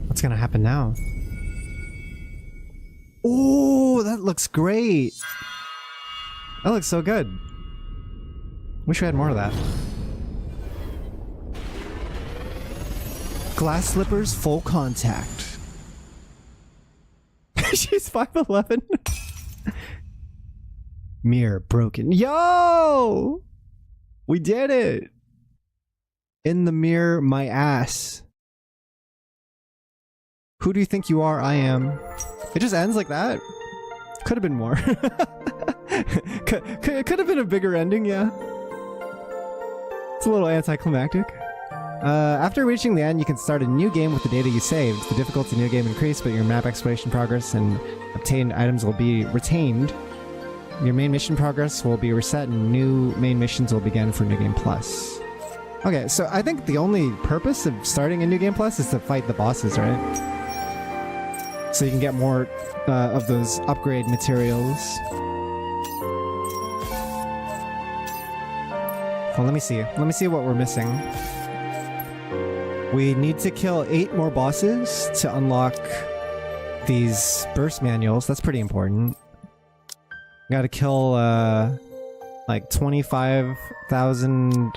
What's gonna happen now? Oh, that looks great. That looks so good. Wish we had more of that. Glass slippers, full contact. She's 5'11". Mirror broken. Yo! We did it! In the mirror, my ass. Who do you think you are? I am. It just ends like that? Could have been more. Could have been a bigger ending, yeah. It's a little anticlimactic. After reaching the end, you can start a new game with the data you saved. The difficulty in the new game increased, but your map exploration progress and obtained items will be retained. Your main mission progress will be reset and new main missions will begin for New Game Plus. Okay, so I think the only purpose of starting a New Game Plus is to fight the bosses, right? So you can get more of those upgrade materials. Well, let me see what we're missing. We need to kill 8 more bosses to unlock these burst manuals. That's pretty important. Gotta kill like 25,000,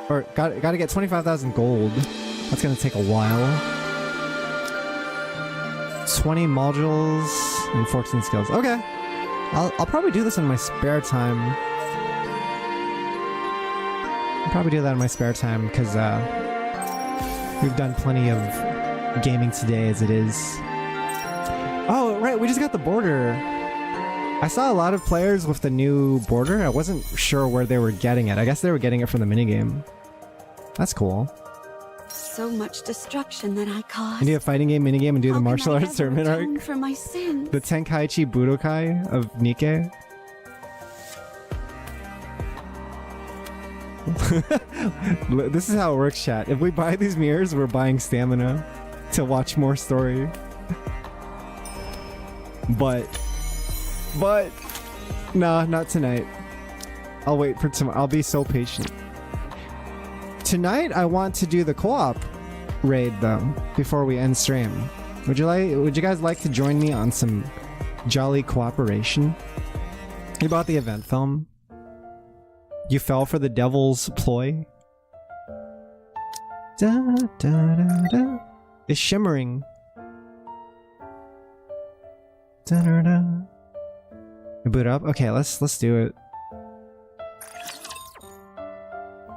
or gotta get 25,000 gold. That's gonna take a while. 20 modules and 14 skills. Okay, I'll probably do this in my spare time. I'll probably do that in my spare time because we've done plenty of gaming today as it is. Oh, right, we just got the border. I saw a lot of players with the new border. I wasn't sure where they were getting it. I guess they were getting it from the minigame. That's cool. So much destruction that I caused. You do a fighting game minigame and do the How martial can I arts ever tournament atone arc? for my sins? The Tenkaichi Budokai of NIKKE? This is how it works, chat. If we buy these mirrors, we're buying stamina to watch more story. But nah, not tonight. I'll wait for tomorrow. I'll be so patient. Tonight I want to do the co-op raid though before we end stream. Would you guys like to join me on some jolly cooperation? You bought the event film? You fell for the devil's ploy? Da, da, da, da. It's shimmering. Da, da, da. You boot up? Okay, let's do it.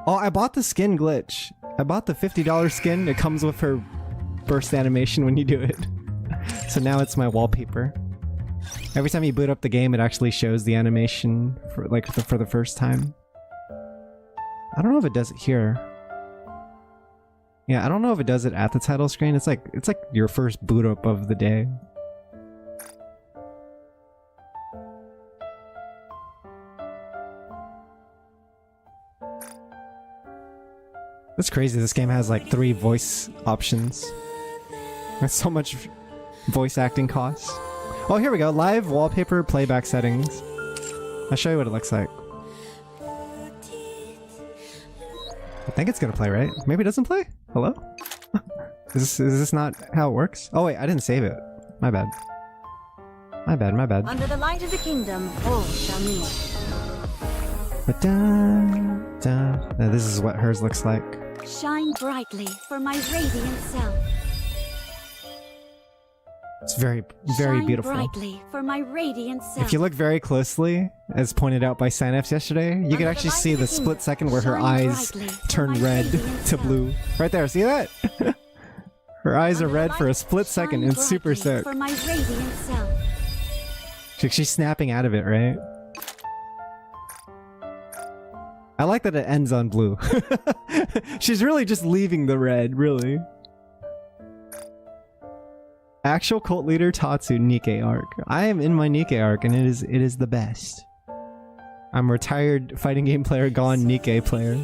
Oh, I bought the skin glitch. I bought the $50 skin. It comes with her burst animation when you do it. So now it's my wallpaper. Every time you boot up the game, it actually shows the animation for for the first time. I don't know if it does it here. Yeah, I don't know if it does it at the title screen. It's like your first boot up of the day. That's crazy. This game has like 3 voice options. That's so much voice acting costs. Oh, here we go. Live wallpaper playback settings. I'll show you what it looks like. I think it's gonna play, right? Maybe it doesn't play? Hello? Is this not how it works? Oh wait, I didn't save it. My bad. My bad, my bad. Under the light of the kingdom, all shall meet. This is what hers looks like. Shine brightly for my radiant self. It's very, very Shine beautiful. brightly for my radiant self. If you look very closely, as pointed out by Synapse yesterday, you can actually see the split second where her eyes turn red to blue. Right there, see that? Her eyes are red for a split second. It's super sick. For my radiant self. She's snapping out of it, right? I like that it ends on blue. She's really just leaving the red, really. Actual cult leader Tatsu NIKKE arc. I am in my NIKKE arc and it is the best. I'm retired fighting game player gone NIKKE player.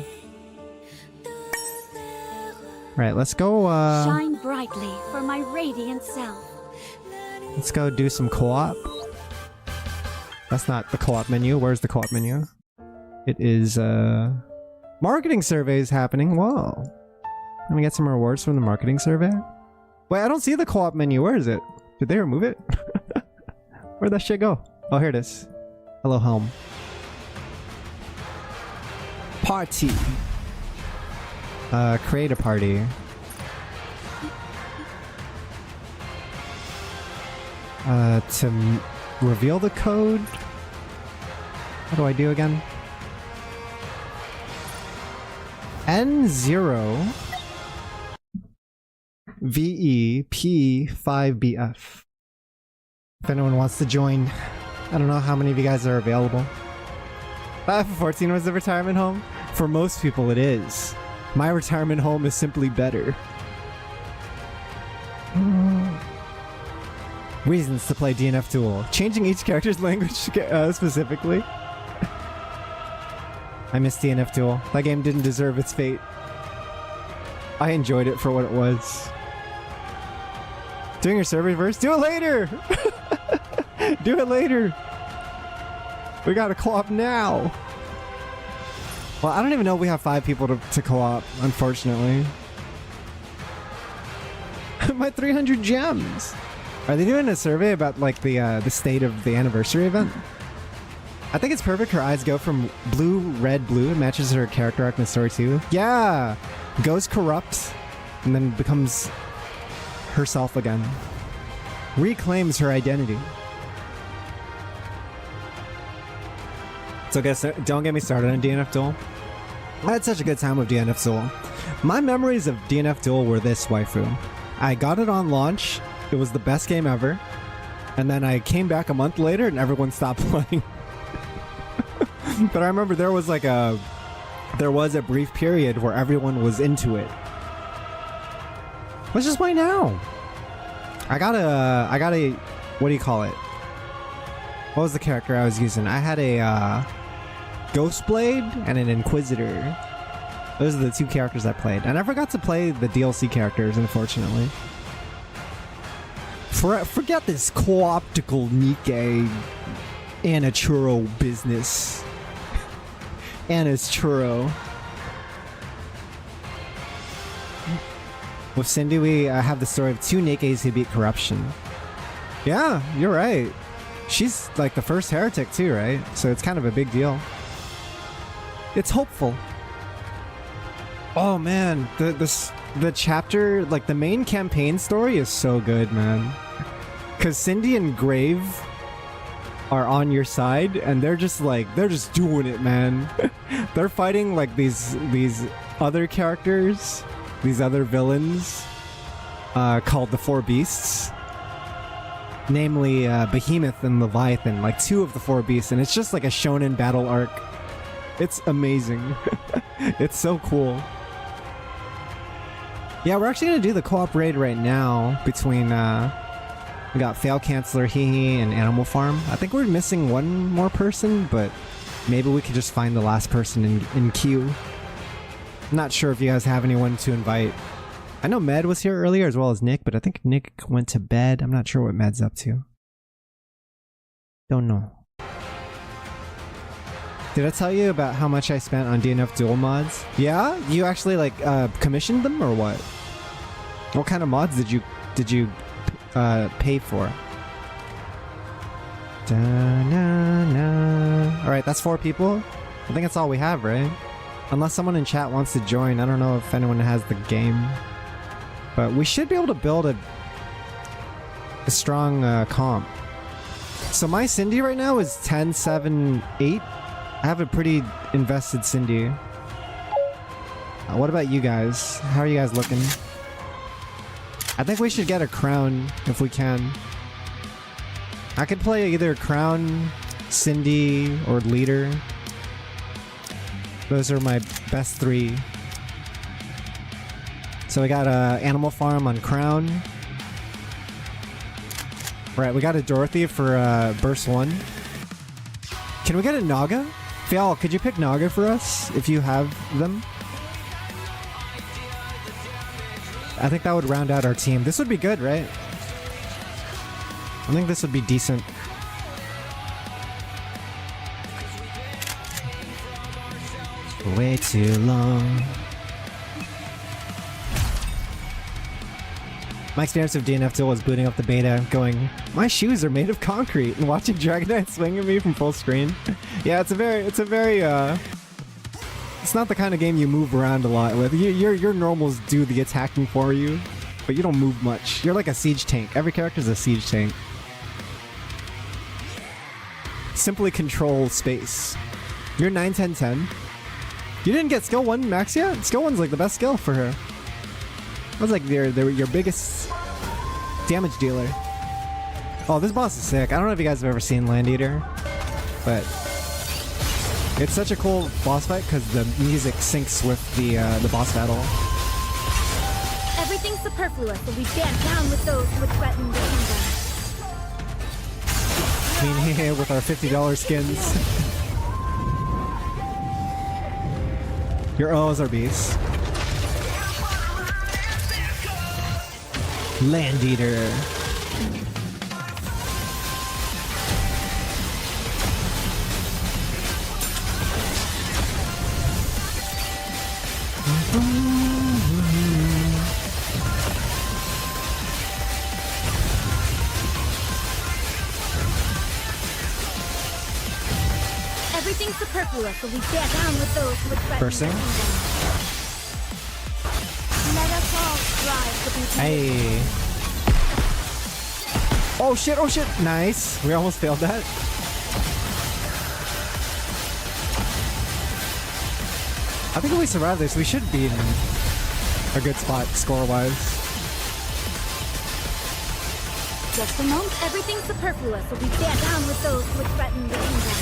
Right, let's go Shine brightly for my radiant self. let's go do some co-op. That's not the co-op menu. Where's the co-op menu? It is marketing surveys happening. Whoa. Let me get some rewards from the marketing survey. Wait, I don't see the co-op menu. Where is it? Did they remove it? Where'd that shit go? Oh, here it is. Hello, home. Party. Create a party. To reveal the code. What do I do again? N0 VEP5BF. If anyone wants to join, I don't know how many of you guys are available. 514 was the retirement home? For most people, it is. My retirement home is simply better. Reasons to play DNF Duel. Changing each character's language specifically. I miss DNF Duel. That game didn't deserve its fate. I enjoyed it for what it was. Doing your server first? Do it later! Do it later! We gotta co-op now! Well, I don't even know if we have 5 people to co-op, unfortunately. My 300 gems! Are they doing a survey about, like, the state of the anniversary event? I think it's perfect. Her eyes go from blue, red, blue. It matches her character arc in the story too. Yeah! Goes corrupt and then becomes herself again. Reclaims her identity. So guess don't get me started on DNF Duel. I had such a good time with DNF Duel. My memories of DNF Duel were this, waifu. I got it on launch. It was the best game ever. And then I came back a month later and everyone stopped playing. But I remember there was a brief period where everyone was into it. Let's just play now. I got a what do you call it? What was the character I was using? I had a Ghostblade and an Inquisitor. Those are the two characters I played. I never got to play the DLC characters, unfortunately. Forget this co-optical NIKKE Anachuro business. Anna's churro. With Cindy, we have the story of two NIKKEs who beat corruption. Yeah, you're right. She's like the first heretic too, right? So it's kind of a big deal. It's hopeful. Oh man, the chapter, like the main campaign story is so good, man. Cause Cindy and Grave are on your side and they're just doing it, man. They're fighting like these other characters, these other villains called the Four Beasts. Namely Behemoth and Leviathan, like two of the Four Beasts, and it's just like a shonen battle arc. It's amazing. It's so cool. Yeah, we're actually gonna do the co-op raid right now between we got Fail Canceller, Hehe, and Animal Farm. I think we're missing one more person, but maybe we could just find the last person in queue. I'm not sure if you guys have anyone to invite. I know Med was here earlier as well as Nick, but I think Nick went to bed. I'm not sure what Med's up to. Don't know. Did I tell you about how much I spent on DNF Duel mods? Yeah? You actually like commissioned them or what? What kind of mods did you pay for? Alright, that's 4 people. I think that's all we have, right? Unless someone in chat wants to join. I don't know if anyone has the game. But we should be able to build a strong comp. So my Cindy right now is 10, 7, 8. I have a pretty invested Cindy. What about you guys? How are you guys looking? I think we should get a crown if we can. I could play either crown, Cindy, or leader. Those are my best 3. So we got Animal Farm on crown. Right, we got a Dorothy for burst 1. Can we get a Naga? Fial, could you pick Naga for us if you have them? I think that would round out our team. This would be good, right? I think this would be decent. Way too long. My experience of DNF Duel was booting up the beta, going, my shoes are made of concrete, and watching Dragon Knight swing at me from full screen. Yeah, it's a very, it's not the kind of game you move around a lot with. Your normals do the attacking for you, but you don't move much. You're like a siege tank. Every character's a siege tank. Simply control space. You're 9, 10, 10. You didn't get skill 1 max yet? Skill 1's like the best skill for her. That was like your biggest damage dealer. Oh, this boss is sick. I don't know if you guys have ever seen Land Eater, but it's such a cool boss fight because the music syncs with the boss battle. Everything superfluous will be banned down with those who would threaten the kingdom. I mean, here with our $50 skins. Your O's are beasts. Land Eater. Everything superfluous will be stand down with those who would threaten Bursting. the kingdom. Let us all strive to be Hey. Oh shit, oh shit. Nice. We almost failed that. I think if we survive this, we should be in a good spot score-wise. just a moment. Everything superfluous will be stand down with those who would threaten the kingdom.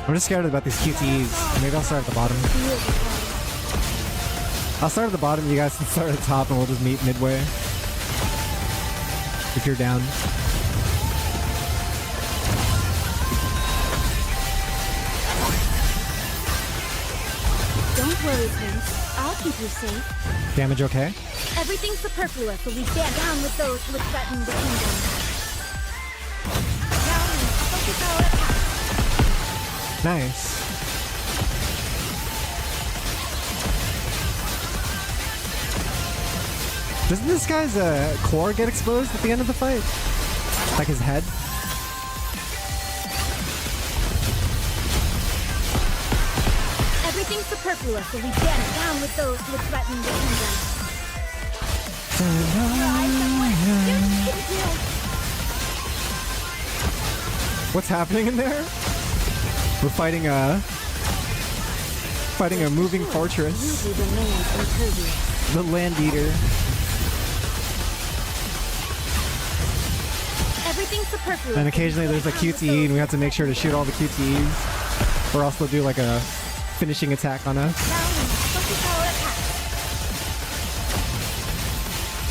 I'm just scared about these QTEs. Maybe I'll start at the bottom. I'll start at the bottom, you guys can start at the top, and we'll just meet midway. If you're down. Don't worry, Prince. I'll keep you safe. Damage okay? Everything superfluous will be stand down with those who would threaten the kingdom. Now, focus our attack. Nice. Doesn't this guy's core get exposed at the end of the fight? Like his head? Everything superfluous will be stand down with those who would threaten the kingdom. What's happening in there? We're fighting a moving fortress. The Land Eater. Everything superfluous. And occasionally there's a QTE and we have to make sure to shoot all the QTEs. Or else they'll do like a finishing attack on us.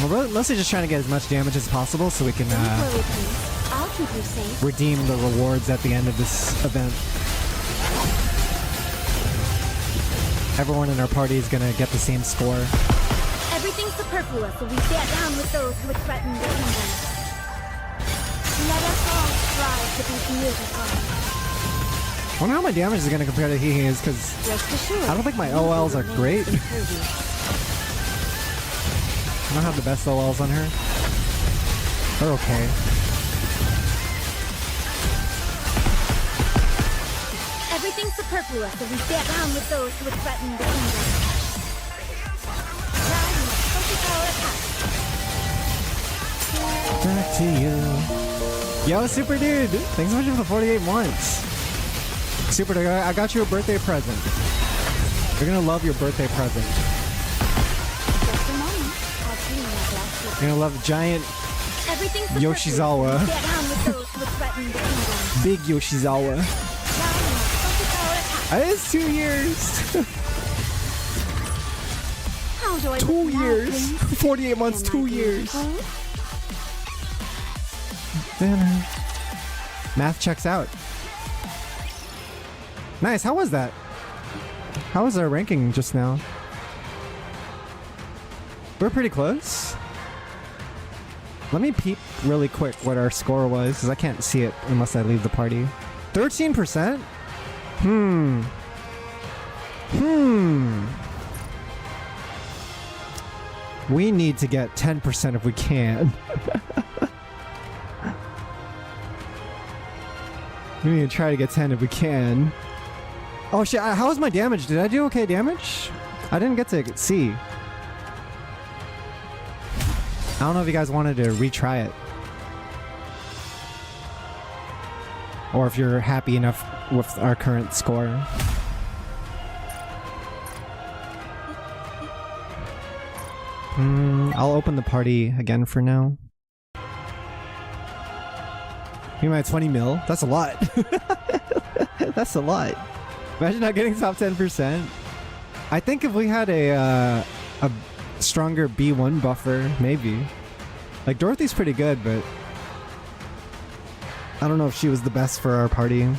We're mostly just trying to get as much damage as possible so we can I'll keep you safe. redeem the rewards at the end of this event. Everyone in our party is gonna get the same score. Everything superfluous will be stand down with those who would threaten the kingdom. Let us all strive to be beautiful. I wonder how my damage is gonna compare to Hehe's, because I don't think my OLs are great. I don't have the best OLs on her. They're okay. Everything superfluous will be stand down with those who would threaten the kingdom. Now, focus our attack. Back to you. Yo, Super Dude! Thanks so much for the 48 months. Super Dude, I got you a birthday present. You're gonna love your birthday present. Just a moment. I'll clean my glass. You're gonna love giant Everything superfluous Yoshizawa. will be stand down with those who would threaten the kingdom. Big Yoshizawa. Now, focus our attack. That is 2 years! How do I 2 look now, years! Prince? 48 months, Am I 2 years! beautiful? Math checks out. Nice, how was that? How was our ranking just now? We're pretty close. Let me peep really quick what our score was, because I can't see it unless I leave the party. 13%? We need to get 10% if we can. We need to try to get 10 if we can. Oh shit, how was my damage? Did I do okay damage? I didn't get to see. I don't know if you guys wanted to retry it. Or if you're happy enough with our current score. I'll open the party again for now. You might 20 mil. That's a lot. That's a lot. Imagine not getting top 10%. I think if we had a stronger B1 buffer, maybe. Like Dorothy's pretty good, but I don't know if she was the best for our party.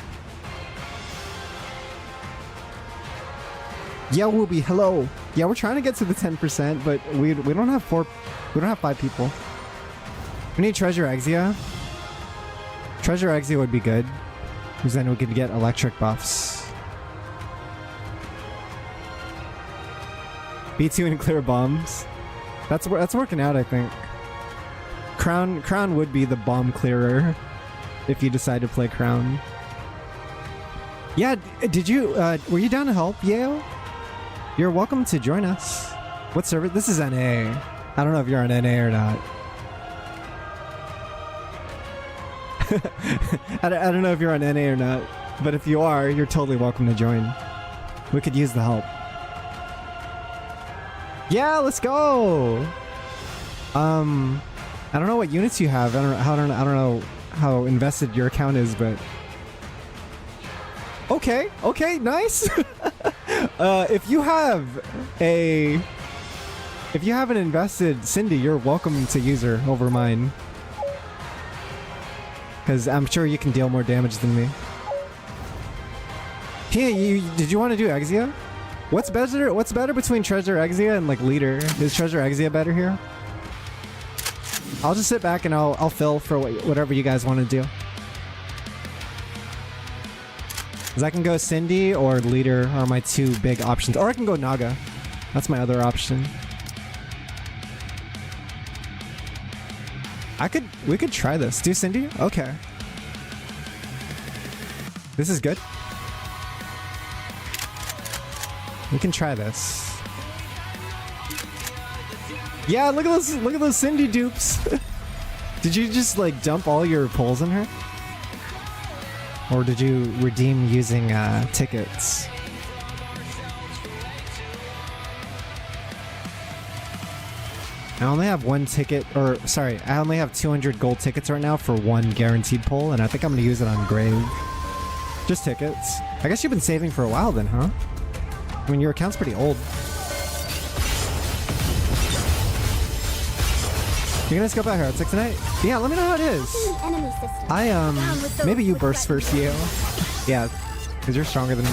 Yeah, Wooby, hello. Yeah, we're trying to get to the 10%, but we don't have 5 people. We need Treasure Exia. Treasure Exia would be good, because then we could get electric buffs. B2 and clear bombs. That's working out, I think. Crown would be the bomb clearer if you decide to play Crown. Yeah, did you, were you down to help, Yale? You're welcome to join us. What server? This is NA. I don't know if you're on NA or not. I don't know if you're on NA or not, but if you are, you're totally welcome to join. We could use the help. Yeah, let's go! I don't know what units you have. I don't know how invested your account is, but... Okay, nice! If you have an invested Cindy, you're welcome to use her over mine. Because I'm sure you can deal more damage than me. Hey, did you want to do Exia? What's better between Treasure Exia and like Leader? Is Treasure Exia better here? I'll just sit back and I'll fill for whatever you guys want to do. Because I can go Cindy or Leader are my two big options. Or I can go Naga. That's my other option. We could try this. Do Cindy? Okay. This is good. We can try this. Yeah, look at those Cindy dupes. Did you just like dump all your pulls in her? Or did you redeem using tickets? I only have one ticket, or sorry, I only have 200 gold tickets right now for one guaranteed pull, and I think I'm gonna use it on Grave. Just tickets. I guess you've been saving for a while then, huh? I mean, your account's pretty old. You're gonna scope out here at 6 tonight? Yeah, let me know how it is. Maybe you burst first, Yale. Yeah, because you're stronger than me.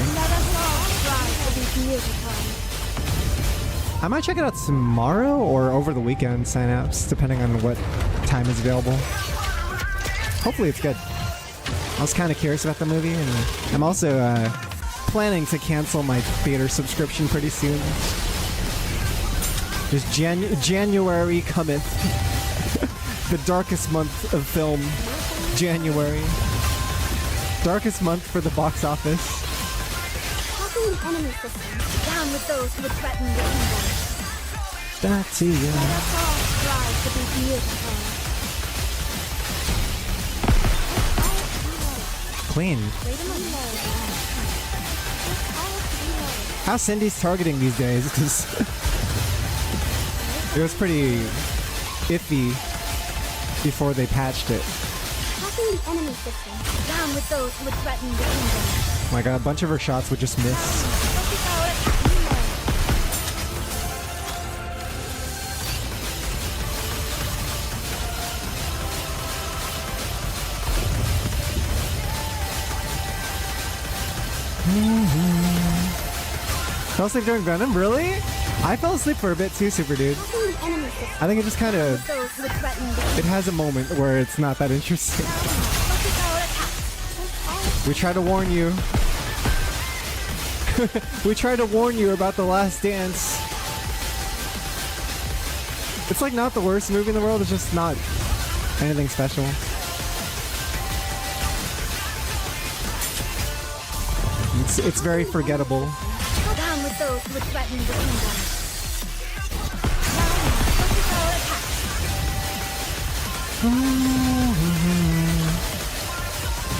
I might check it out tomorrow or over the weekend, Synapse, depending on what time is available. Hopefully it's good. I was kind of curious about the movie, and I'm also planning to cancel my theater subscription pretty soon. Just January cometh. The darkest month of film. January. Darkest month for the box office. Tackle the enemy system. Down with those who would threaten the kingdom. That's it. Let us all strive to be beautiful. Clean. How's Cindy's targeting these days? Because it was pretty iffy before they patched it. Tackle the enemy system. Down with those who would threaten the kingdom. Oh my god, a bunch of her shots would just miss. Fell asleep during Venom? Really? I fell asleep for a bit too, Super Dude. I think it just kind of... It has a moment where it's not that interesting. We try to warn you. We try to warn you about The Last Dance. It's like not the worst movie in the world, it's just not anything special. It's very forgettable. Down with those who would threaten the kingdom.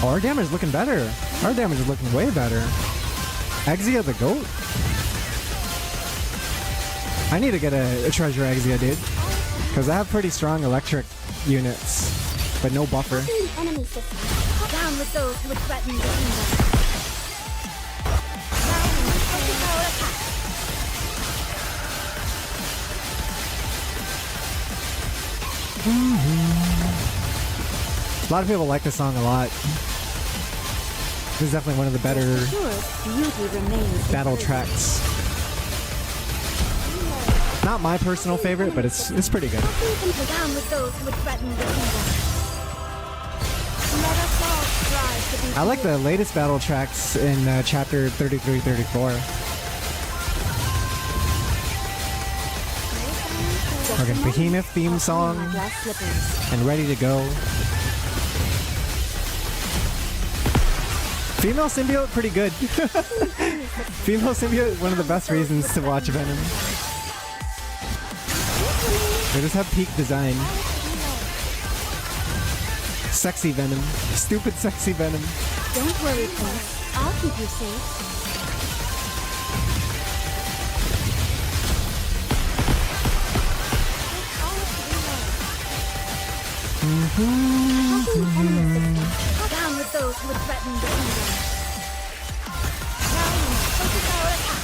Oh, our damage is looking better. Our damage is looking way better. Exia the GOAT. I need to get a treasure Exia, dude. Because I have pretty strong electric units, but no buffer. Enemy system. Down with those who would threaten the kingdom. A lot of people like this song a lot. This is definitely one of the better battle tracks. Not my personal favorite, but it's pretty good. I like the latest battle tracks in chapter 33-34. Okay, Behemoth theme song and ready to go. Female symbiote, pretty good. Female symbiote, one of the best reasons to watch Venom. They just have peak design. Sexy Venom. Stupid sexy Venom. Don't worry, Prince. I'll keep you safe. Down with those who would threaten the kingdom. Now, focus our attack.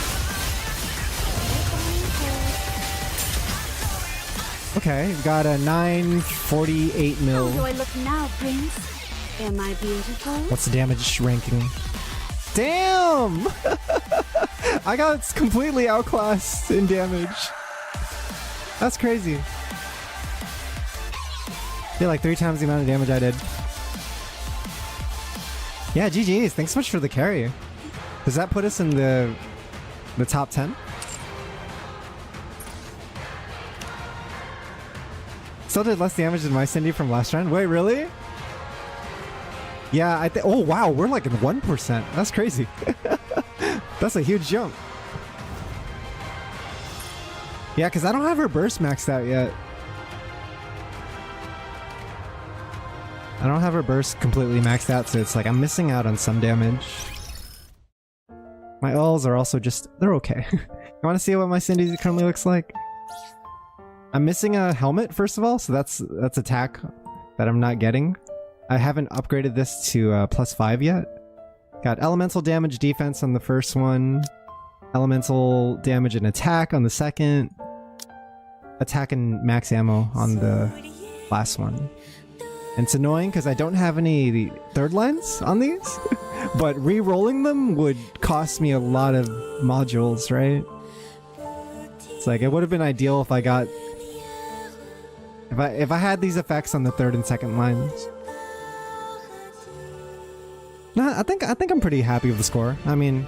Okay, got a 948 mil. How do I look now, Prince? Am I beautiful? What's the damage ranking? Damn! I got completely outclassed in damage. That's crazy. Yeah, like 3 times the amount of damage I did. Yeah, GG's. Thanks so much for the carry. Does that put us in the top 10? Still did less damage than my Cindy from last round. Wait, really? Yeah, I think. Oh wow, we're like in 1%. That's crazy. That's a huge jump. Yeah, because I don't have her burst maxed out yet. I don't have her burst completely maxed out, so it's like I'm missing out on some damage. My ulls are also just, they're okay. You want to see what my Cindy currently looks like? I'm missing a helmet, first of all, so that's attack that I'm not getting. I haven't upgraded this to +5 yet. Got elemental damage defense on the first one. Elemental damage and attack on the second. Attack and max ammo on the last one. And it's annoying because I don't have any third lines on these, but re-rolling them would cost me a lot of modules, right? It's like, it would have been ideal if I got... If I had these effects on the third and second lines. No, I think I'm pretty happy with the score. I mean,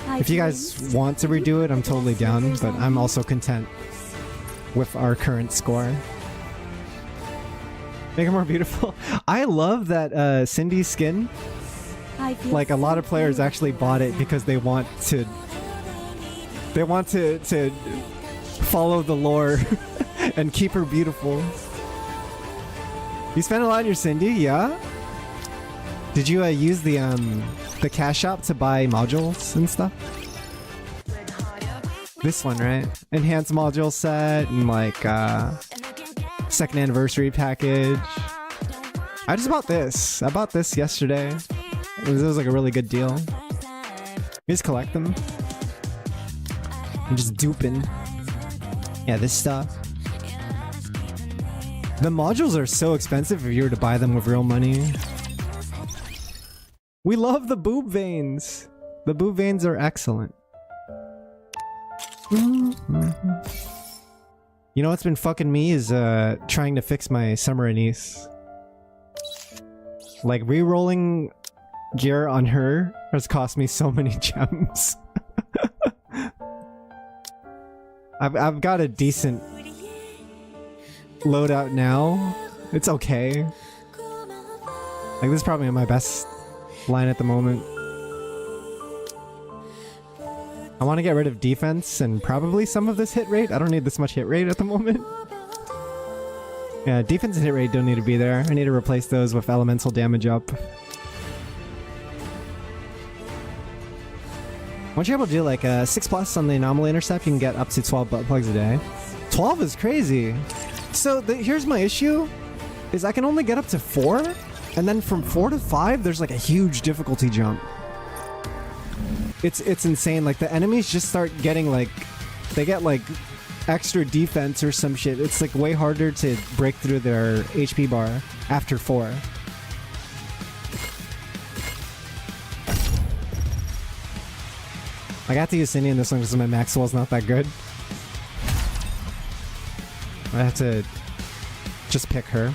if you guys want to redo it, I'm totally down, but I'm also content with our current score. Make her more beautiful. I love that Cindy's skin. Like, a lot of players actually bought it because they want to follow the lore and keep her beautiful. You spent a lot on your Cindy, yeah? Did you use the cash shop to buy modules and stuff? This one, right? Enhanced module set and like second anniversary package. I just bought this. I bought this yesterday. It was like a really good deal. You just collect them. I'm just duping. Yeah, this stuff. The modules are so expensive if you were to buy them with real money. We love the boob veins. The boob veins are excellent. You know what's been fucking me is trying to fix my summer anise. Like, re-rolling gear on her has cost me so many gems. I've got a decent loadout now. It's okay. Like, this is probably my best line at the moment. I want to get rid of defense and probably some of this hit rate. I don't need this much hit rate at the moment. Yeah, defense and hit rate don't need to be there. I need to replace those with elemental damage up. Once you're able to do like a 6+ on the anomaly intercept, you can get up to 12 butt plugs a day. 12 is crazy. So here's my issue, is I can only get up to 4, and then from 4 to 5, there's like a huge difficulty jump. It's insane. Like, the enemies just start getting like, they get like extra defense or some shit. It's like way harder to break through their HP bar after 4. I got to use Cindy in this one because my Maxwell's not that good. I have to just pick her.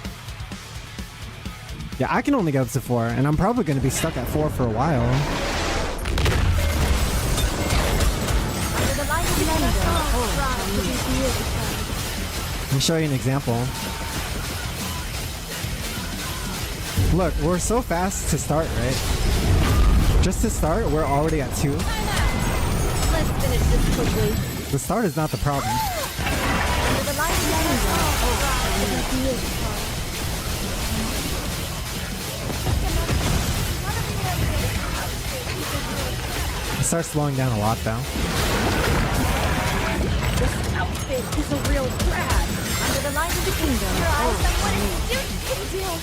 Yeah, I can only get up to 4, and I'm probably going to be stuck at 4 for a while. Let me show you an example. Look, we're so fast to start, right? Just to start, we're already at 2. Let's finish this quickly. The start is not the problem. Under the light of the kingdom. It starts slowing down a lot though. This outfit is a real drag. Under the light of the kingdom. What a huge big deal.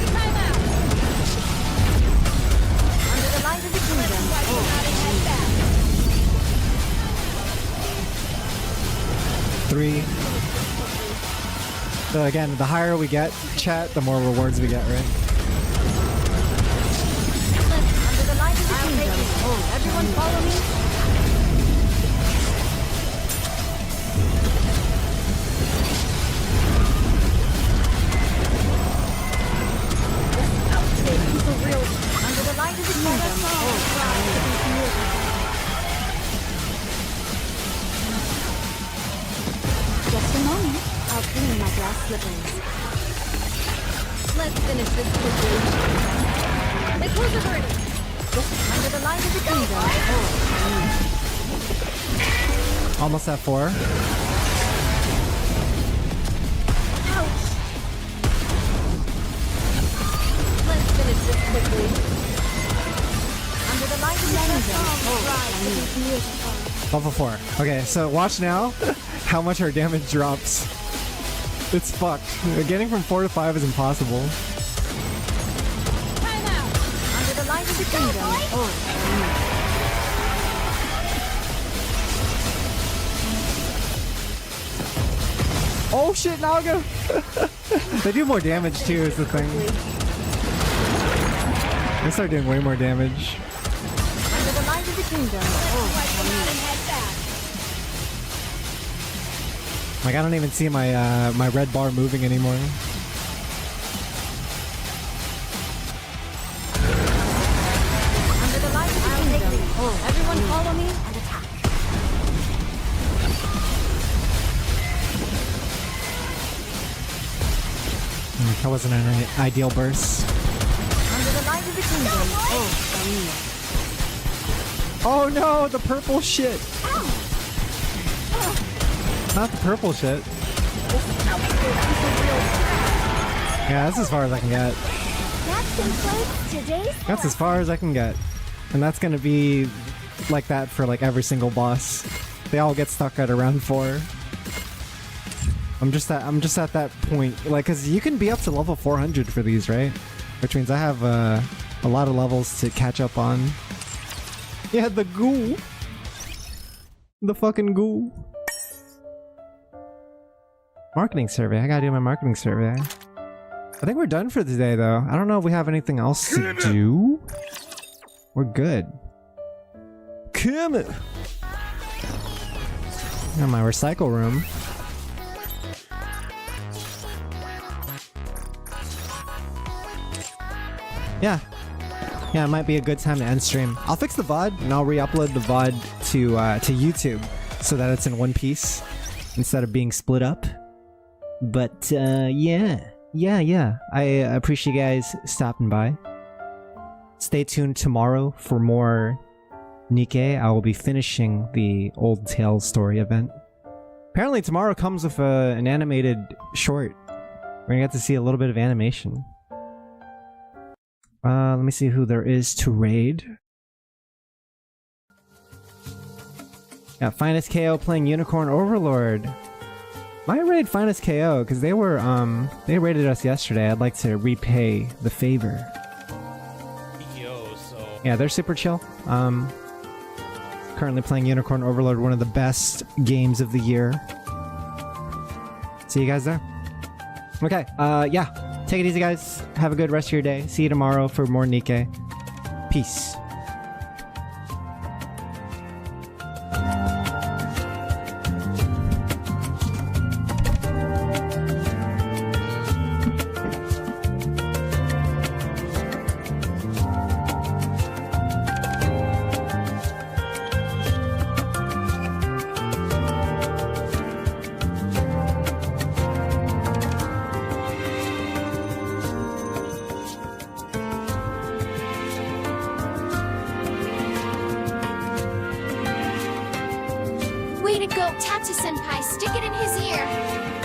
Time out. Under the light of the kingdom. Three. So again, the higher we get, chat, the more rewards we get, right? Under the light of the kingdom. Everyone follow me. This outfit is a real. Under the light of the kingdom. Just a moment. I'll clean my glass slippers. Let's finish this quickly. My clothes are ready. Under the light of the kingdom. Almost at 4. Ouch. Let's finish this quickly. Under the light of the kingdom. Level 4. Okay, so watch now how much our damage drops. It's fucked. Getting from 4 to 5 is impossible. Time out. Under the light of the kingdom. Oh shit, Naga! They do more damage too, is the thing. They start doing way more damage. Under the light of the kingdom. Like, I don't even see my my red bar moving anymore. Under the light of the kingdom. Everyone follow me and attack. That wasn't an ideal burst. Under the light of the kingdom. Oh no, the purple shit! Not the purple shit. Yeah, that's as far as I can get. That's as far as I can get. And that's gonna be like that for like every single boss. They all get stuck at around 4. I'm just at that point, like, cause you can be up to level 400 for these, right? Which means I have a lot of levels to catch up on. Yeah, the ghoul. The fucking ghoul. Marketing survey. I gotta do my marketing survey. I think we're done for today, though. I don't know if we have anything else to do. We're good. Come on. Got my recycle room. Yeah. Yeah, it might be a good time to end stream. I'll fix the VOD and I'll re-upload the VOD to YouTube so that it's in one piece instead of being split up. But yeah. I appreciate you guys stopping by. Stay tuned tomorrow for more NIKKE. I will be finishing the Old Tales story event. Apparently tomorrow comes with an animated short. We're gonna get to see a little bit of animation. Let me see who there is to raid. Yeah, Finest KO playing Unicorn Overlord. Might raid Finest KO because they were they raided us yesterday. I'd like to repay the favor. Yeah, they're super chill. Currently playing Unicorn Overlord, one of the best games of the year. See you guys there. Okay, yeah. Take it easy, guys. Have a good rest of your day. See you tomorrow for more NIKKE. Peace. Way to go, Tatsu-senpai. Stick it in his ear.